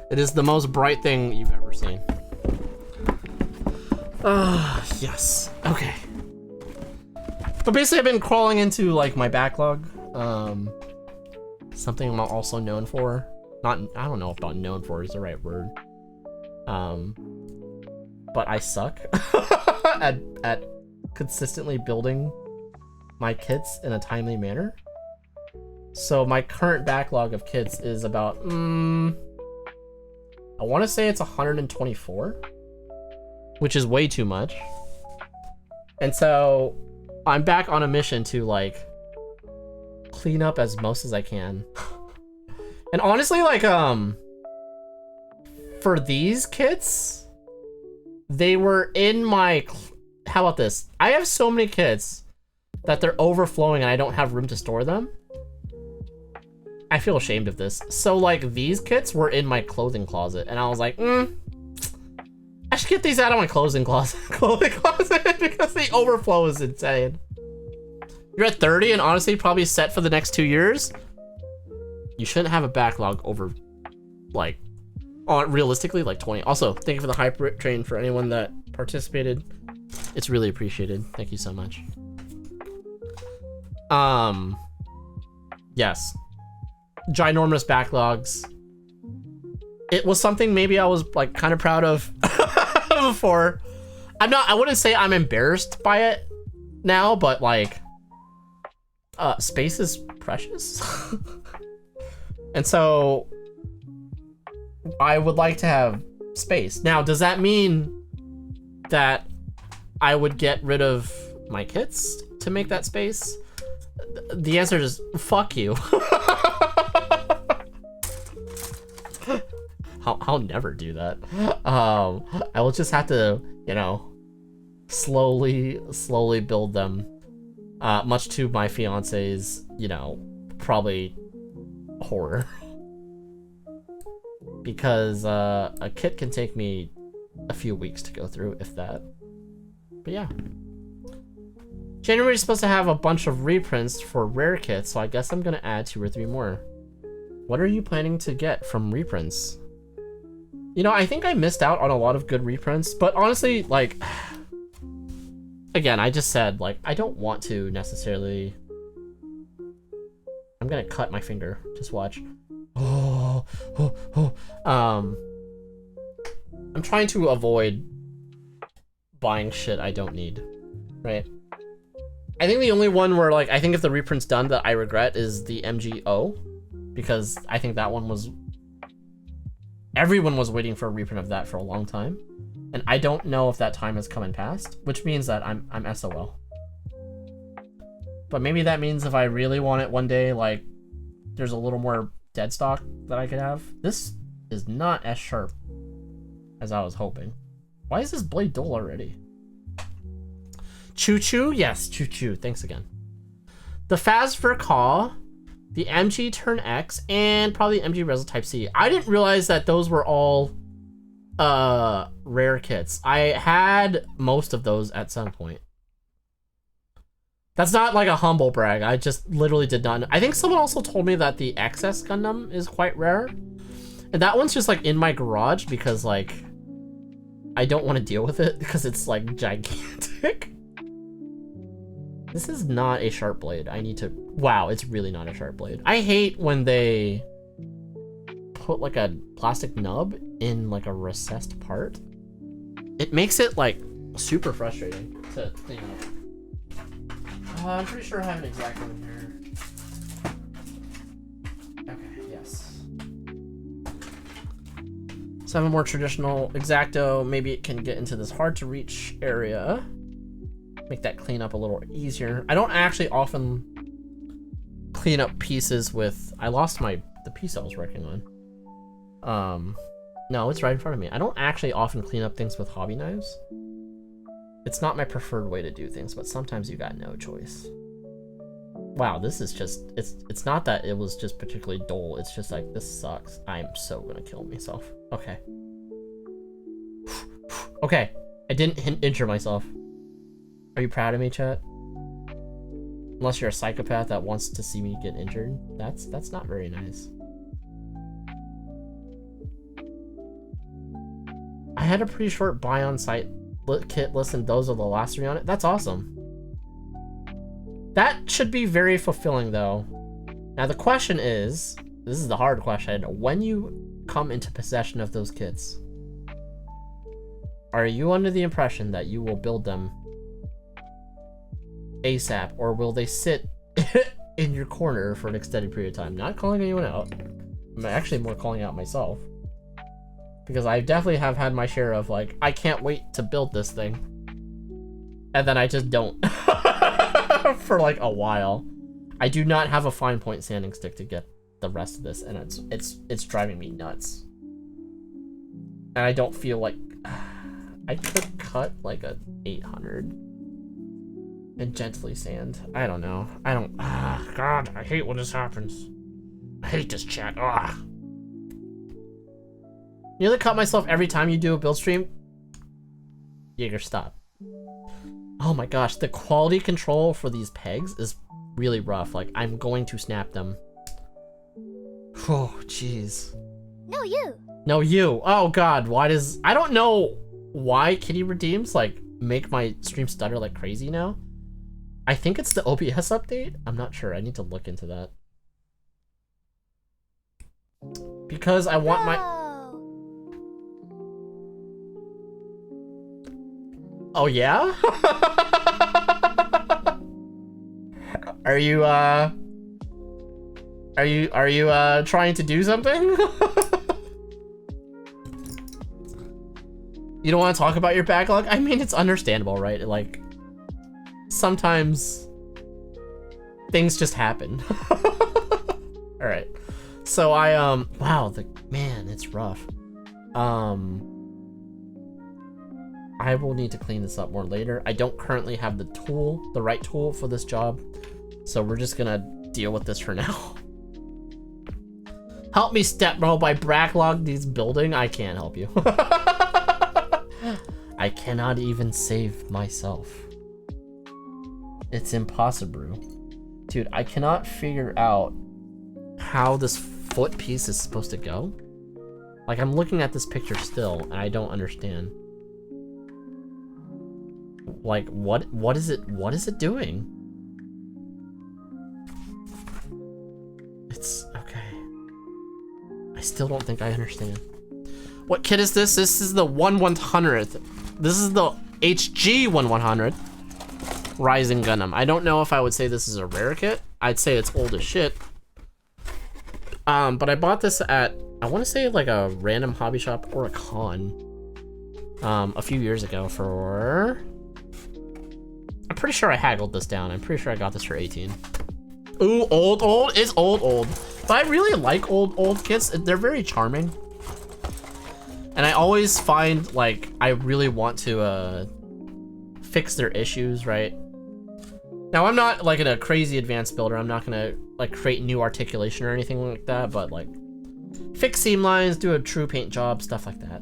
It is the most bright thing you've ever seen. Yes. Okay. But basically I've been crawling into like my backlog. Something I'm also known for. I don't know if known for is the right word. But I suck at consistently building my kits in a timely manner. So my current backlog of kits is about, I want to say it's 124, which is way too much. And so I'm back on a mission to like clean up as most as I can. And honestly, like, for these kits, they were in my, how about this? I have so many kits that they're overflowing and I don't have room to store them. I feel ashamed of this. So like these kits were in my clothing closet and I was like, I should get these out of my clothing closet because the overflow is insane. You're at 30 and honestly probably set for the next 2 years. You shouldn't have a backlog over like realistically like 20. Also, thank you for the hype train for anyone that participated. It's really appreciated. Thank you so much. Yes. Ginormous backlogs. It was something maybe I was like kind of proud of before. I wouldn't say I'm embarrassed by it now, but like space is precious. And so I would like to have space. Now, does that mean that I would get rid of my kits to make that space? The answer is fuck you. I'll never do that. I will just have to, you know, slowly build them, much to my fiance's, you know, probably horror. Because a kit can take me a few weeks to go through, if that. But yeah. January is supposed to have a bunch of reprints for rare kits, so I guess I'm gonna add 2 or 3 more. What are you planning to get from reprints? You know, I think I missed out on a lot of good reprints, but honestly, like, again, I just said, like, I don't want to necessarily. I'm gonna cut my finger. Just watch. I'm trying to avoid buying shit I don't need, right? I think the only one where, like, I think if the reprint's done that I regret is the MGO, because I think that one was Everyone was waiting for a reprint of that for a long time. And I don't know if that time has come and passed, which means that I'm SOL. But maybe that means if I really want it one day, like, there's a little more dead stock that I could have. This is not as sharp as I was hoping. Why is this blade dull already? Choo Choo? Yes, Choo Choo. Thanks again. The Faz Verkaw, the MG Turn X, and probably MG Resil Type C. I didn't realize that those were all rare kits. I had most of those at some point. That's not like a humble brag. I just literally did not know. I think someone also told me that the XS Gundam is quite rare. And that one's just like in my garage because like I don't want to deal with it because it's like gigantic. This is not a sharp blade. I need to... Wow, it's really not a sharp blade. I hate when they put like a plastic nub in like a recessed part. It makes it like super frustrating to clean up. I'm pretty sure I have an exact one here. Okay, yes. 7 more traditional Exacto. Maybe it can get into this hard to reach area. Make that cleanup a little easier. I don't actually often clean up pieces with... I lost the piece I was working on. No, it's right in front of me. I don't actually often clean up things with hobby knives. It's not my preferred way to do things, but sometimes you got no choice. Wow, this is just... It's not that it was just particularly dull. It's just like, this sucks. I'm so gonna kill myself. Okay. Okay. I didn't injure myself. Are you proud of me, chat? Unless you're a psychopath that wants to see me get injured. That's not very nice. I had a pretty short buy on site kit list and those are the last 3 on it. That's awesome. That should be very fulfilling though. Now the question is, this is the hard question, when you come into possession of those kits, are you under the impression that you will build them ASAP, or will they sit in your corner for an extended period of time? Not calling anyone out. I'm actually more calling out myself. Because I definitely have had my share of like, I can't wait to build this thing. And then I just don't. For like a while. I do not have a fine point sanding stick to get the rest of this, and it's driving me nuts. And I don't feel like I could cut like a 800 and gently sand. I don't know. God, I hate when this happens. I hate this chat. Nearly cut myself every time you do a build stream. Jaeger, stop. Oh my gosh, the quality control for these pegs is really rough. Like, I'm going to snap them. Oh, jeez. No, you. No, you. Oh god, why does... I don't know why Kitty Redeems, like, make my stream stutter like crazy now. I think it's the OBS update. I'm not sure. I need to look into that. Because I want my... Oh yeah? Are you trying to do something? You don't want to talk about your backlog? I mean, it's understandable, right? Like, sometimes things just happen. All right. So wow, man, it's rough. I will need to clean this up more later. I don't currently have the right tool for this job. So we're just gonna deal with this for now. Help me, stepbro, by backlog these building. I can't help you. I cannot even save myself. It's impossible. Dude, I cannot figure out how this foot piece is supposed to go. Like, I'm looking at this picture still, and I don't understand. Like, what is it doing? It's okay. I still don't think I understand. What kit is this? This is the 1/100th. This is the HG 1/100 Rising Gundam. I don't know if I would say this is a rare kit. I'd say it's old as shit. But I bought this at I want to say like a random hobby shop or a con a few years ago for... I'm pretty sure I haggled this down. I'm pretty sure I got this for 18. Ooh, old. It's old. But I really like old kits. They're very charming. And I always find, like, I really want to fix their issues, right? Now, I'm not, like, a crazy advanced builder. I'm not gonna, like, create new articulation or anything like that, but, like, fix seam lines, do a true paint job, stuff like that.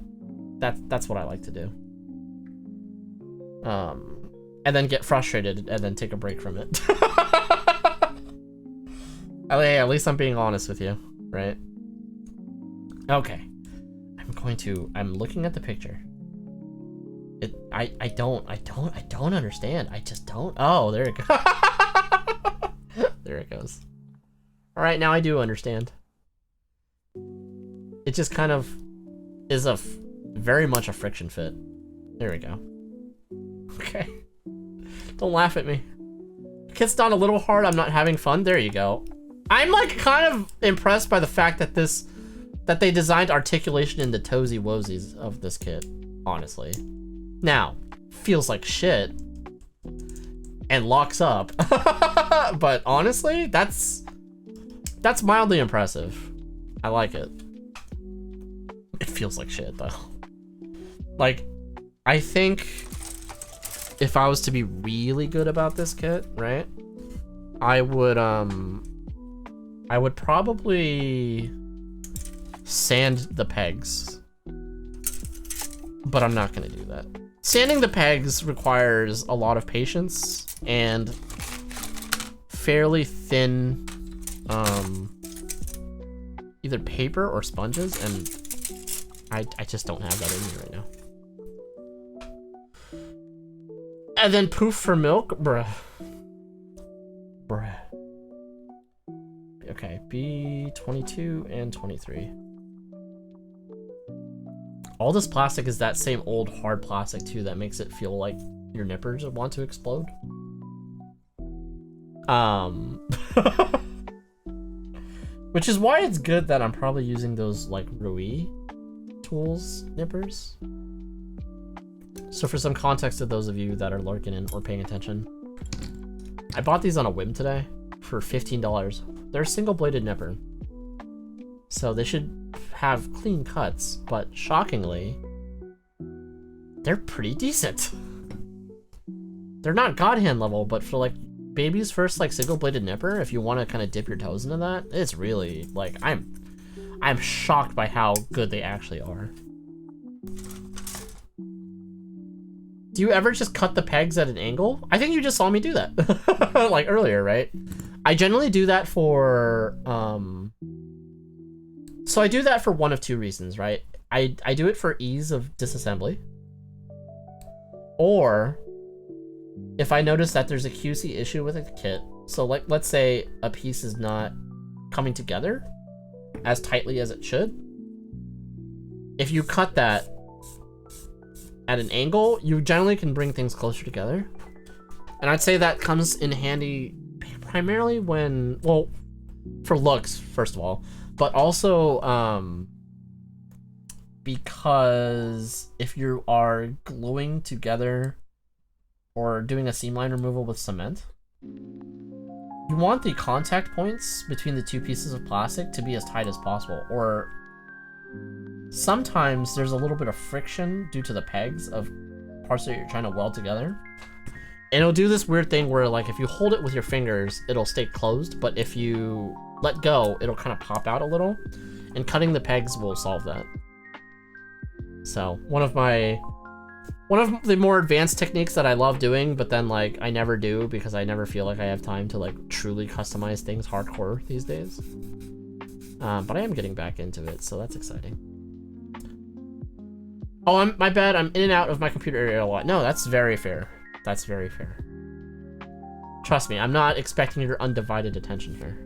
That's what I like to do. And then get frustrated and then take a break from it. Hey, at least I'm being honest with you, right? Okay. I'm looking at the picture. I don't understand. I just don't. Oh, there it goes. There it goes. All right, now I do understand. It just kind of is very much a friction fit. There we go. Okay. Don't laugh at me. Kit's not a little hard. I'm not having fun. There you go. I'm like kind of impressed by the fact that that they designed articulation in the toesy woesies of this kit, honestly. Now, feels like shit and locks up. But honestly, that's mildly impressive. I like it. It feels like shit though. Like, I think if I was to be really good about this kit, right? I would probably sand the pegs. But I'm not gonna do that. Sanding the pegs requires a lot of patience and fairly thin either paper or sponges, and I just don't have that in me right now. And then poof for milk, bruh. Okay, B22 and 23. All this plastic is that same old hard plastic too that makes it feel like your nippers want to explode. Which is why it's good that I'm probably using those like Rui tools nippers. So for some context to those of you that are lurking in or paying attention, I bought these on a whim today for $15. They're a single-bladed nipper, so they should have clean cuts, but shockingly, they're pretty decent. They're not God hand level, but for like baby's first like single-bladed nipper, if you want to kind of dip your toes into that, it's really like I'm shocked by how good they actually are. Do you ever just cut the pegs at an angle? I think you just saw me do that like earlier, right? I generally do that for, so I do that for one of two reasons, right? I do it for ease of disassembly, or if I notice that there's a QC issue with a kit. So like, let's say a piece is not coming together as tightly as it should. If you cut that at an angle, you generally can bring things closer together. And I'd say that comes in handy primarily when, well, for looks, first of all, but also because if you are gluing together or doing a seam line removal with cement, you want the contact points between the two pieces of plastic to be as tight as possible, or sometimes there's a little bit of friction due to the pegs of parts that you're trying to weld together. And it'll do this weird thing where like if you hold it with your fingers, it'll stay closed, but if you let go, it'll kind of pop out a little, and cutting the pegs will solve that. So one of the more advanced techniques that I love doing, but then like I never do because I never feel like I have time to like truly customize things hardcore these days. But I am getting back into it, so that's exciting. Oh, my bad. I'm in and out of my computer area a lot. No, that's very fair. That's very fair. Trust me, I'm not expecting your undivided attention here.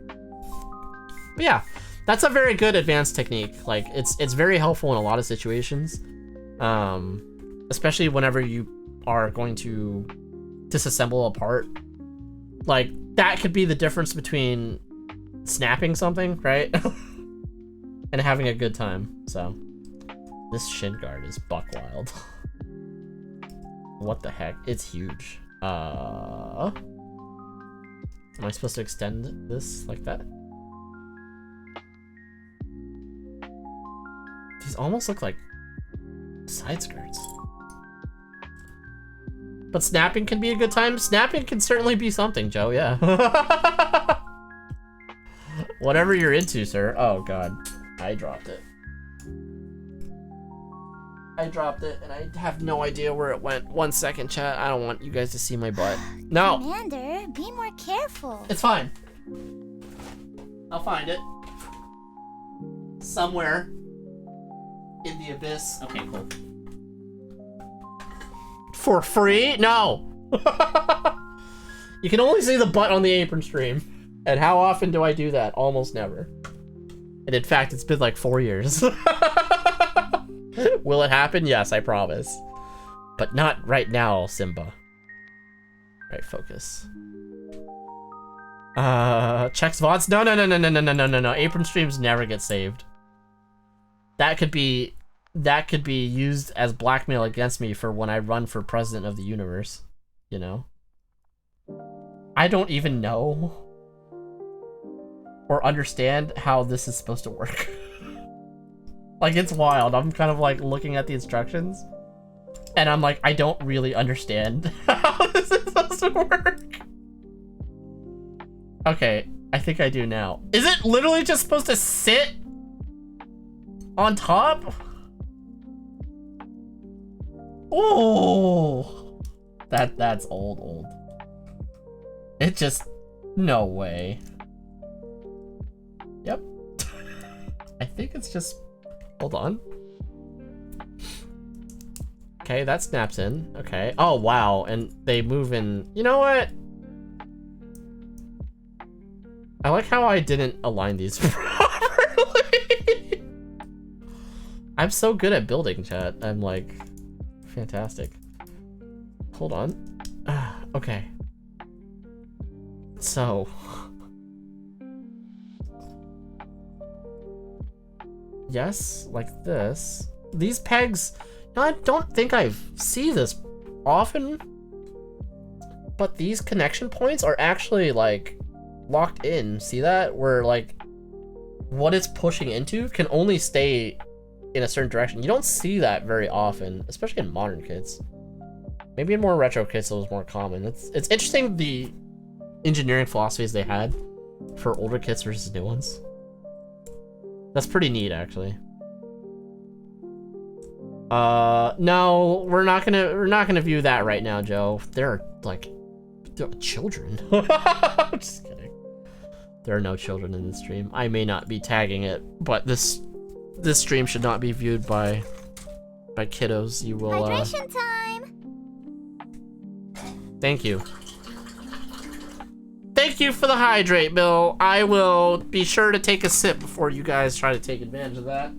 But yeah, that's a very good advanced technique. Like it's very helpful in a lot of situations, especially whenever you are going to disassemble a part. Like that could be the difference between snapping something, right? and having a good time. So this shin guard is buck wild. What the heck? It's huge. Am I supposed to extend this like that? These almost look like side skirts. But snapping can be a good time. Snapping can certainly be something, Joe, yeah. Whatever you're into, sir. Oh, God. I dropped it. I dropped it, and I have no idea where it went. 1 second, chat. I don't want you guys to see my butt. No! Commander, be more careful. It's fine. I'll find it. Somewhere. In the abyss. Okay, cool. For free? No! You can only see the butt on the apron stream. And how often do I do that? Almost never. And in fact, it's been like 4 years. Will it happen? Yes, I promise. But not right now, Simba. Right, focus. Checks VODs? No. Apron streams never get saved. That could be used as blackmail against me for when I run for president of the universe. You know? I don't even know or understand how this is supposed to work. Like, it's wild. I'm kind of like looking at the instructions and I'm like, I don't really understand how this is supposed to work. Okay, I think I do now. Is it literally just supposed to sit on top? Oh, that's old. It just, no way. Yep. I think it's just, hold on. Okay, that snaps in. Okay. Oh, wow. And they move in. You know what? I like how I didn't align these properly. I'm so good at building, chat. I'm like, fantastic. Hold on. Okay. So. Yes, like this. These pegs, you know, I don't think I see this often, but these connection points are actually like locked in. See that? Where like what it's pushing into can only stay in a certain direction. You don't see that very often, especially in modern kits. Maybe in more retro kits it was more common. It's interesting the engineering philosophies they had for older kits versus new ones. That's pretty neat, actually. No, we're not gonna view that right now, Joe. They're children. I'm just kidding. There are no children in this stream. I may not be tagging it, but this stream should not be viewed by kiddos. You will. Hydration time. Thank you. Thank you for the hydrate, Bill. I will be sure to take a sip before you guys try to take advantage of that.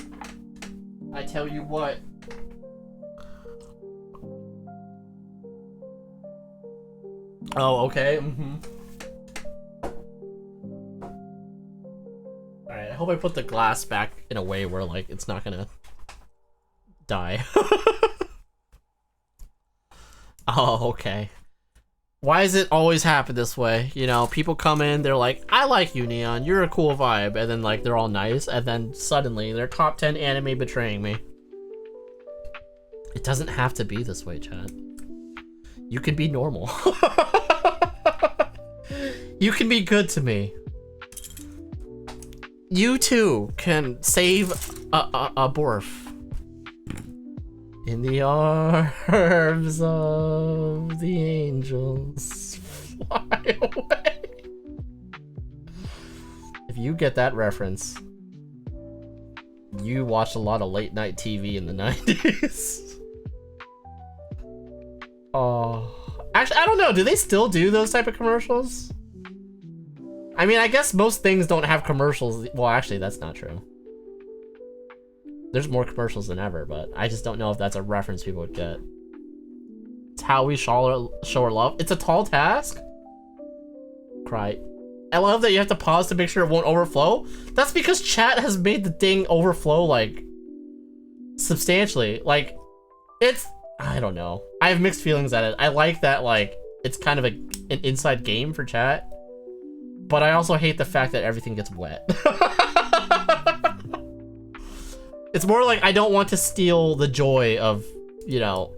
I tell you what. Oh, okay. Alright, I hope I put the glass back in a way where, like, it's not gonna die. Oh, okay. Why does it always happen this way? You know, people come in, they're like, I like you, Neon, you're a cool vibe, and then, like, they're all nice, and then suddenly, they're top 10 anime betraying me. It doesn't have to be this way, chat. You can be normal. You can be good to me. You too can save a Borf. In the arms of the angels, fly away. If you get that reference, you watched a lot of late night TV in the 90s. Oh, actually, I don't know. Do they still do those type of commercials? I mean, I guess most things don't have commercials. Well, actually, that's not true. There's more commercials than ever, but I just don't know if that's a reference people would get. It's how we show our love. It's a tall task? Cry. I love that you have to pause to make sure it won't overflow. That's because chat has made the thing overflow, like, substantially. Like, it's... I don't know. I have mixed feelings at it. I like that, like, it's kind of an inside game for chat. But I also hate the fact that everything gets wet. It's more like I don't want to steal the joy of, you know,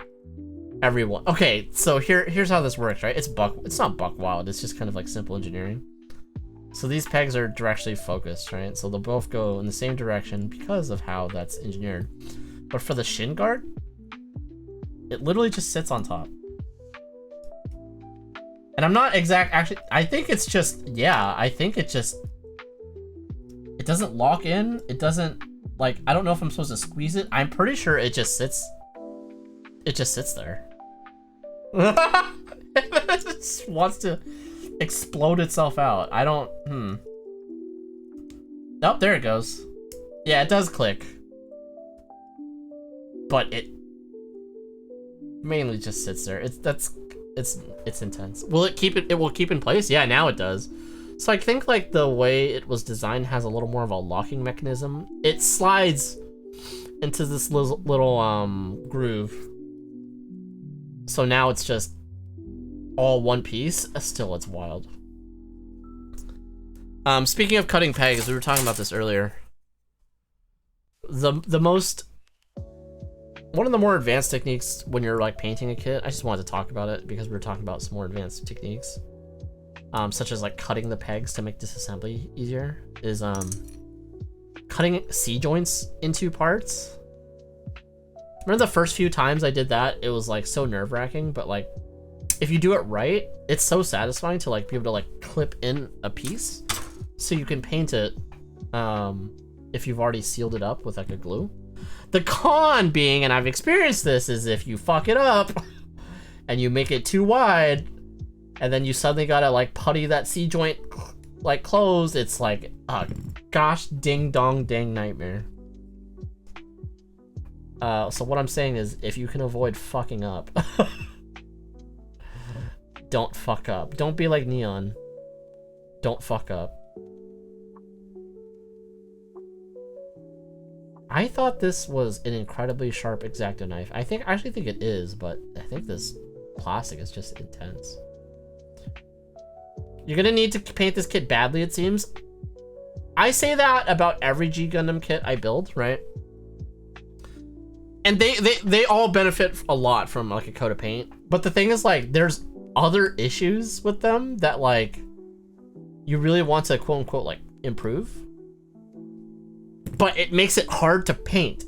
everyone. Okay, so here's how this works, right? It's not buck wild, it's just kind of like simple engineering. So these pegs are directionally focused, right? So they'll both go in the same direction because of how that's engineered. But for the shin guard, it literally just sits on top. And I'm not actually, I think it's just, yeah, I think it doesn't lock in. It doesn't, like, I don't know if I'm supposed to squeeze it. I'm pretty sure it just sits there. It just wants to explode itself out. I don't, Oh, there it goes. Yeah, it does click. But it mainly just sits there. It's intense. Will it keep it? It will keep in place? Yeah, now it does. So I think like the way it was designed has a little more of a locking mechanism. It slides into this little groove. So now it's just all one piece. Still, it's wild. Speaking of cutting pegs, we were talking about this earlier. One of the more advanced techniques when you're like painting a kit, I just wanted to talk about it because we were talking about some more advanced techniques, such as like cutting the pegs to make disassembly easier, is cutting C-joints into parts. Remember the first few times I did that, it was like so nerve-wracking, but like if you do it right, it's so satisfying to like be able to like clip in a piece so you can paint it if you've already sealed it up with like a glue. The con being, and I've experienced this, is if you fuck it up and you make it too wide and then you suddenly gotta like putty that C-joint like closed, it's like a gosh ding dong dang nightmare. So what I'm saying is if you can avoid fucking up, don't fuck up. Don't be like Neon. Don't fuck up. I thought this was an incredibly sharp X-Acto knife. I actually think it is, but I think this plastic is just intense. You're gonna need to paint this kit badly, it seems. I say that about every G Gundam kit I build, right? And they all benefit a lot from like a coat of paint. But the thing is, like, there's other issues with them that like you really want to quote unquote like improve. But it makes it hard to paint.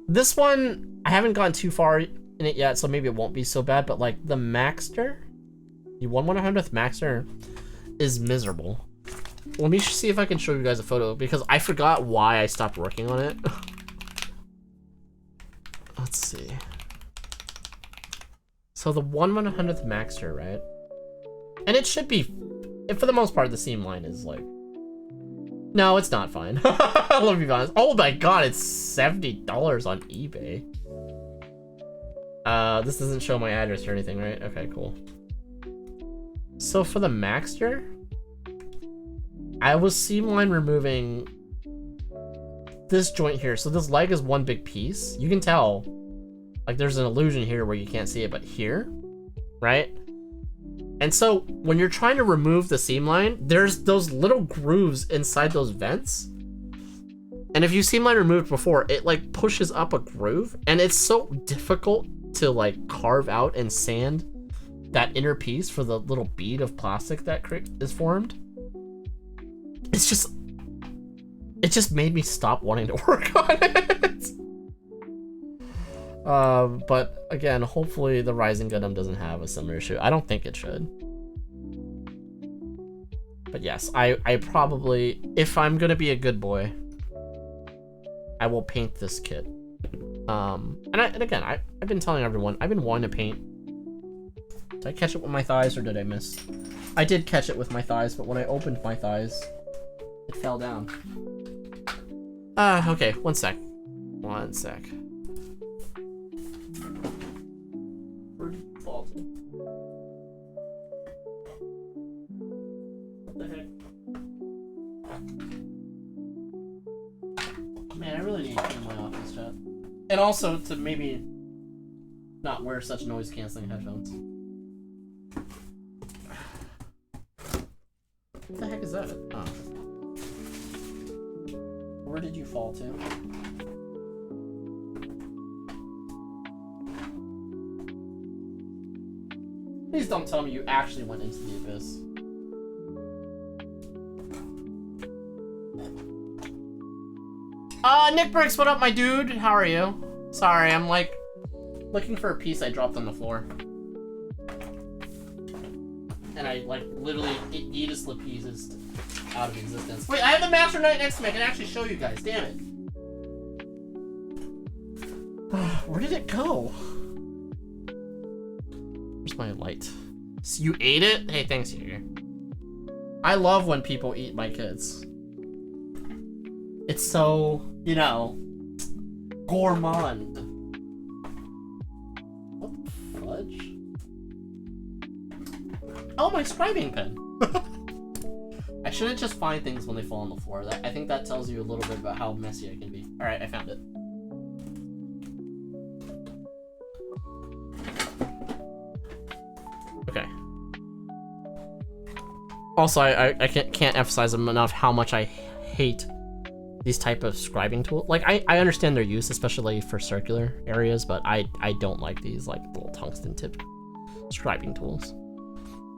This one, I haven't gone too far in it yet, so maybe it won't be so bad, but like the Maxter, the 1/100th Maxter is miserable. Let me see if I can show you guys a photo because I forgot why I stopped working on it. Let's see. So the 1/100th Maxter, right? And it should be, for the most part, the seam line is like, no, it's not fine. Let me be honest. Oh my god, it's $70 on eBay. This doesn't show my address or anything, right? Okay, cool. So for the Maxter, I was seam line removing this joint here. So this leg is one big piece. You can tell, like there's an illusion here where you can't see it, but here, right? And so when you're trying to remove the seam line, there's those little grooves inside those vents. And if you seam line removed before, it like pushes up a groove, and it's so difficult to like carve out and sand that inner piece for the little bead of plastic that is formed. It just made me stop wanting to work on it. But again, hopefully the Rising Gundam doesn't have a similar issue. I don't think it should. But yes, I probably, if I'm gonna be a good boy, I will paint this kit. And again, I've been telling everyone, I've been wanting to paint. Did I catch it with my thighs or did I miss? I did catch it with my thighs, but when I opened my thighs, it fell down. Okay, one sec. One sec. Man, I really need to clean my office chat. And also to maybe not wear such noise canceling headphones. What the heck is that? Oh. Where did you fall to? Please don't tell me you actually went into the abyss. Nick Bricks, what up, my dude? How are you? Sorry, I'm like looking for a piece I dropped on the floor. And I like literally eat the pieces out of existence. Wait, I have the Master Knight next to me. I can actually show you guys. Damn it. Where did it go? Where's my light? So you ate it? Hey, thanks, Jaeger. I love when people eat my kids. It's so, you know, gourmand. What the fudge? Oh, my scribing pen. I shouldn't just find things when they fall on the floor. I think that tells you a little bit about how messy I can be. Alright, I found it. Okay. Also, I can't emphasize enough how much I hate these type of scribing tools. Like, I understand their use, especially for circular areas, but I don't like these, like, little tungsten tipped scribing tools.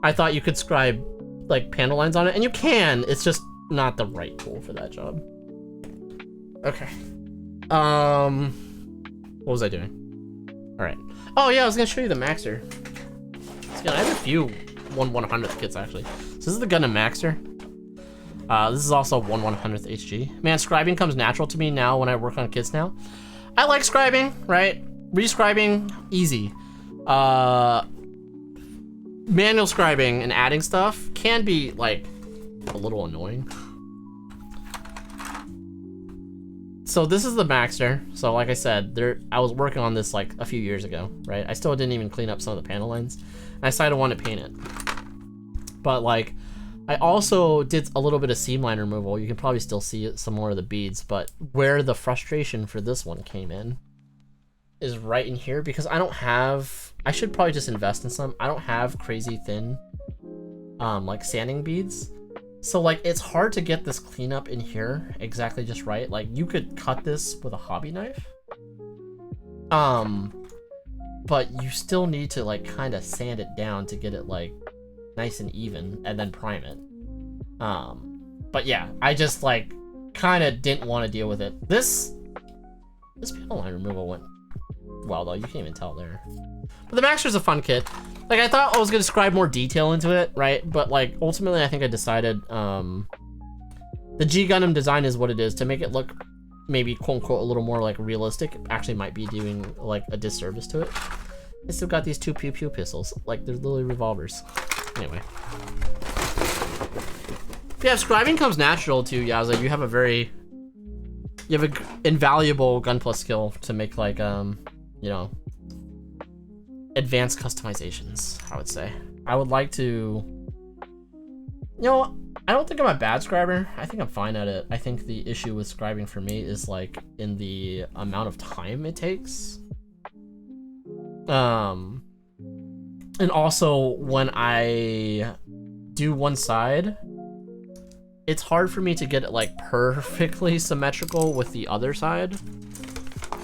I thought you could scribe, like, panel lines on it, and you can. It's just not the right tool for that job. Okay. What was I doing? All right. Oh yeah, I was gonna show you the Maxer. I have a few 1/100th kits actually. So this is the Gundam Maxer. This is also 1/100th HG. Man, scribing comes natural to me now when I work on kits now. I like scribing, right? Rescribing, easy. Manual scribing and adding stuff can be like a little annoying. So this is the Maxter. So like I said, I was working on this like a few years ago, right? I still didn't even clean up some of the panel lines. And I decided I wanted to paint it. But like, I also did a little bit of seam line removal. You can probably still see some more of the beads, but where the frustration for this one came in is right in here, because I don't have, I should probably just invest in some. I don't have crazy thin, like sanding beads. So like, it's hard to get this cleanup in here exactly just right. Like you could cut this with a hobby knife. But you still need to like kind of sand it down to get it like nice and even and then prime it. But yeah, I just like kind of didn't want to deal with it. This panel line removal went well though, you can't even tell there. But the Maxter's a fun kit. Like I thought I was gonna scribe more detail into it, right? But like ultimately I think I decided the G Gundam design is what it is. To make it look maybe quote unquote a little more like realistic, actually might be doing like a disservice to it. I still got these two pew pew pistols, like they're literally revolvers. Anyway. Yeah, scribing comes natural to Yaza. You have an invaluable gunpla skill to make like you know, advanced customizations, I would say. I would like to, you know, I don't think I'm a bad scriber. I think I'm fine at it. I think the issue with scribing for me is like in the amount of time it takes. And also when I do one side, it's hard for me to get it like perfectly symmetrical with the other side.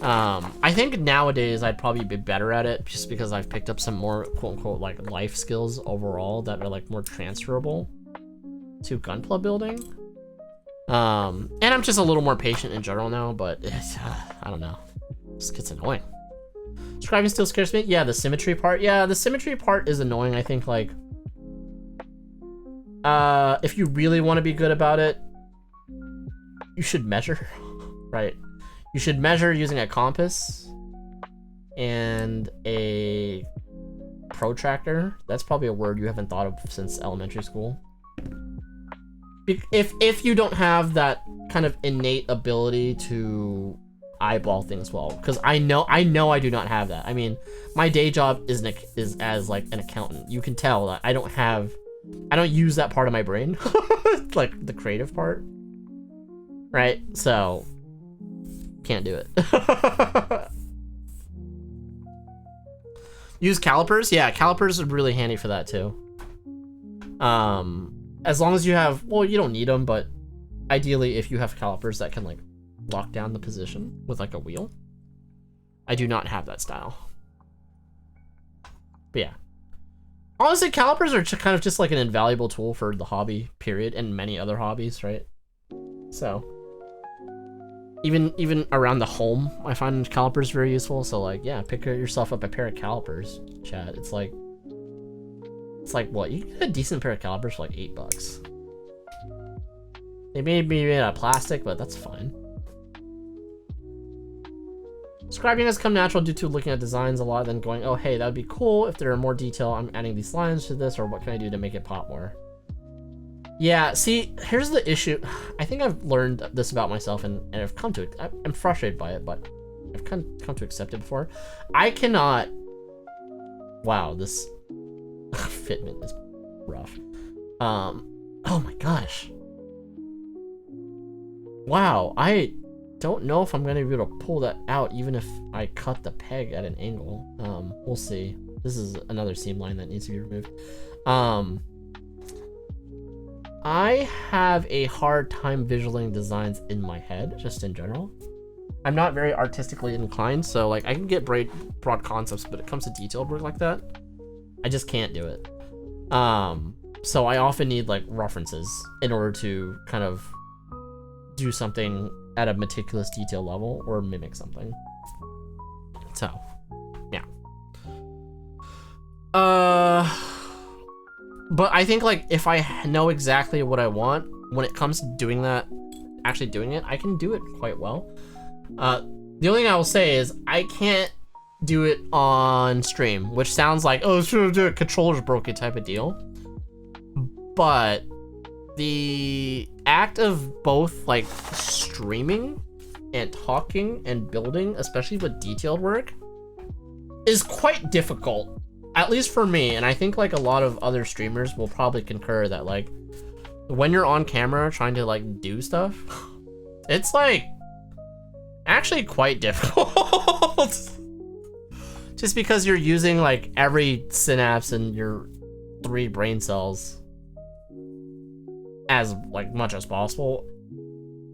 I think nowadays I'd probably be better at it just because I've picked up some more quote unquote like life skills overall that are like more transferable to gunpla building. And I'm just a little more patient in general now, but it's, I don't know, it just gets annoying. Scribing still scares me. Yeah, the symmetry part. Yeah, the symmetry part is annoying. I think like, if you really want to be good about it, you should measure, right? You should measure using a compass and a protractor. That's probably a word you haven't thought of since elementary school. If you don't have that kind of innate ability to eyeball things well, because I know I do not have that. I mean, my day job is as like an accountant. You can tell that I don't use that part of my brain, like the creative part, right? So can't do it. Use calipers? Yeah, calipers are really handy for that too. As long as you have, well, you don't need them, but ideally if you have calipers that can like lock down the position with like a wheel. I do not have that style. But yeah. Honestly, calipers are kind of just like an invaluable tool for the hobby, period, and many other hobbies, right? So, even around the home, I find calipers very useful. So like, yeah, pick yourself up a pair of calipers, chat. It's like what? You can get a decent pair of calipers for like $8. They may be made out of plastic, but that's fine. Scribing has come natural due to looking at designs a lot, then going, oh hey, that would be cool if there are more detail. I'm adding these lines to this, or what can I do to make it pop more? Yeah, see, here's the issue. I think I've learned this about myself, and I've come to it. I'm frustrated by it, but I've come to accept it before. I cannot. Wow, this fitment is rough. Oh my gosh. Wow, I don't know if I'm gonna be able to pull that out even if I cut the peg at an angle. We'll see. This is another seam line that needs to be removed. I have a hard time visualizing designs in my head, just in general. I'm not very artistically inclined, so like I can get broad concepts, but it comes to detailed work like that, I just can't do it. So I often need like references in order to kind of do something at a meticulous detail level or mimic something. So, yeah. But I think like if I know exactly what I want, when it comes to doing that, actually doing it, I can do it quite well. The only thing I will say is I can't do it on stream, which sounds like, oh, the controller's broken type of deal. But the act of both like streaming and talking and building, especially with detailed work, is quite difficult, at least for me. And I think like a lot of other streamers will probably concur that like when you're on camera trying to like do stuff, it's like actually quite difficult. Just because you're using like every synapse in your 3 brain cells as like much as possible,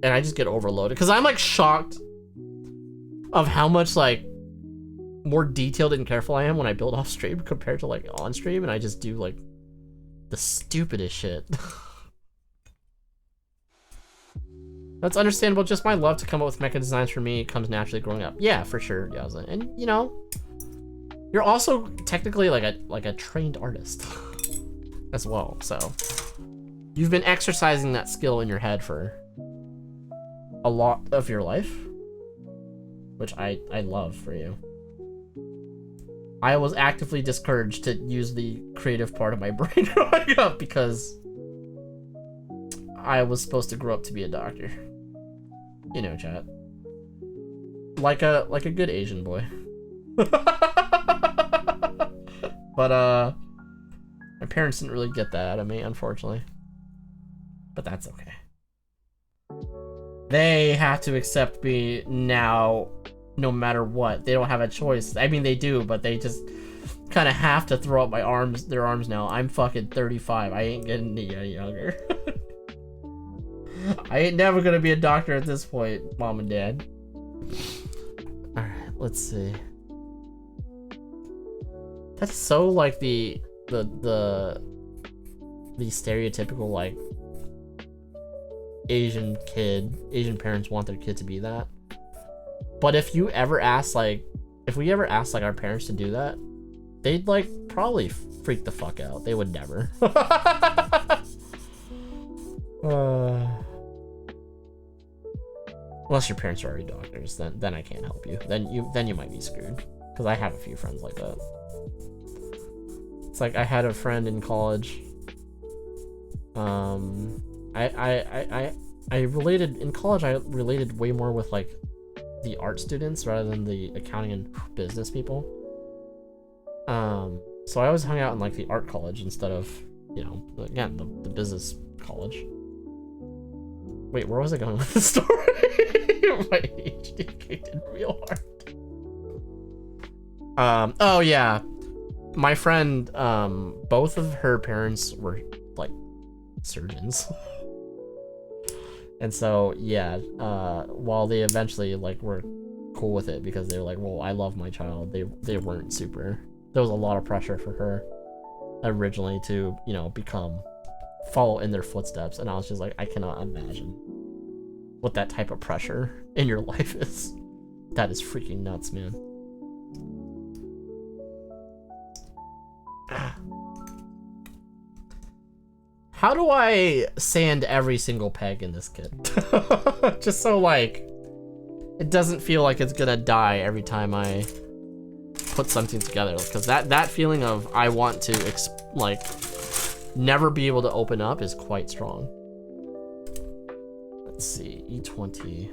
and I just get overloaded because I'm like shocked of how much like more detailed and careful I am when I build off stream compared to like on stream, and I just do like the stupidest shit. That's understandable. Just my love to come up with mecha designs for me comes naturally growing up. Yeah, for sure, Yaza. And you know, you're also technically like a trained artist as well, so you've been exercising that skill in your head for a lot of your life, which I love for you. I was actively discouraged to use the creative part of my brain growing up because I was supposed to grow up to be a doctor. You know, chat. Like a good Asian boy. But my parents didn't really get that out of me, unfortunately. But that's okay. They have to accept me now, no matter what. They don't have a choice. I mean, they do, but they just kind of have to throw up their arms now. I'm fucking 35. I ain't getting any younger. I ain't never gonna be a doctor at this point, mom and dad. Alright, let's see. That's so like the stereotypical like Asian parents want their kid to be that. But if we ever asked like our parents to do that, they'd like probably freak the fuck out. They would never. Unless your parents are already doctors, then I can't help you. Then you might be screwed. Because I have a few friends like that. It's like I had a friend in college. I related in college. I related way more with like the art students rather than the accounting and business people. So I always hung out in like the art college instead of, you know, again the business college. Wait, where was I going with the story? My HDK. kicked in real hard. Oh yeah. My friend, both of her parents were like surgeons. And so yeah, while they eventually like were cool with it because they were like, well, I love my child, they weren't super. There was a lot of pressure for her originally to, you know, follow in their footsteps, and I was just like, I cannot imagine what that type of pressure in your life is. That is freaking nuts, man. How do I sand every single peg in this kit? Just so like it doesn't feel like it's gonna die every time I put something together, because that feeling of I want to like never be able to open up is quite strong. Let's see, E20.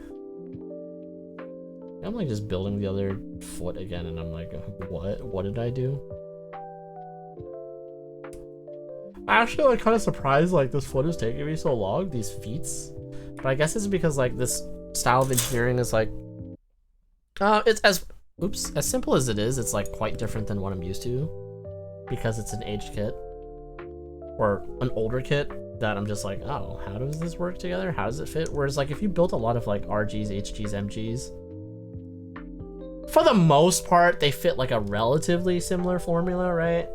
I'm like just building the other foot again, and I'm like, what did I do? I'm actually like kind of surprised like this foot is taking me so long, these feats. But I guess it's because like this style of engineering is like, it's as simple as it is, it's like quite different than what I'm used to, because it's an aged kit or an older kit that I'm just like, oh, how does this work together? How does it fit? Whereas like if you built a lot of like RGs, HGs, MGs, for the most part they fit like a relatively similar formula, right?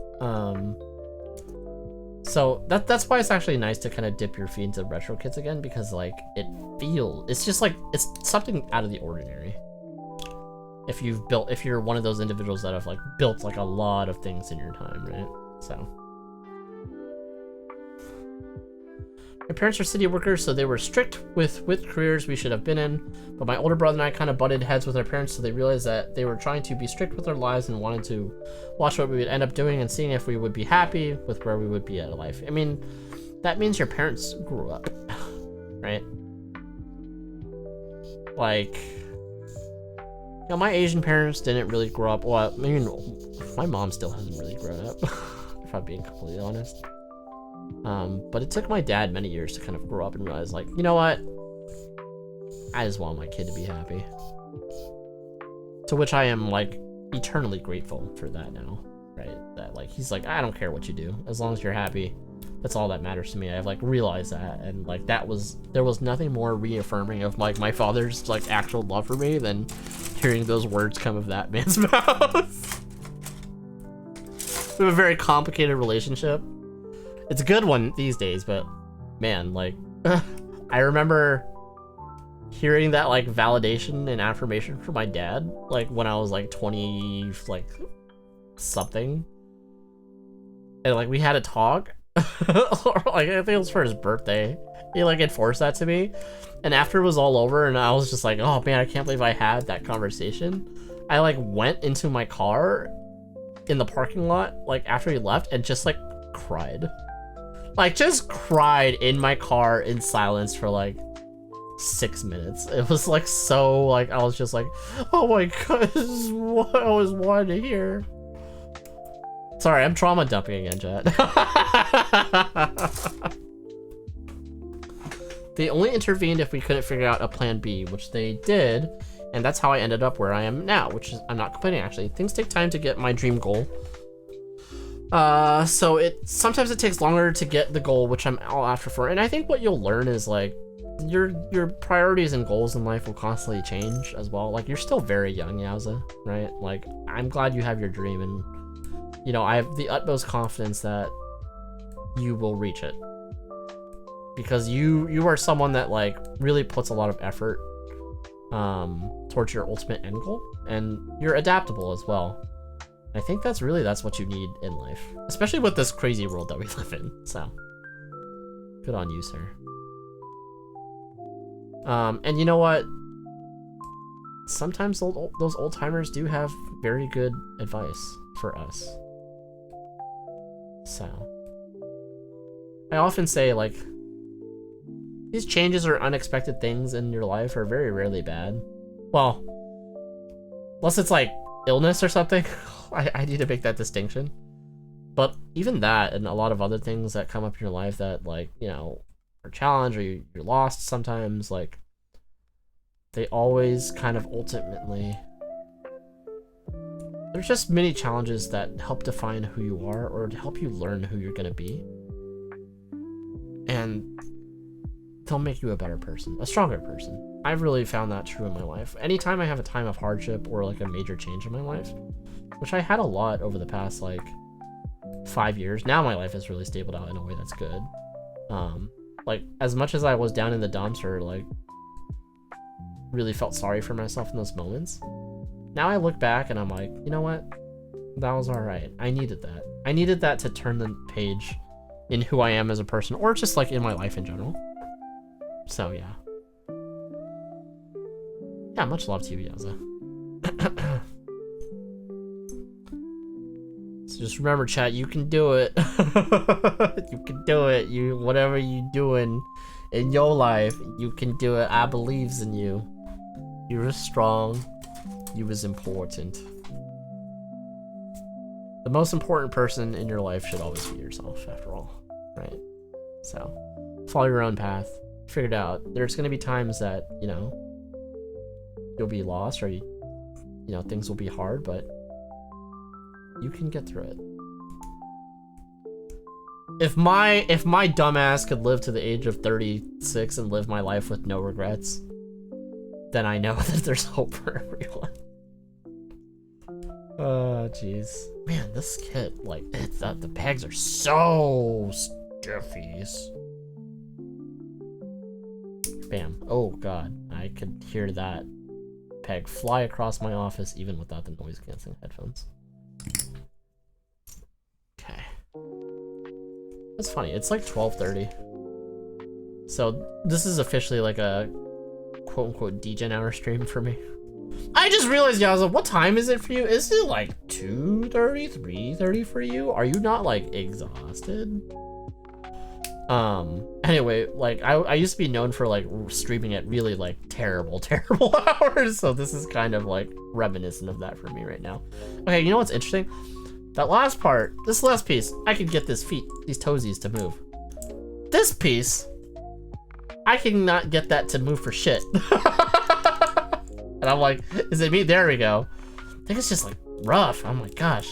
So that's why it's actually nice to kind of dip your feet into retro kits again, because like it's just like it's something out of the ordinary. If you're one of those individuals that have like built like a lot of things in your time, right? So my parents are city workers, so they were strict with careers we should have been in. But my older brother and I kind of butted heads with our parents, so they realized that they were trying to be strict with our lives and wanted to watch what we would end up doing and seeing if we would be happy with where we would be at life. I mean, that means your parents grew up, right? Like, you know, my Asian parents didn't really grow up. Well, I mean, my mom still hasn't really grown up, if I'm being completely honest. But it took my dad many years to kind of grow up and realize, like, you know what? I just want my kid to be happy. To which I am, like, eternally grateful for that now, right? That, like, he's like, I don't care what you do. As long as you're happy, that's all that matters to me. I've, like, realized that. And, like, there was nothing more reaffirming of, like, my father's, like, actual love for me than hearing those words come of that man's mouth. We have a very complicated relationship. It's a good one these days, but man, like, I remember hearing that like validation and affirmation from my dad, like when I was like 20, like something, and like we had a talk, or like I think it was for his birthday. He like enforced that to me, and after it was all over, and I was just like, oh man, I can't believe I had that conversation. I like went into my car in the parking lot, like after he left, and just like cried. Like, just cried in my car in silence for, like, 6 minutes. It was, like, so, like, I was just like, oh my god, this is what I always wanted to hear. Sorry, I'm trauma dumping again, chat. They only intervened if we couldn't figure out a plan B, which they did, and that's how I ended up where I am now, which is, I'm not complaining, actually. Things take time to get my dream goal. So sometimes it takes longer to get the goal, which I'm all after for. And I think what you'll learn is like your priorities and goals in life will constantly change as well. Like, you're still very young, Yowza, right? Like, I'm glad you have your dream, and you know, I have the utmost confidence that you will reach it, because you are someone that like really puts a lot of effort towards your ultimate end goal, and you're adaptable as well. I think that's what you need in life, especially with this crazy world that we live in. So, good on you, sir. And you know what? Sometimes those old timers do have very good advice for us. So, I often say, like, these changes or unexpected things in your life are very rarely bad. Well, unless it's like illness or something. I need to make that distinction. But even that and a lot of other things that come up in your life that, like, you know, are challenged or you're lost sometimes, like, they always kind of ultimately... There's just many challenges that help define who you are or to help you learn who you're gonna be. And they'll make you a better person, a stronger person. I've really found that true in my life. Anytime I have a time of hardship or like a major change in my life, which I had a lot over the past like 5 years. Now my life has really stabled out in a way that's good. Like as much as I was down in the dumps or like really felt sorry for myself in those moments, now I look back and I'm like, you know what? That was all right. I needed that. I needed that to turn the page in who I am as a person, or just like in my life in general. So yeah. Yeah, much love to you, Yaza. So just remember, chat, you can do it. You can do it. You, whatever you doing in your life, you can do it. I believes in you. You're strong. You was important. The most important person in your life should always be yourself, after all, right? So, follow your own path. Figure it out. There's gonna be times that, you know, you'll be lost or you know, things will be hard, but you can get through it. If my dumbass could live to the age of 36 and live my life with no regrets, then I know that there's hope for everyone. Oh, jeez. Man, this kit, like, the pegs are so stiffies. Bam. Oh, God. I could hear that peg fly across my office even without the noise-canceling headphones. Okay. That's funny. It's like 12:30. So this is officially like a quote-unquote degen hour stream for me. I just realized, Yaza, what time is it for you? Is it like 2:30, 3:30 for you? Are you not like exhausted? Anyway, like I used to be known for like streaming at really like terrible hours, so this is kind of like reminiscent of that for me right now. Okay, you know what's interesting? That last part, this last piece, I could get these toesies to move. This piece, I cannot get that to move for shit. And I'm like, is it me? There we go. I think it's just like rough. Oh my gosh.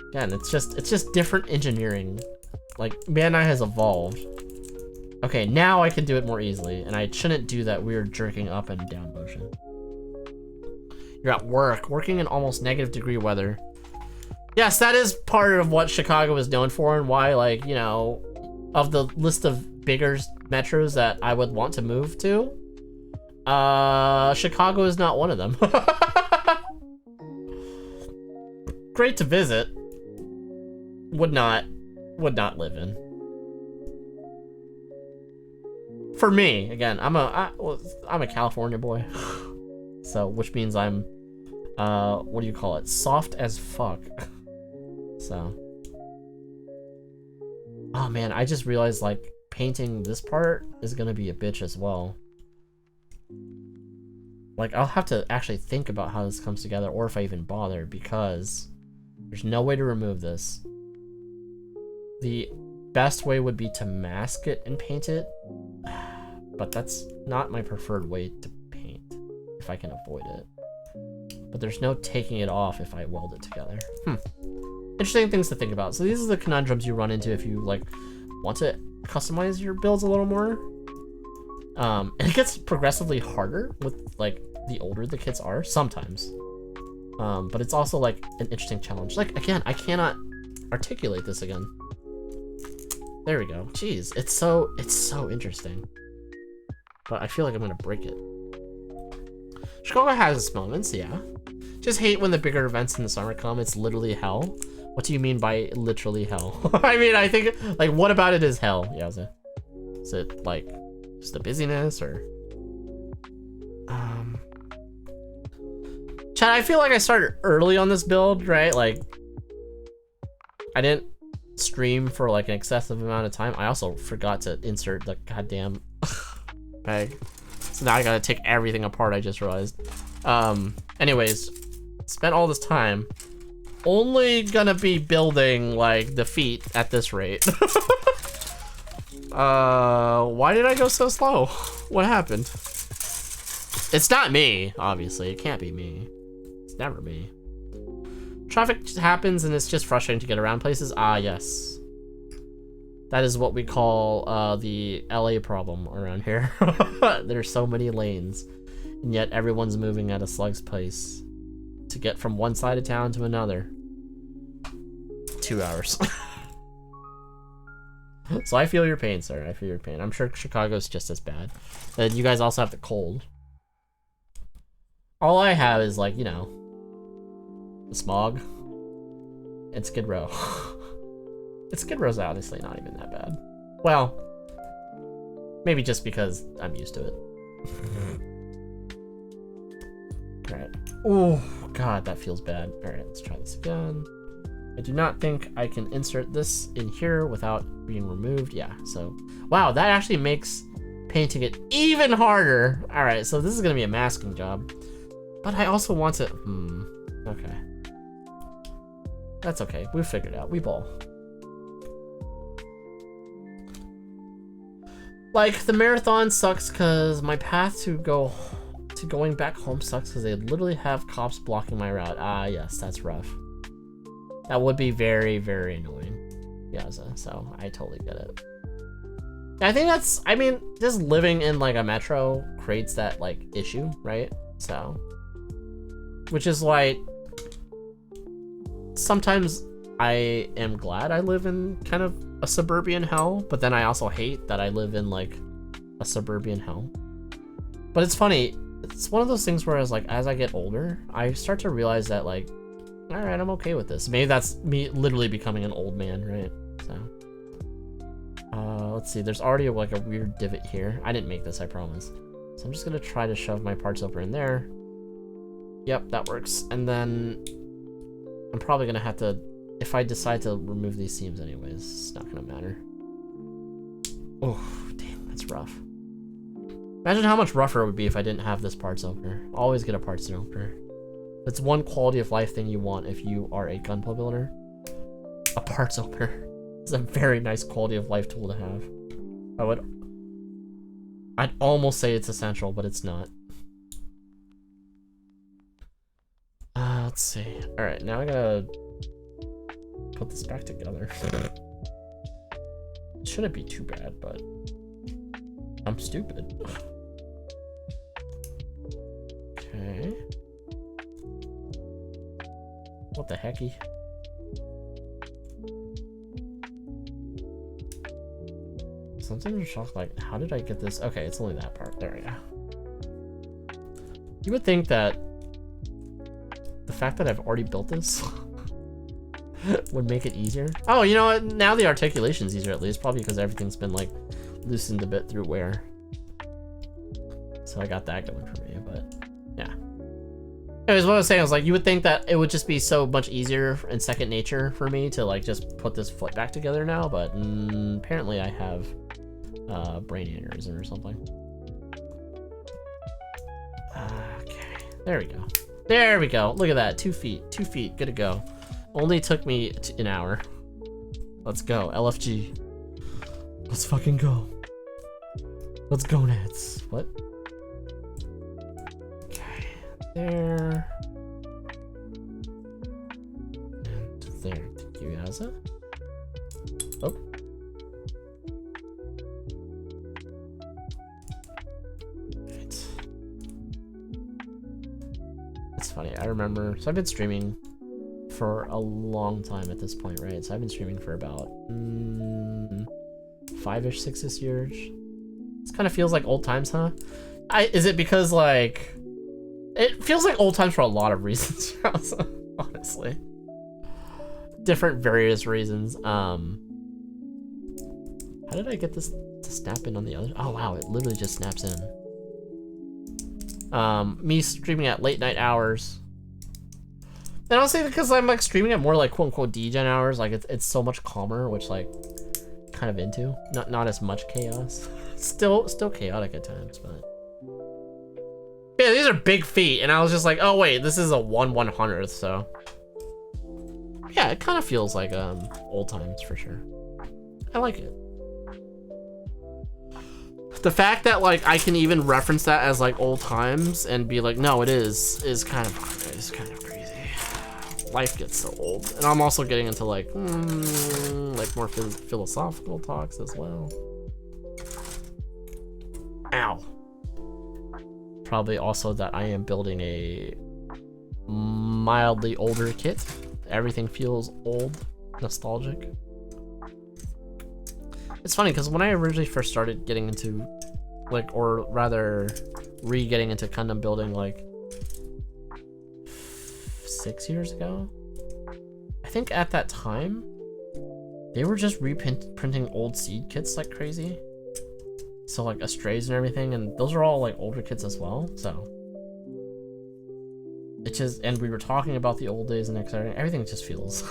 Again, it's just different engineering. Like, Bandai has evolved. Okay, now I can do it more easily, and I shouldn't do that weird jerking up and down motion. You're at work, working in almost -degree weather. Yes, that is part of what Chicago is known for, and why, like, you know, of the list of bigger metros that I would want to move to, Chicago is not one of them. Great to visit. Would not live in. For me, again, I'm a California boy, so which means I'm what do you call it? Soft as fuck. So, oh man, I just realized like painting this part is gonna be a bitch as well. Like, I'll have to actually think about how this comes together, or if I even bother, because there's no way to remove this. The best way would be to mask it and paint it, but that's not my preferred way to paint, if I can avoid it. But there's no taking it off if I weld it together. Interesting things to think about. So these are the conundrums you run into if you like want to customize your builds a little more. And it gets progressively harder with like the older the kits are sometimes. But it's also like an interesting challenge. Like, again, I cannot articulate this again. There we go. Jeez, it's so interesting. But I feel like I'm gonna break it. Chicago has its moments, yeah. Just hate when the bigger events in the summer come. It's literally hell. What do you mean by literally hell? I mean, I think, like, what about it is hell, Yaza? Is it, like, just the busyness, or... Chad, I feel like I started early on this build, right? Like, I didn't stream for, like, an excessive amount of time. I also forgot to insert the goddamn peg. So now I gotta take everything apart, I just realized. Anyways, spent all this time only gonna be building like the feet at this rate. Why did I go so slow? What happened? It's not me, obviously. It can't be me. It's never me. Traffic just happens and it's just frustrating to get around places. Ah, yes. That is what we call the LA problem around here. There's so many lanes, and yet everyone's moving at a slug's pace to get from one side of town to another. 2 hours. So I feel your pain, sir. I feel your pain. I'm sure Chicago's just as bad. And you guys also have the cold. All I have is, like, you know, the smog and Skid Row. And Skid Row's honestly not even that bad. Well, maybe just because I'm used to it. Alright. Oh, God, that feels bad. Alright, let's try this again. I do not think I can insert this in here without being removed. Yeah, so... Wow, that actually makes painting it even harder. Alright, so this is going to be a masking job. But I also want to... Okay. That's okay. We'll figure it out. We ball. Like, the marathon sucks because my path to going back home sucks because they literally have cops blocking my route. Ah, yes, that's rough. That would be very, very annoying. Yeah, so I totally get it. I think that's, I mean, just living in, like, a metro creates that, like, issue, right? So, which is like, sometimes I am glad I live in kind of a suburban hell, but then I also hate that I live in, like, a suburban hell. But it's funny, it's one of those things where as I get older, I start to realize that, like, all right, I'm okay with this. Maybe that's me literally becoming an old man, right? So, let's see. There's already like a weird divot here. I didn't make this, I promise. So I'm just gonna try to shove my parts over in there. Yep, that works. And then I'm probably gonna have to, if I decide to remove these seams anyways, it's not gonna matter. Oh, damn, that's rough. Imagine how much rougher it would be if I didn't have this parts opener. Always get a parts opener. That's one quality of life thing you want if you are a gunpla builder. A parts opener. It's a very nice quality of life tool to have. I'd almost say it's essential, but it's not. Let's see. All right, now I gotta put this back together. It shouldn't be too bad, but I'm stupid. Okay. What the hecky? Something in shock, like, how did I get this? Okay, it's only that part. There we go. You would think that the fact that I've already built this would make it easier. Oh, you know what? Now the articulation's easier at least, probably because everything's been, like, loosened a bit through wear. So I got that going for me, but yeah. Anyways, what I was saying, I was like, you would think that it would just be so much easier and second nature for me to, like, just put this foot back together now, but apparently I have brain aneurysm or something. Okay, there we go. There we go. Look at that, 2 feet, 2 feet, good to go. Only took me an hour. Let's go, LFG. Let's fucking go. Let's go, Nats. What? There. And there. Thank you, Yaza. Oh. Right. It's funny. I remember. So I've been streaming for a long time at this point, right? So I've been streaming for about 5-ish, 6-ish years. This kind of feels like old times, huh? Is it because, like, it feels like old times for a lot of reasons, honestly. Different various reasons. How did I get this to snap in on the other? Oh wow, it literally just snaps in. Me streaming at late night hours. And I'll say because I'm like streaming at more like quote unquote degen hours, like it's so much calmer, which like kind of into. Not as much chaos. Still chaotic at times, but yeah, these are big feet, and I was just like, oh wait, this is a 1/100th, so yeah, it kind of feels like old times for sure. I like it. The fact that like I can even reference that as like old times and be like, no, it is kind of crazy. Life gets so old, and I'm also getting into like more philosophical talks as well. Ow. Probably also that I am building a mildly older kit. Everything feels old, nostalgic. It's funny because when I originally first started getting into like, or rather getting into Gundam building like 6 years ago, I think at that time they were just reprinting old seed kits like crazy. So like Astrays and everything, and those are all like older kits as well. So it just, and we were talking about the old days and everything just feels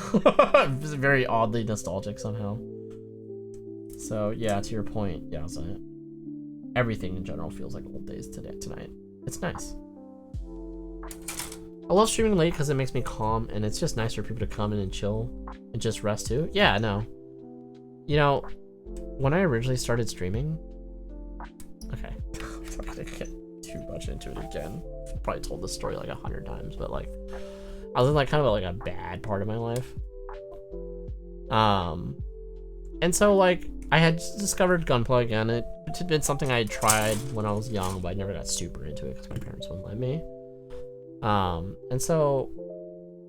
very oddly nostalgic somehow. So yeah, to your point, yeah, so everything in general feels like old days tonight. It's nice. I love streaming late because it makes me calm, and it's just nice for people to come in and chill and just rest too. Yeah, no. You know, when I originally started streaming, okay, I'm not gonna get too much into it again. I've probably told this story like 100 times, but like, I was in like kind of like a bad part of my life. And so like, I had discovered Gunpla again. It had been something I had tried when I was young, but I never got super into it because my parents wouldn't let me. And so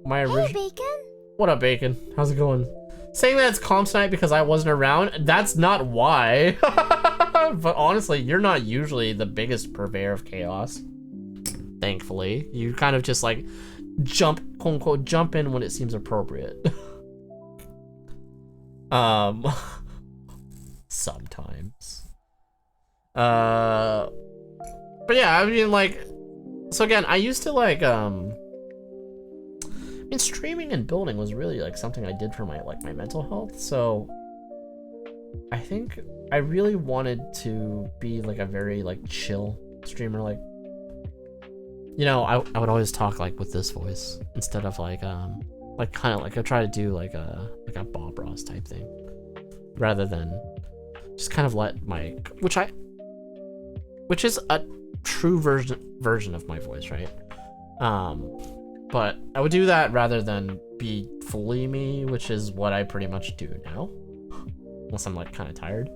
my original— Hey, Bacon. What up, Bacon? How's it going? Saying that it's calm tonight because I wasn't around, that's not why. But honestly, you're not usually the biggest purveyor of chaos. Thankfully. You kind of just like jump, quote unquote, jump in when it seems appropriate. Sometimes. But yeah, I mean like, so again, I used to like, I mean, streaming and building was really like something I did for my mental health. So I think I really wanted to be like a very like chill streamer. Like, you know, I would always talk like with this voice instead of like kind of like I try to do like a Bob Ross type thing rather than just kind of let my, which is a true version of my voice, right? But I would do that rather than be fully me, which is what I pretty much do now, unless I'm like kind of tired.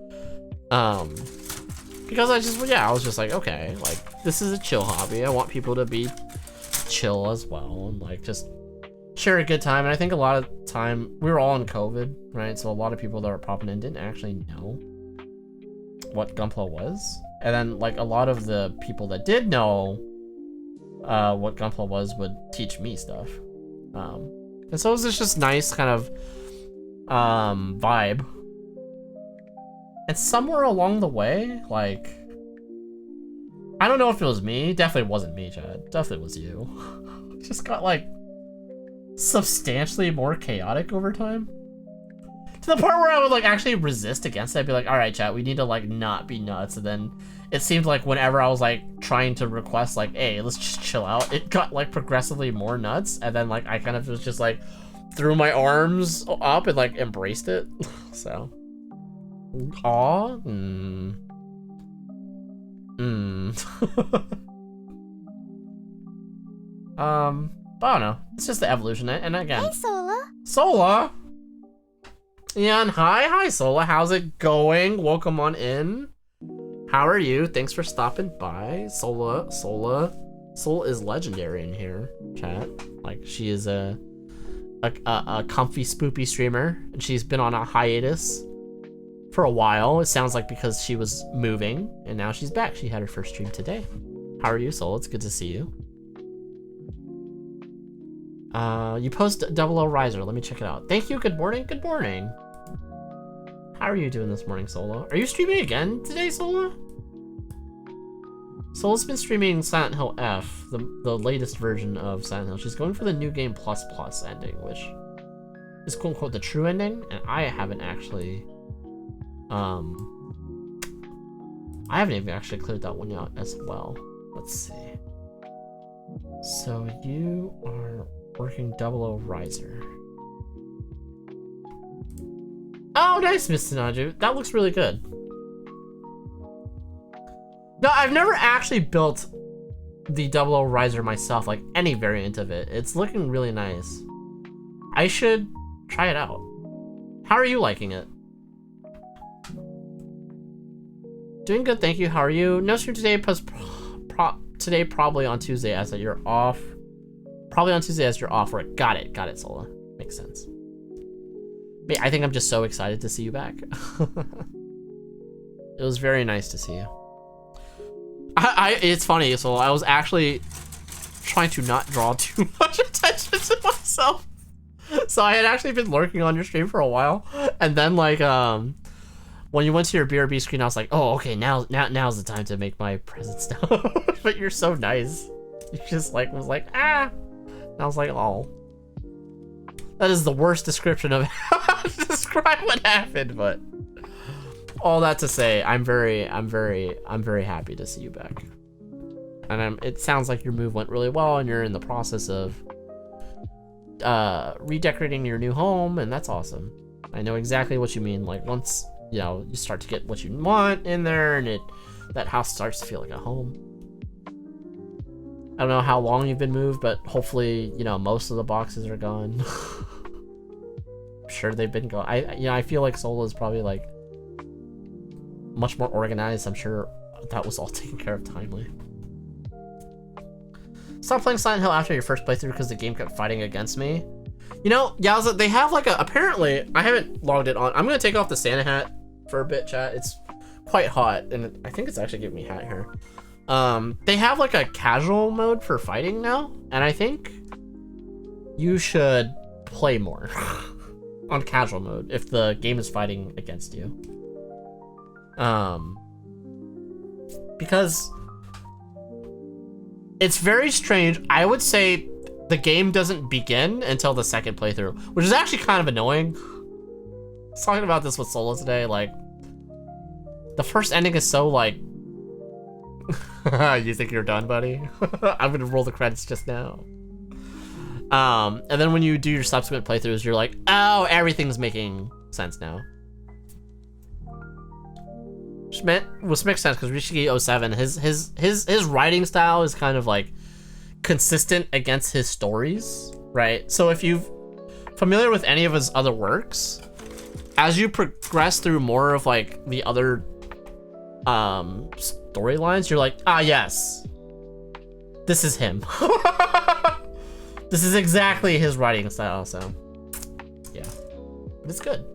Because I was just like, okay, like this is a chill hobby. I want people to be chill as well and like just share a good time. And I think a lot of time we were all in COVID, right? So a lot of people that were popping in didn't actually know what Gunpla was. And then like a lot of the people that did know what Gunpla was would teach me stuff. And so it was just nice kind of vibe. And somewhere along the way, like, I don't know if it was me. Definitely wasn't me, Chad. Definitely was you. It just got like substantially more chaotic over time. To the point where I would like actually resist against it. I'd be like, all right, chat, we need to like not be nuts. And then it seemed like whenever I was like trying to request like, hey, let's just chill out, it got like progressively more nuts. And then like I kind of was just like threw my arms up and like embraced it. So, aw, but I don't know. It's just the evolution. And again, Hey, Sola. Sola. And hi Sola, how's it going? Welcome on in. How are you? Thanks for stopping by. Sola is legendary in here, chat. Like, she is a comfy spoopy streamer, and she's been on a hiatus for a while. It sounds like because she was moving, and now she's back. She had her first stream today. How are you, Sola? It's good to see you. You post Double O Riser. Let me check it out. Thank you. Good morning. Good morning. How are you doing this morning, Sola? Are you streaming again today, Sola? Sola's been streaming Silent Hill F, the latest version of Silent Hill. She's going for the new game plus ending, which is quote unquote the true ending, and I haven't actually even actually cleared that one out as well. Let's see. So you are working Double O Riser. Oh, nice, Miss Sinaju. That looks really good. No, I've never actually built the Double O Riser myself, like any variant of it. It's looking really nice. I should try it out. How are you liking it? Doing good, thank you. How are you? No stream today, today probably on Tuesday as that you're off. Probably on Tuesday as you're off work. Got it, Sola. Makes sense. I think I'm just so excited to see you back. It was very nice to see you. It's funny, so I was actually trying to not draw too much attention to myself. So I had actually been lurking on your stream for a while, and then like when you went to your BRB screen, I was like, oh, okay, now's the time to make my presence known. But you're so nice. You just like was like, ah. And I was like, oh. That is the worst description of how to describe what happened, but all that to say, I'm very happy to see you back. And it sounds like your move went really well, and you're in the process of redecorating your new home, and that's awesome. I know exactly what you mean. Like once you know you start to get what you want in there, and that house starts to feel like a home. I don't know how long you've been moved, but hopefully you know most of the boxes are gone. I'm sure they've been gone. I feel like Sola is probably like much more organized. I'm sure that was all taken care of timely. Stop playing Silent Hill after your first playthrough because the game kept fighting against me. You know, Yowza, they have like apparently, I haven't logged it on. I'm gonna take off the Santa hat for a bit, chat. It's quite hot, and I think it's actually giving me hat hair. They have like a casual mode for fighting now, and I think you should play more on casual mode if the game is fighting against you. Because it's very strange. I would say the game doesn't begin until the second playthrough, which is actually kind of annoying. I was talking about this with Sola today, like the first ending is so like you think you're done, buddy? I'm gonna roll the credits just now. And then when you do your subsequent playthroughs, you're like, oh, everything's making sense now. Which makes sense because Rishiki07, his writing style is kind of like consistent against his stories, right? So if you're familiar with any of his other works, as you progress through more of like the other storylines, you're like, ah, yes, this is him. This is exactly his writing style, so yeah, but it's good.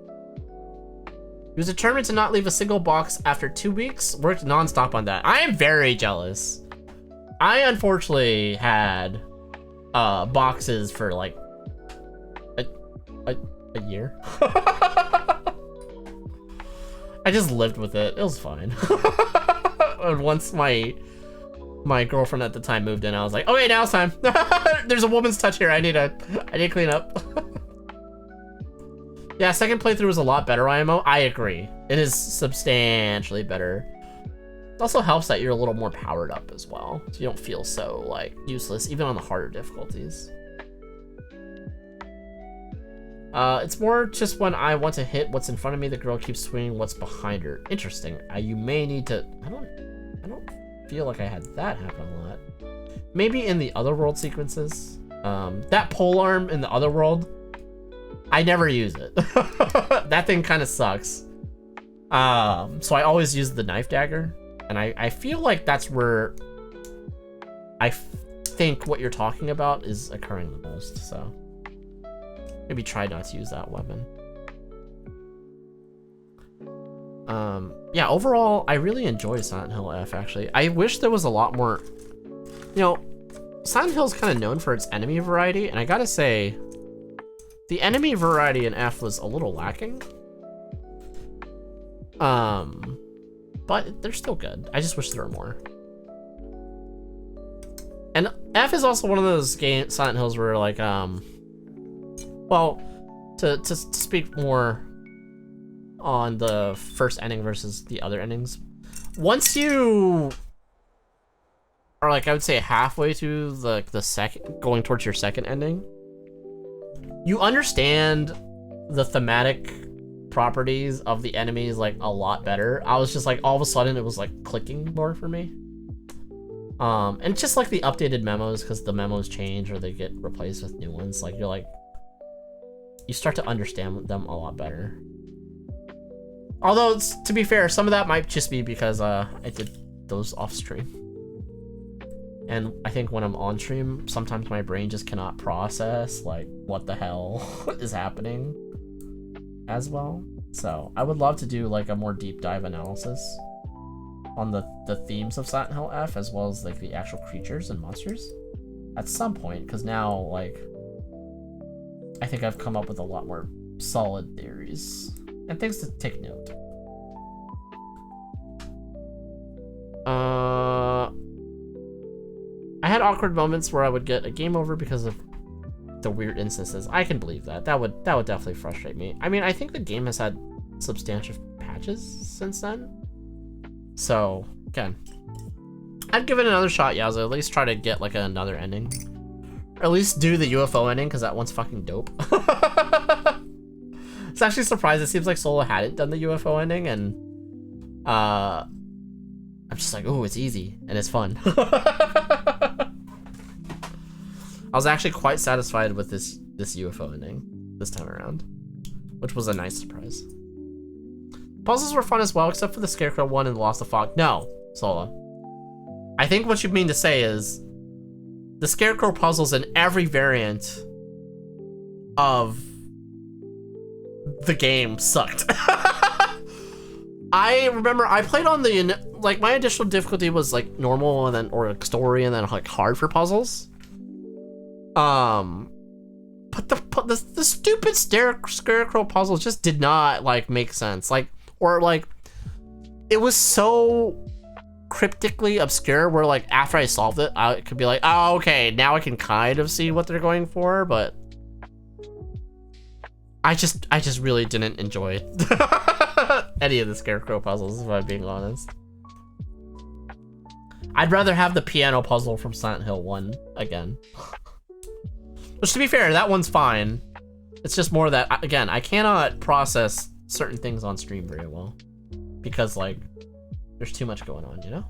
He was determined to not leave a single box after 2 weeks, worked non-stop on that. I am very jealous. I unfortunately had boxes for like a year. I just lived with it. It was fine. And once my girlfriend at the time moved in, I was like, okay, now it's time. There's a woman's touch here. I need to clean up. Yeah, second playthrough was a lot better, IMO. I agree. It is substantially better. It also helps that you're a little more powered up as well, so you don't feel so like useless, even on the harder difficulties. It's more just when I want to hit what's in front of me, the girl keeps swinging what's behind her. Interesting. You may need to. I don't feel like I had that happen a lot. Maybe in the otherworld sequences. That pole arm in the otherworld, I never use it. That thing kind of sucks. So I always use the knife dagger, and I feel like that's where I think what you're talking about is occurring the most. So maybe try not to use that weapon. Yeah, overall, I really enjoy Silent Hill F, actually. I wish there was a lot more. You know, Silent Hill's kind of known for its enemy variety, and I gotta say, the enemy variety in F was a little lacking. But they're still good. I just wish there were more. And F is also one of those Silent Hills where like, well, to speak more on the first ending versus the other endings, once you are like, I would say halfway to the second, going towards your second ending, you understand the thematic properties of the enemies like a lot better. I was just like, all of a sudden it was like clicking more for me. And just like the updated memos, because the memos change or they get replaced with new ones, like you're like, you start to understand them a lot better. Although, to be fair, some of that might just be because I did those off stream. And I think when I'm on stream, sometimes my brain just cannot process like what the hell is happening as well. So I would love to do like a more deep dive analysis on the themes of Silent Hill F, as well as like the actual creatures and monsters at some point, because now like I think I've come up with a lot more solid theories and things to take note. I had awkward moments where I would get a game over because of the weird instances. I can believe that. That would definitely frustrate me. I mean, I think the game has had substantial patches since then. So, again, I'd give it another shot, Yazo. At least try to get like another ending. Or at least do the UFO ending, because that one's fucking dope. It's actually surprised. It seems like Solo hadn't done the UFO ending, and I'm just like, oh, it's easy and it's fun. I was actually quite satisfied with this UFO ending this time around, which was a nice surprise. Puzzles were fun as well, except for the Scarecrow one and the Lost of Fog. No, Solo. I think what you mean to say is the Scarecrow puzzles in every variant of the game sucked. I remember I played on the, like, my initial difficulty was like normal and then, or like story, and then like hard for puzzles. But the stupid Scarecrow puzzles just did not like make sense. Like, or like, it was so cryptically obscure where like after I solved it, I could be like, oh, okay, now I can kind of see what they're going for, but I just really didn't enjoy any of the Scarecrow puzzles, if I'm being honest. I'd rather have the piano puzzle from Silent Hill 1 again. Which, to be fair, that one's fine. It's just more that, again, I cannot process certain things on stream very well. Because, like, there's too much going on, you know?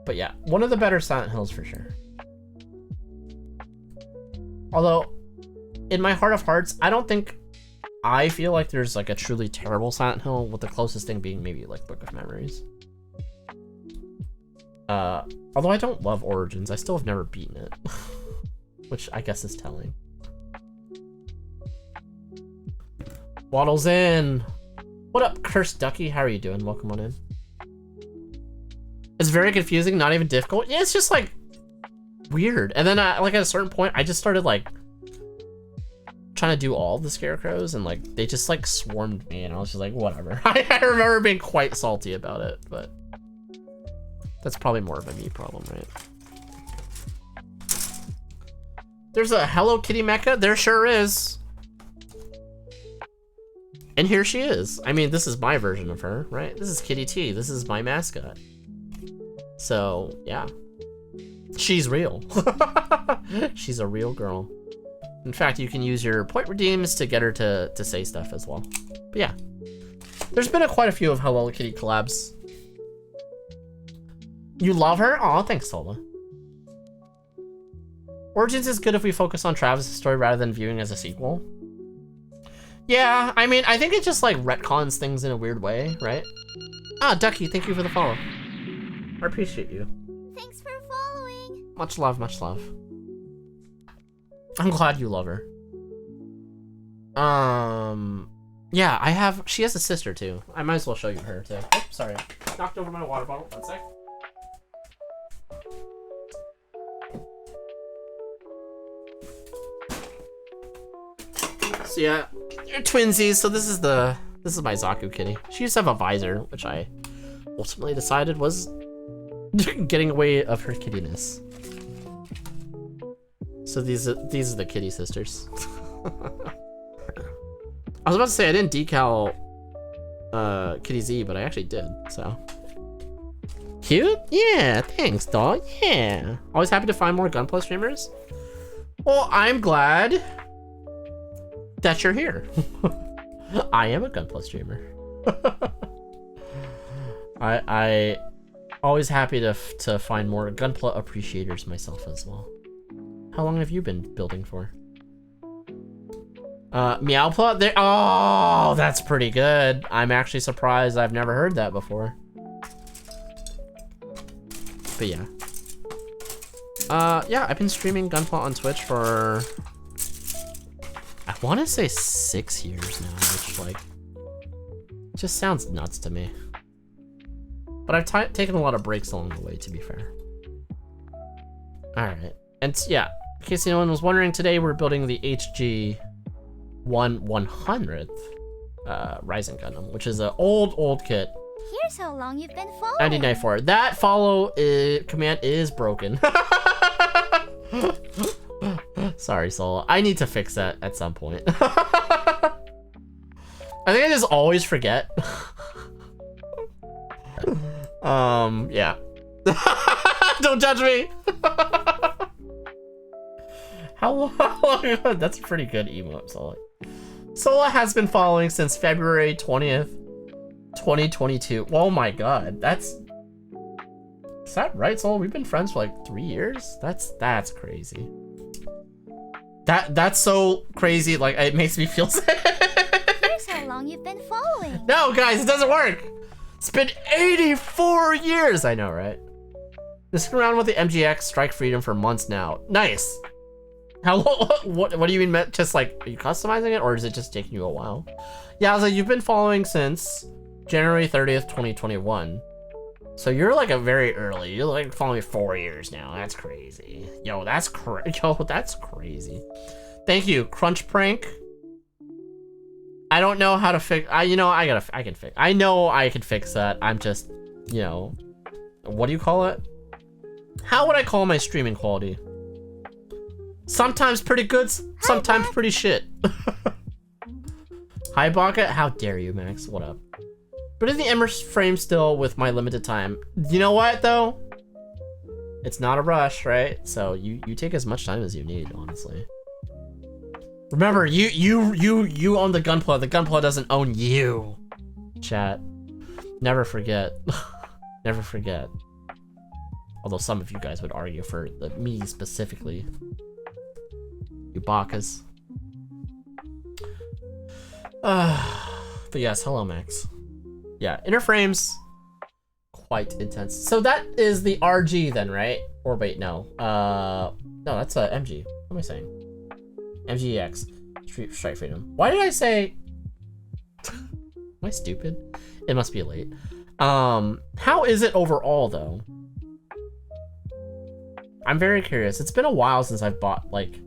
But yeah, one of the better Silent Hills for sure. Although, in my heart of hearts, I don't think I feel like there's like a truly terrible Silent Hill, with the closest thing being maybe like Book of Memories. Although I don't love Origins, I still have never beaten it. Which I guess is telling. Waddles in! What up, Cursed Ducky? How are you doing? Welcome on in. It's very confusing, not even difficult. Yeah, it's just like weird. And then like at a certain point, I just started like trying to do all the Scarecrows, and like they just like swarmed me, and I was just like, whatever. I remember being quite salty about it, but that's probably more of a me problem, right? There's a Hello Kitty mecha. There sure is. And here she is. I mean, this is my version of her, right? This is Kitty T. This is my mascot. So, yeah. She's real. She's a real girl. In fact, you can use your point redeems to get her to say stuff as well. But yeah. There's been quite a few of Hello Kitty collabs. You love her? Aw, thanks, Sola. Origins is good if we focus on Travis' story rather than viewing as a sequel. Yeah, I mean, I think it just like retcons things in a weird way, right? Ah, Ducky, thank you for the follow. I appreciate you. Thanks for following. Much love, much love. I'm glad you love her. Yeah, she has a sister too. I might as well show you her too. Oh, sorry. Knocked over my water bottle. One sec. So yeah, they're twinsies. So this is my Zaku kitty. She used to have a visor, which I ultimately decided was getting away of her kittiness. So these are the kitty sisters. I was about to say I didn't decal Kitty Z, but I actually did. So cute, yeah. Thanks, dog. Yeah. Always happy to find more Gunpla streamers. Well, I'm glad. that you're here. I am a gunpla streamer. I always happy to find more gunpla appreciators myself as well. How long have you been building for? Meowpla? There. Oh, that's pretty good. I'm actually surprised. I've never heard that before. But yeah. Yeah, I've been streaming gunpla on Twitch for, I want to say 6 years now, which like just sounds nuts to me. But I've taken a lot of breaks along the way, to be fair. All right, and yeah, in case anyone was wondering, today we're building the HG 1/100th Rising Gundam, which is an old kit. Here's how long you've been following. 1994. That command is broken. Sorry, Soul. I need to fix that at some point. I think I just always forget. Yeah. Don't judge me. How long? That's a pretty good emote, Sola. Sola has been following since February 20th, 2022. Oh my god, is that right, Soul? We've been friends for like 3 years? That's crazy. That's so crazy, like it makes me feel sad. Here's how long you've been following. No, guys, it doesn't work. It's been 84 years. I know, right? Just around with the MGX Strike Freedom for months now. Nice. How? What do you mean? Just like, are you customizing it, or is it just taking you a while? Yeah, I was like, you've been following since January 30th, 2021. So you're like a very early. You're like following me 4 years now. That's crazy. Yo, that's crazy. Thank you, Crunch Prank. I don't know how to fix. I can fix. I know I can fix that. I'm just, what do you call it? How would I call my streaming quality? Sometimes pretty good, sometimes pretty shit. Hi, Baka. How dare you, Max? What up? But in the Emmer frame still with my limited time. You know what though? It's not a rush, right? So you take as much time as you need, honestly. Remember, you own the gunpla. The gunpla doesn't own you. Chat. Never forget. Never forget. Although some of you guys would argue for me specifically. You bakas. But yes, hello Max. Yeah, inner frames, quite intense. So that is the RG then, right? Or wait, no. No, that's a MG. What am I saying? MGEX. Strike Freedom. Why did I say... Am I stupid? It must be late. How is it overall, though? I'm very curious. It's been a while since I've bought, like,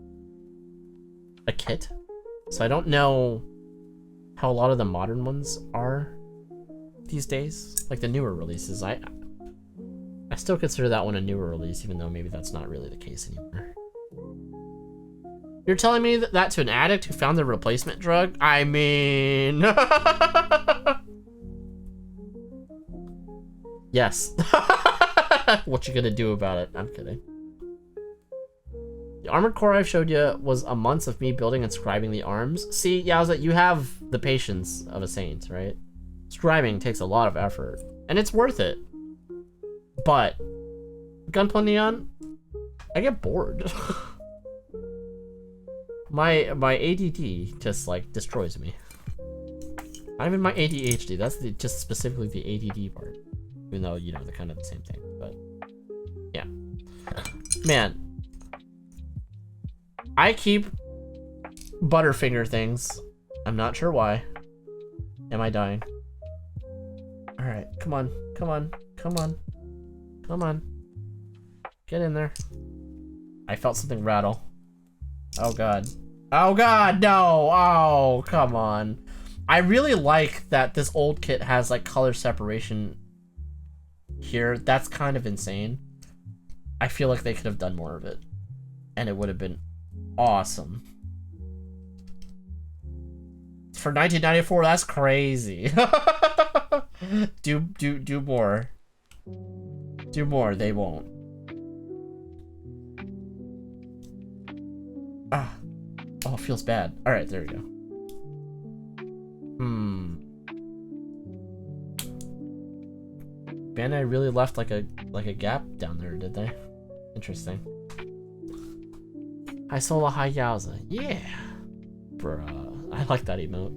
a kit. So I don't know how a lot of the modern ones are these days. Like, the newer releases. I still consider that one a newer release, even though maybe that's not really the case anymore. You're telling me that to an addict who found the replacement drug? I mean... Yes. What you gonna do about it? I'm kidding. The armored core I've showed you was a month of me building and scribing the arms. See, Yowza, you have the patience of a saint, right? Scribing takes a lot of effort, and it's worth it. But Gunpla Neon, I get bored. My ADD just like destroys me. Not even my ADHD. That's just specifically the ADD part. Even though, they're kind of the same thing. But yeah, man, I keep Butterfinger things. I'm not sure why. Am I dying? All right, come on, come on, come on, come on. Get in there. I felt something rattle. Oh god. Oh god, no! Oh, come on. I really like that this old kit has like color separation here. That's kind of insane. I feel like they could have done more of it. And it would have been awesome. For 1994, that's crazy. Do more. Do more, they won't. Ah. Oh, it feels bad. Alright, there we go. Bandai really left like a gap down there, did they? Interesting. Hi Sola, hi Yowza. Yeah. Bruh. I like that emote.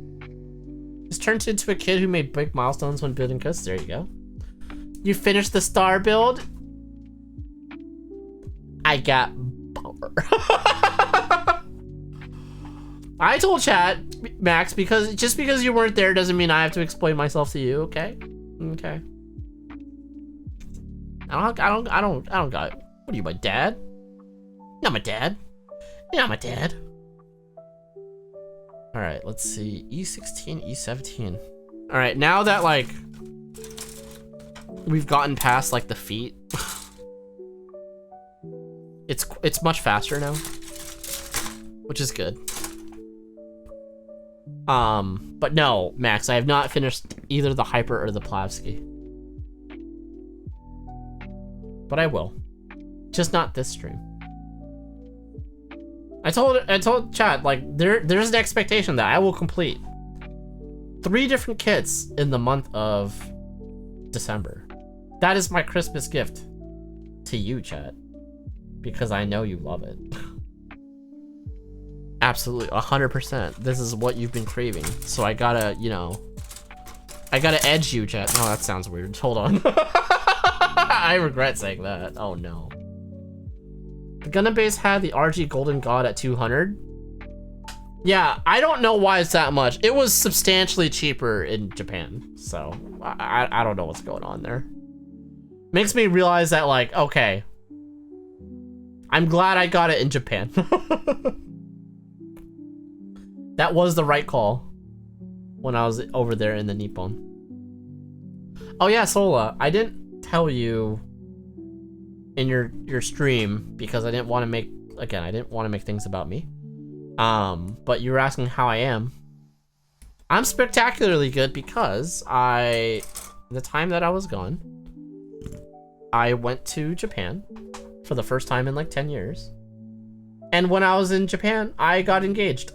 Just turned into a kid who made big milestones when building coasts. There you go. You finished the star build? I got power. I told chat, Max, because just because you weren't there doesn't mean I have to explain myself to you, okay? Okay. I don't got. What are you, my dad? Not my dad. You're not my dad. All right, let's see. E16, E17. All right, now that like we've gotten past like the feet, it's much faster now, which is good. But no, Max, I have not finished either the Hyper or the Plavsky. But I will. Just not this stream. I told chat, like, there's an expectation that I will complete 3 different kits in the month of December. That is my Christmas gift to you, chat. Because I know you love it. Absolutely, 100%. This is what you've been craving. So I gotta, you know, I gotta edge you, chat. No, that sounds weird. Hold on. I regret saying that. Oh no. The Gundam base had the RG Golden God at 200. Yeah, I don't know why it's that much. It was substantially cheaper in Japan. So I don't know what's going on there. Makes me realize that, like, okay, I'm glad I got it in Japan. That was the right call when I was over there in the Nippon. Oh yeah, Sola, I didn't tell you in your stream because I didn't want to make, again, I didn't want to make things about me. But you were asking how I am. I'm spectacularly good because the time that I was gone, I went to Japan for the first time in like 10 years. And when I was in Japan, I got engaged.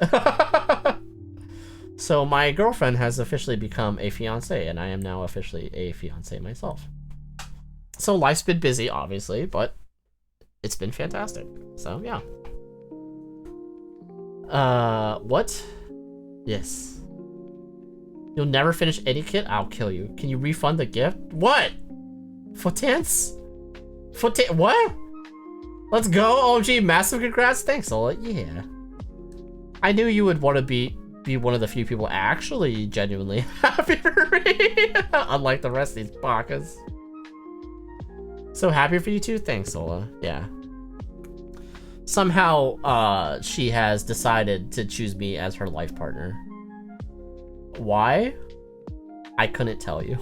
So my girlfriend has officially become a fiance, and I am now officially a fiance myself. So life's been busy, obviously, but it's been fantastic. So yeah. What? Yes. You'll never finish any kit? I'll kill you. Can you refund the gift? What? Footance? What? Let's go, OG. Massive congrats. Thanks, Ola. Yeah. I knew you would want to be one of the few people actually genuinely happy for me. Unlike the rest of these bakas. So happy for you too. Thanks, Ola. Yeah. Somehow, she has decided to choose me as her life partner. Why? I couldn't tell you.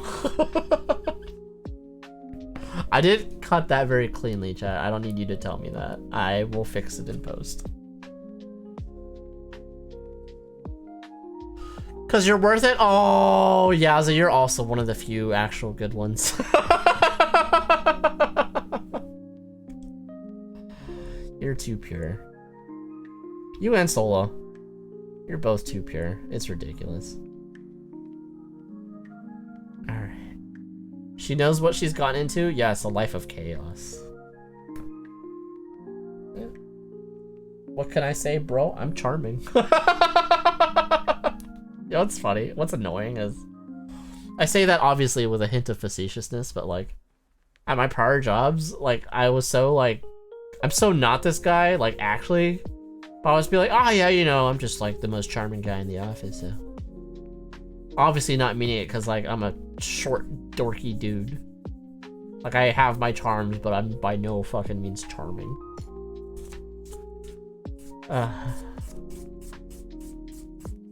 I did cut that very cleanly, chat. I don't need you to tell me that. I will fix it in post. Cause you're worth it? Oh, Yaza, you're also one of the few actual good ones. You're too pure. You and Solo. You're both too pure. It's ridiculous. Alright. She knows what she's gotten into? Yes, a life of chaos. Yeah. What can I say, bro? I'm charming. You know what's funny? What's annoying is I say that obviously with a hint of facetiousness, but like at my prior jobs, like I was so like, I'm so not this guy, like actually, but I was be like, oh yeah, you know, I'm just like the most charming guy in the office, so. Obviously not meaning it because like I'm a short dorky dude. Like I have my charms, but I'm by no fucking means charming. But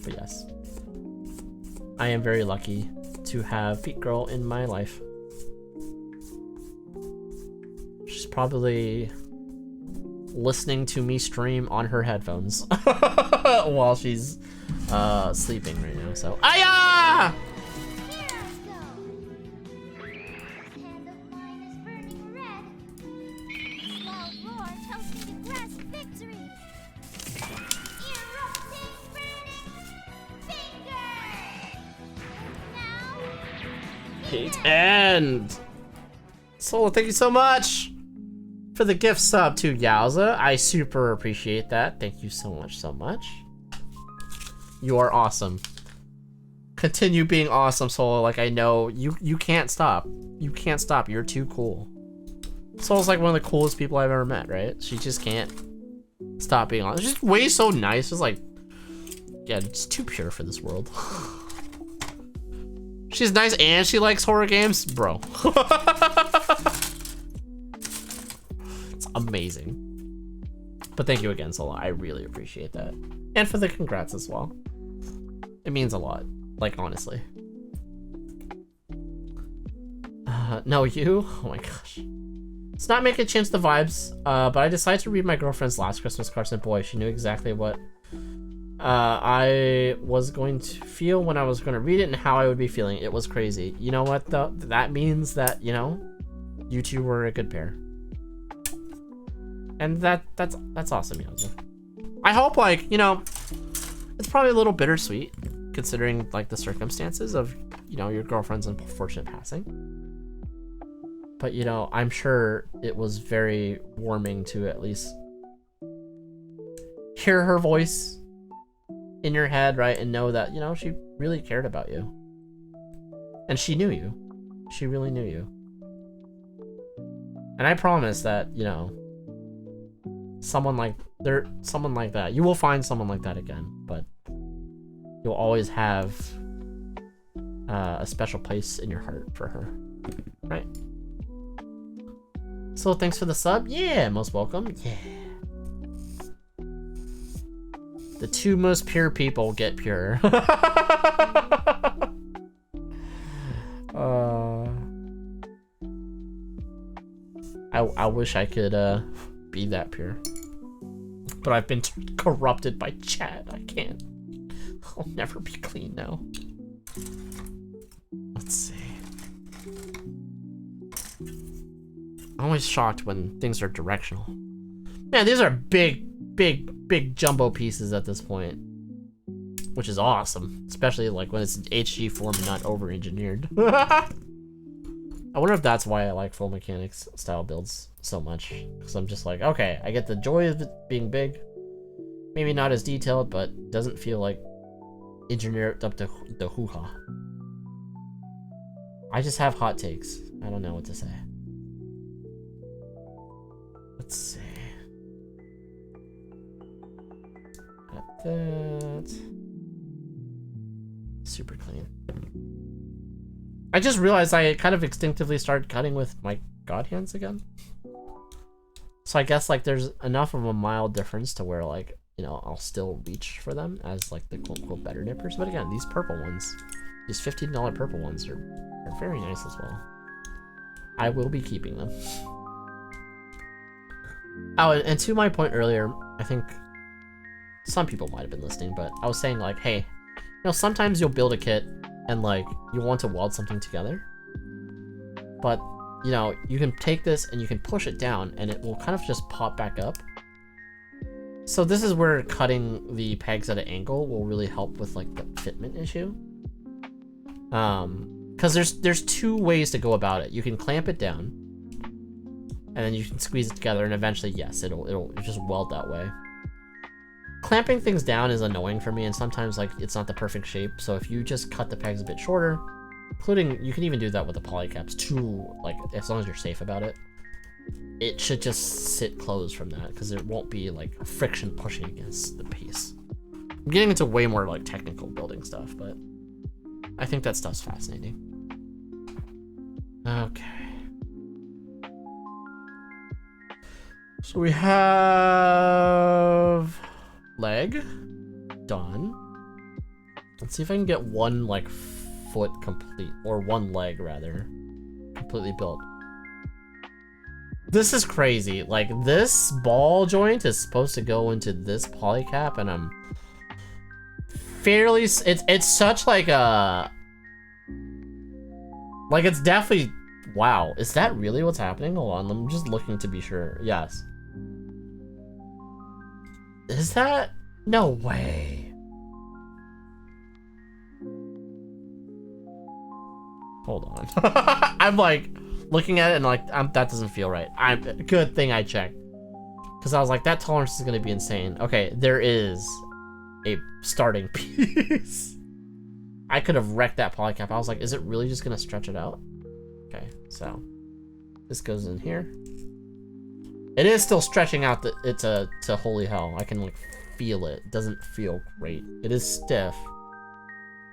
yes. I am very lucky to have Feet Girl in my life. She's probably listening to me stream on her headphones while she's sleeping right now, so Aya! Hand of mine is burning red. Loud roar tells me to grasp victory. Erupting burning fingers. hate end. Solo, thank you so much for the gift sub to Yowza. I super appreciate that. Thank you so much, so much. You are awesome. Continue being awesome, Solo. Like, I know you can't stop. You can't stop. You're too cool. Solo's like one of the coolest people I've ever met, right? She just can't stop being honest. She's way so nice. It's like, yeah, it's too pure for this world. She's nice and she likes horror games, bro. It's amazing. But thank you again, Solo. I really appreciate that. And for the congrats as well. It means a lot. Like, honestly. No, you? Oh my gosh. It's not making chance the vibes, but I decided to read my girlfriend's last Christmas cards, and boy, she knew exactly what I was going to feel when I was going to read it and how I would be feeling. It was crazy. You know what, though? That means that, you know, you two were a good pair. And that's awesome, Yowza. I hope, like, you know, it's probably a little bittersweet, considering, like, the circumstances of, you know, your girlfriend's unfortunate passing. But, you know, I'm sure it was very warming to at least hear her voice in your head, right? And know that, you know, she really cared about you. And she knew you. She really knew you. And I promise that, you know, someone like that, you will find someone like that again, but you'll always have a special place in your heart for her, right? So thanks for the sub. Yeah, most welcome. Yeah. The two most pure people get pure. I wish I could be that pure. But I've been corrupted by chat. I can't. I'll never be clean now. Let's see. I'm always shocked when things are directional. Man, these are big jumbo pieces at this point. Which is awesome. Especially like when it's in HG form and not over-engineered. I wonder if that's why I like full mechanics style builds so much. Because I'm just like, okay, I get the joy of it being big. Maybe not as detailed, but doesn't feel like engineered up to the hoo-ha. I just have hot takes. I don't know what to say. Let's see. Got that. Super clean. I just realized I kind of instinctively started cutting with my god hands again. So I guess like there's enough of a mild difference to where like, you know, I'll still reach for them as like the quote-unquote better nippers. But again, these purple ones, these $15 purple ones are very nice as well. I will be keeping them. Oh, and to my point earlier, I think some people might have been listening, but I was saying like, hey, you know, sometimes you'll build a kit and like you want to weld something together, but you know, you can take this and you can push it down and it will kind of just pop back up. So this is where cutting the pegs at an angle will really help with like the fitment issue. Because there's two ways to go about it. You can clamp it down and then you can squeeze it together and eventually, yes, it'll just weld that way. Clamping things down is annoying for me, and sometimes like it's not the perfect shape. So if you just cut the pegs a bit shorter, including, you can even do that with the polycaps too, like as long as you're safe about it, it should just sit closed from that because there won't be like friction pushing against the piece. I'm getting into way more like technical building stuff, but I think that stuff's fascinating. Okay. So we have leg done. Let's see if I can get one like foot complete, or one leg rather, completely built. This is crazy. Like this ball joint is supposed to go into this polycap, and I'm fairly, it's such like a, like it's definitely, wow, is that really what's happening? Hold on, I'm just looking to be sure. Yes. Is that? No way. Hold on. I'm like looking at it and like that doesn't feel right. Good thing I checked. Because I was like, that tolerance is going to be insane. Okay, there is a starting piece. I could have wrecked that polycap. I was like, is it really just going to stretch it out? Okay, so this goes in here. It is still stretching out it to holy hell. I can like feel it. It doesn't feel great. It is stiff.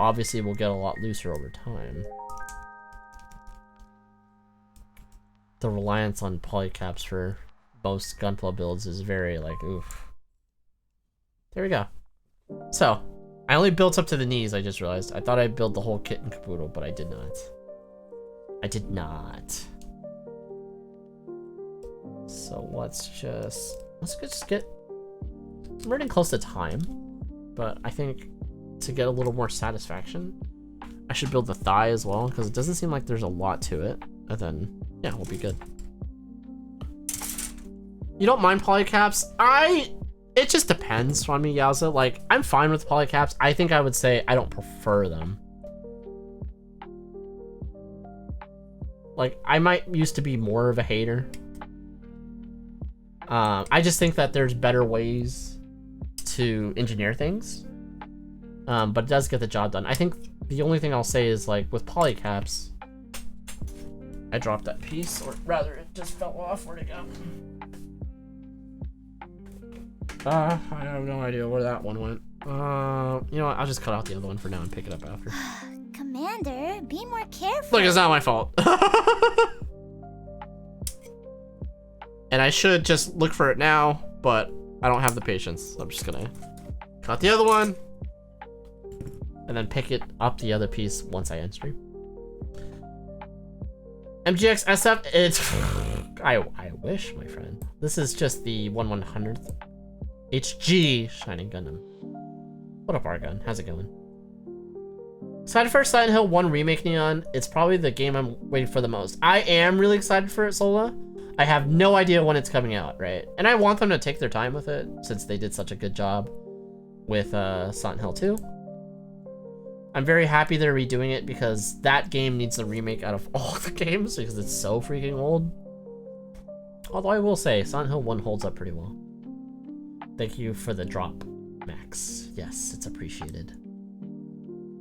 Obviously, we'll get a lot looser over time. The reliance on polycaps for most gunpla builds is very like, oof. There we go. So, I only built up to the knees, I just realized. I thought I'd build the whole kit and caboodle, but I did not. I did not. So let's just get... I'm running close to time, but I think to get a little more satisfaction, I should build the thigh as well, because it doesn't seem like there's a lot to it. And then, yeah, we'll be good. You don't mind polycaps? It just depends on me, Yowza. Like, I'm fine with polycaps. I think I would say I don't prefer them. Like, I might used to be more of a hater. I just think that there's better ways to engineer things. But it does get the job done. I think the only thing I'll say is, like, with polycaps, I dropped that piece, or rather, it just fell off. Where'd it go? I have no idea where that one went. You know what? I'll just cut out the other one for now and pick it up after. Commander, be more careful. Look, it's not my fault. And I should just look for it now, but I don't have the patience. I'm just gonna cut the other one and then pick it up the other piece once I end stream. MGX SF, it's... I wish, my friend. This is just the 1/100th HG Shining Gundam. What up, Argon? How's it going? Excited for Silent Hill 1 Remake Neon. It's probably the game I'm waiting for the most. I am really excited for it, Sola. I have no idea when it's coming out, right? And I want them to take their time with it, since they did such a good job with Silent Hill 2. I'm very happy they're redoing it, because that game needs a remake out of all the games, because it's so freaking old. Although I will say, Silent Hill 1 holds up pretty well. Thank you for the drop, Max. Yes, it's appreciated.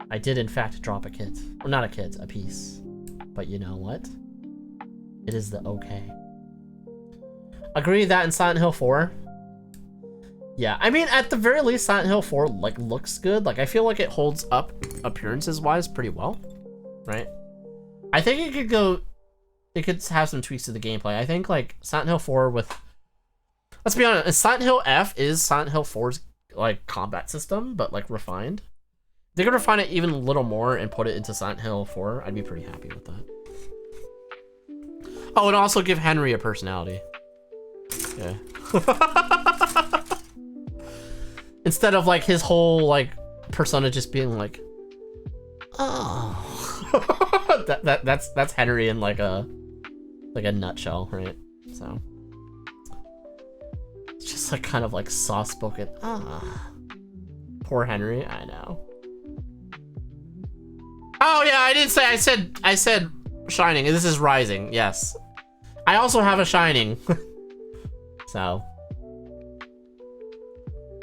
I did in fact drop a kit. Well, not a kit, a piece. But you know what? It is the okay. Agree that in Silent Hill 4. Yeah, I mean, at the very least, Silent Hill 4 like looks good. Like, I feel like it holds up appearances-wise pretty well, right? I think it could go... It could have some tweaks to the gameplay. I think, like, Silent Hill 4 with... Let's be honest, Silent Hill F is Silent Hill 4's, like, combat system, but, like, refined. If they could refine it even a little more and put it into Silent Hill 4, I'd be pretty happy with that. Oh, and also give Henry a personality. Yeah. Instead of like his whole like persona just being like, oh, that's Henry in like a nutshell, right? So it's just like kind of like soft spoken. Poor Henry. I know. Oh yeah, I didn't say. I said Shining. This is Rising. Yes, I also have a Shining. So.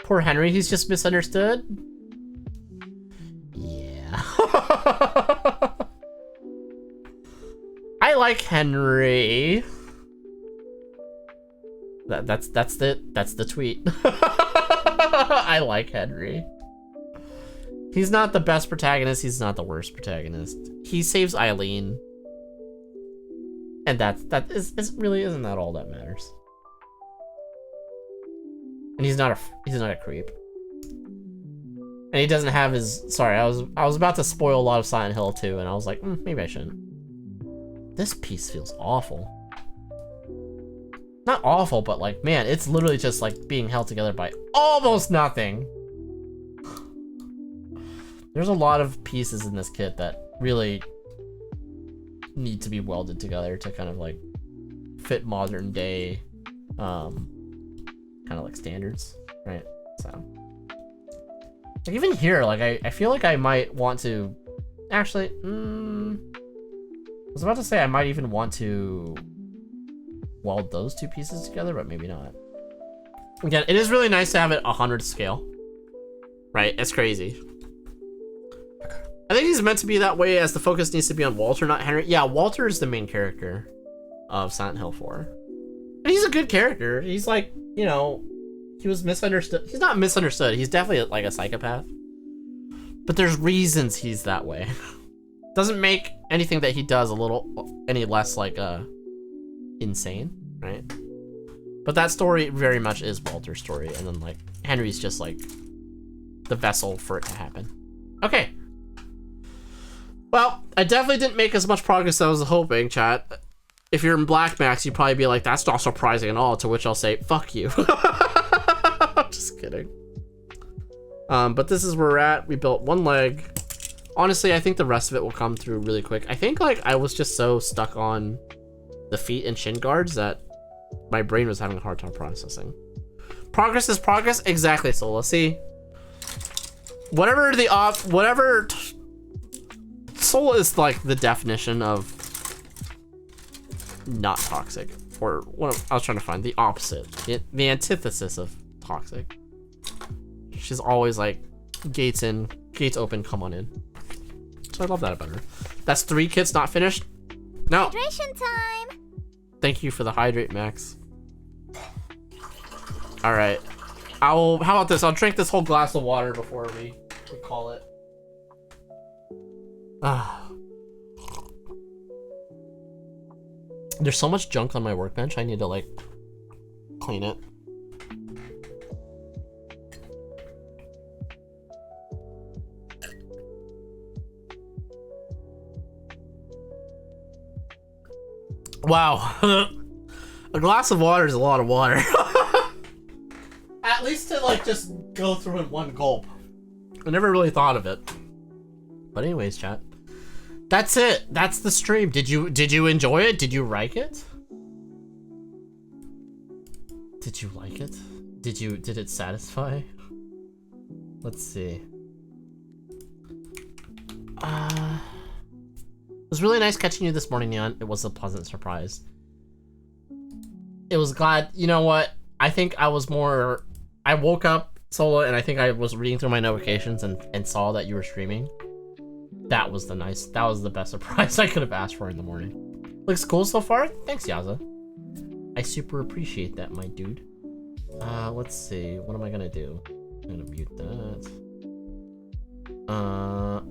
Poor Henry, he's just misunderstood. Yeah. I like Henry. That's the tweet. I like Henry. He's not the best protagonist, he's not the worst protagonist. He saves Eileen. And that really isn't that all that matters. And he's not a creep. And he doesn't have his... Sorry, I was about to spoil a lot of Silent Hill 2, and I was like, maybe I shouldn't. This piece feels awful. Not awful, but like, man, it's literally just like being held together by almost nothing. There's a lot of pieces in this kit that really need to be welded together to kind of like fit modern day kind of like standards, right? So like even here, like I feel like I might want to actually was about to say I might even want to weld those two pieces together, but maybe not. Again, it is really nice to have it 100 scale. Right? It's crazy. I think he's meant to be that way as the focus needs to be on Walter, not Henry. Yeah, Walter is the main character of Silent Hill 4. And he's a good character. He's like, you know, he was misunderstood. He's not misunderstood. He's definitely like a psychopath. But there's reasons he's that way. Doesn't make anything that he does a little any less like insane, right? But that story very much is Walter's story, and then like Henry's just like the vessel for it to happen. Okay. Well, I definitely didn't make as much progress as I was hoping, chat. If you're in Black Max, you'd probably be like, that's not surprising at all, to which I'll say, fuck you. Just kidding. But this is where we're at. We built one leg. Honestly, I think the rest of it will come through really quick. I think like I was just so stuck on the feet and shin guards that my brain was having a hard time processing. Progress is progress. Exactly, so let's see. Whatever Soul is like the definition of not toxic, or what I was trying to find, the opposite, the antithesis of toxic. She's always like, gates in, gates open, come on in. So I love that about her. That's 3 kits not finished. No. Hydration time. Thank you for the hydrate, Max. All right. How about this? I'll drink this whole glass of water before we call it. There's so much junk on my workbench. I need to like clean it. Wow. A glass of water is a lot of water. At least to like just go through in one gulp. I never really thought of it. But anyways, chat. That's it. That's the stream. Did you enjoy it? Did you like it? Did you like it? Did it satisfy? Let's see. It was really nice catching you this morning, Neon. It was a pleasant surprise. It was glad, you know what? I think I woke up, Solo, and I think I was reading through my notifications and saw that you were streaming. That was the best surprise I could have asked for in the morning. Looks cool so far. Thanks, Yaza. I super appreciate that, my dude. Let's see. What am I gonna do? I'm gonna mute that.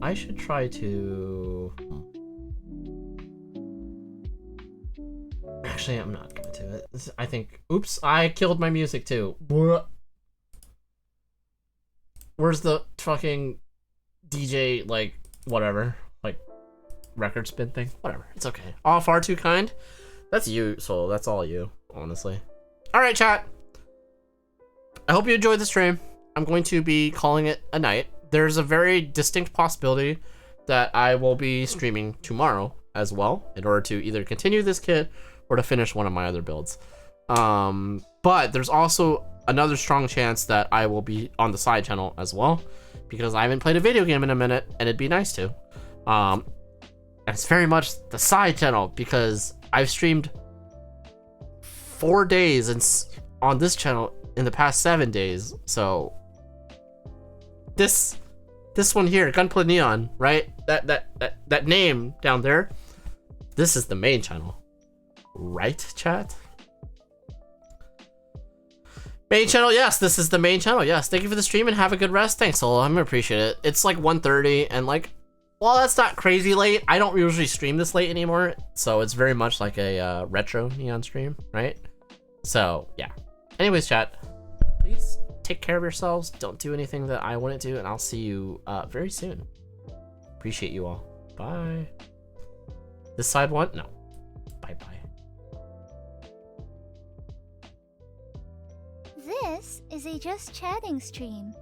I should try to... Actually, I'm not gonna do it. I think... Oops, I killed my music too. Where's the fucking DJ, like, whatever, like, record spin thing? Whatever, it's okay. All far too kind? That's you, Soul. That's all you, honestly. Alright, chat. I hope you enjoyed the stream. I'm going to be calling it a night. There's a very distinct possibility that I will be streaming tomorrow as well, in order to either continue this kit or to finish one of my other builds. But there's also another strong chance that I will be on the side channel as well, because I haven't played a video game in a minute, and it'd be nice to. And it's very much the side channel, because I've streamed 4 days on this channel in the past 7 days. So this one here, Gunpla Neon, right? That name down there. This is the main channel, right, chat? Main channel, yes, this is the main channel, yes. Thank you for the stream and have a good rest. Thanks, Solo, I'm gonna appreciate it. It's like 1:30 and like, well, that's not crazy late. I don't usually stream this late anymore, so it's very much like a retro Neon stream, right? So, yeah. Anyways, chat, please take care of yourselves. Don't do anything that I wouldn't do, and I'll see you very soon. Appreciate you all. Bye. This side one? No. Bye-bye. This is a Just Chatting stream.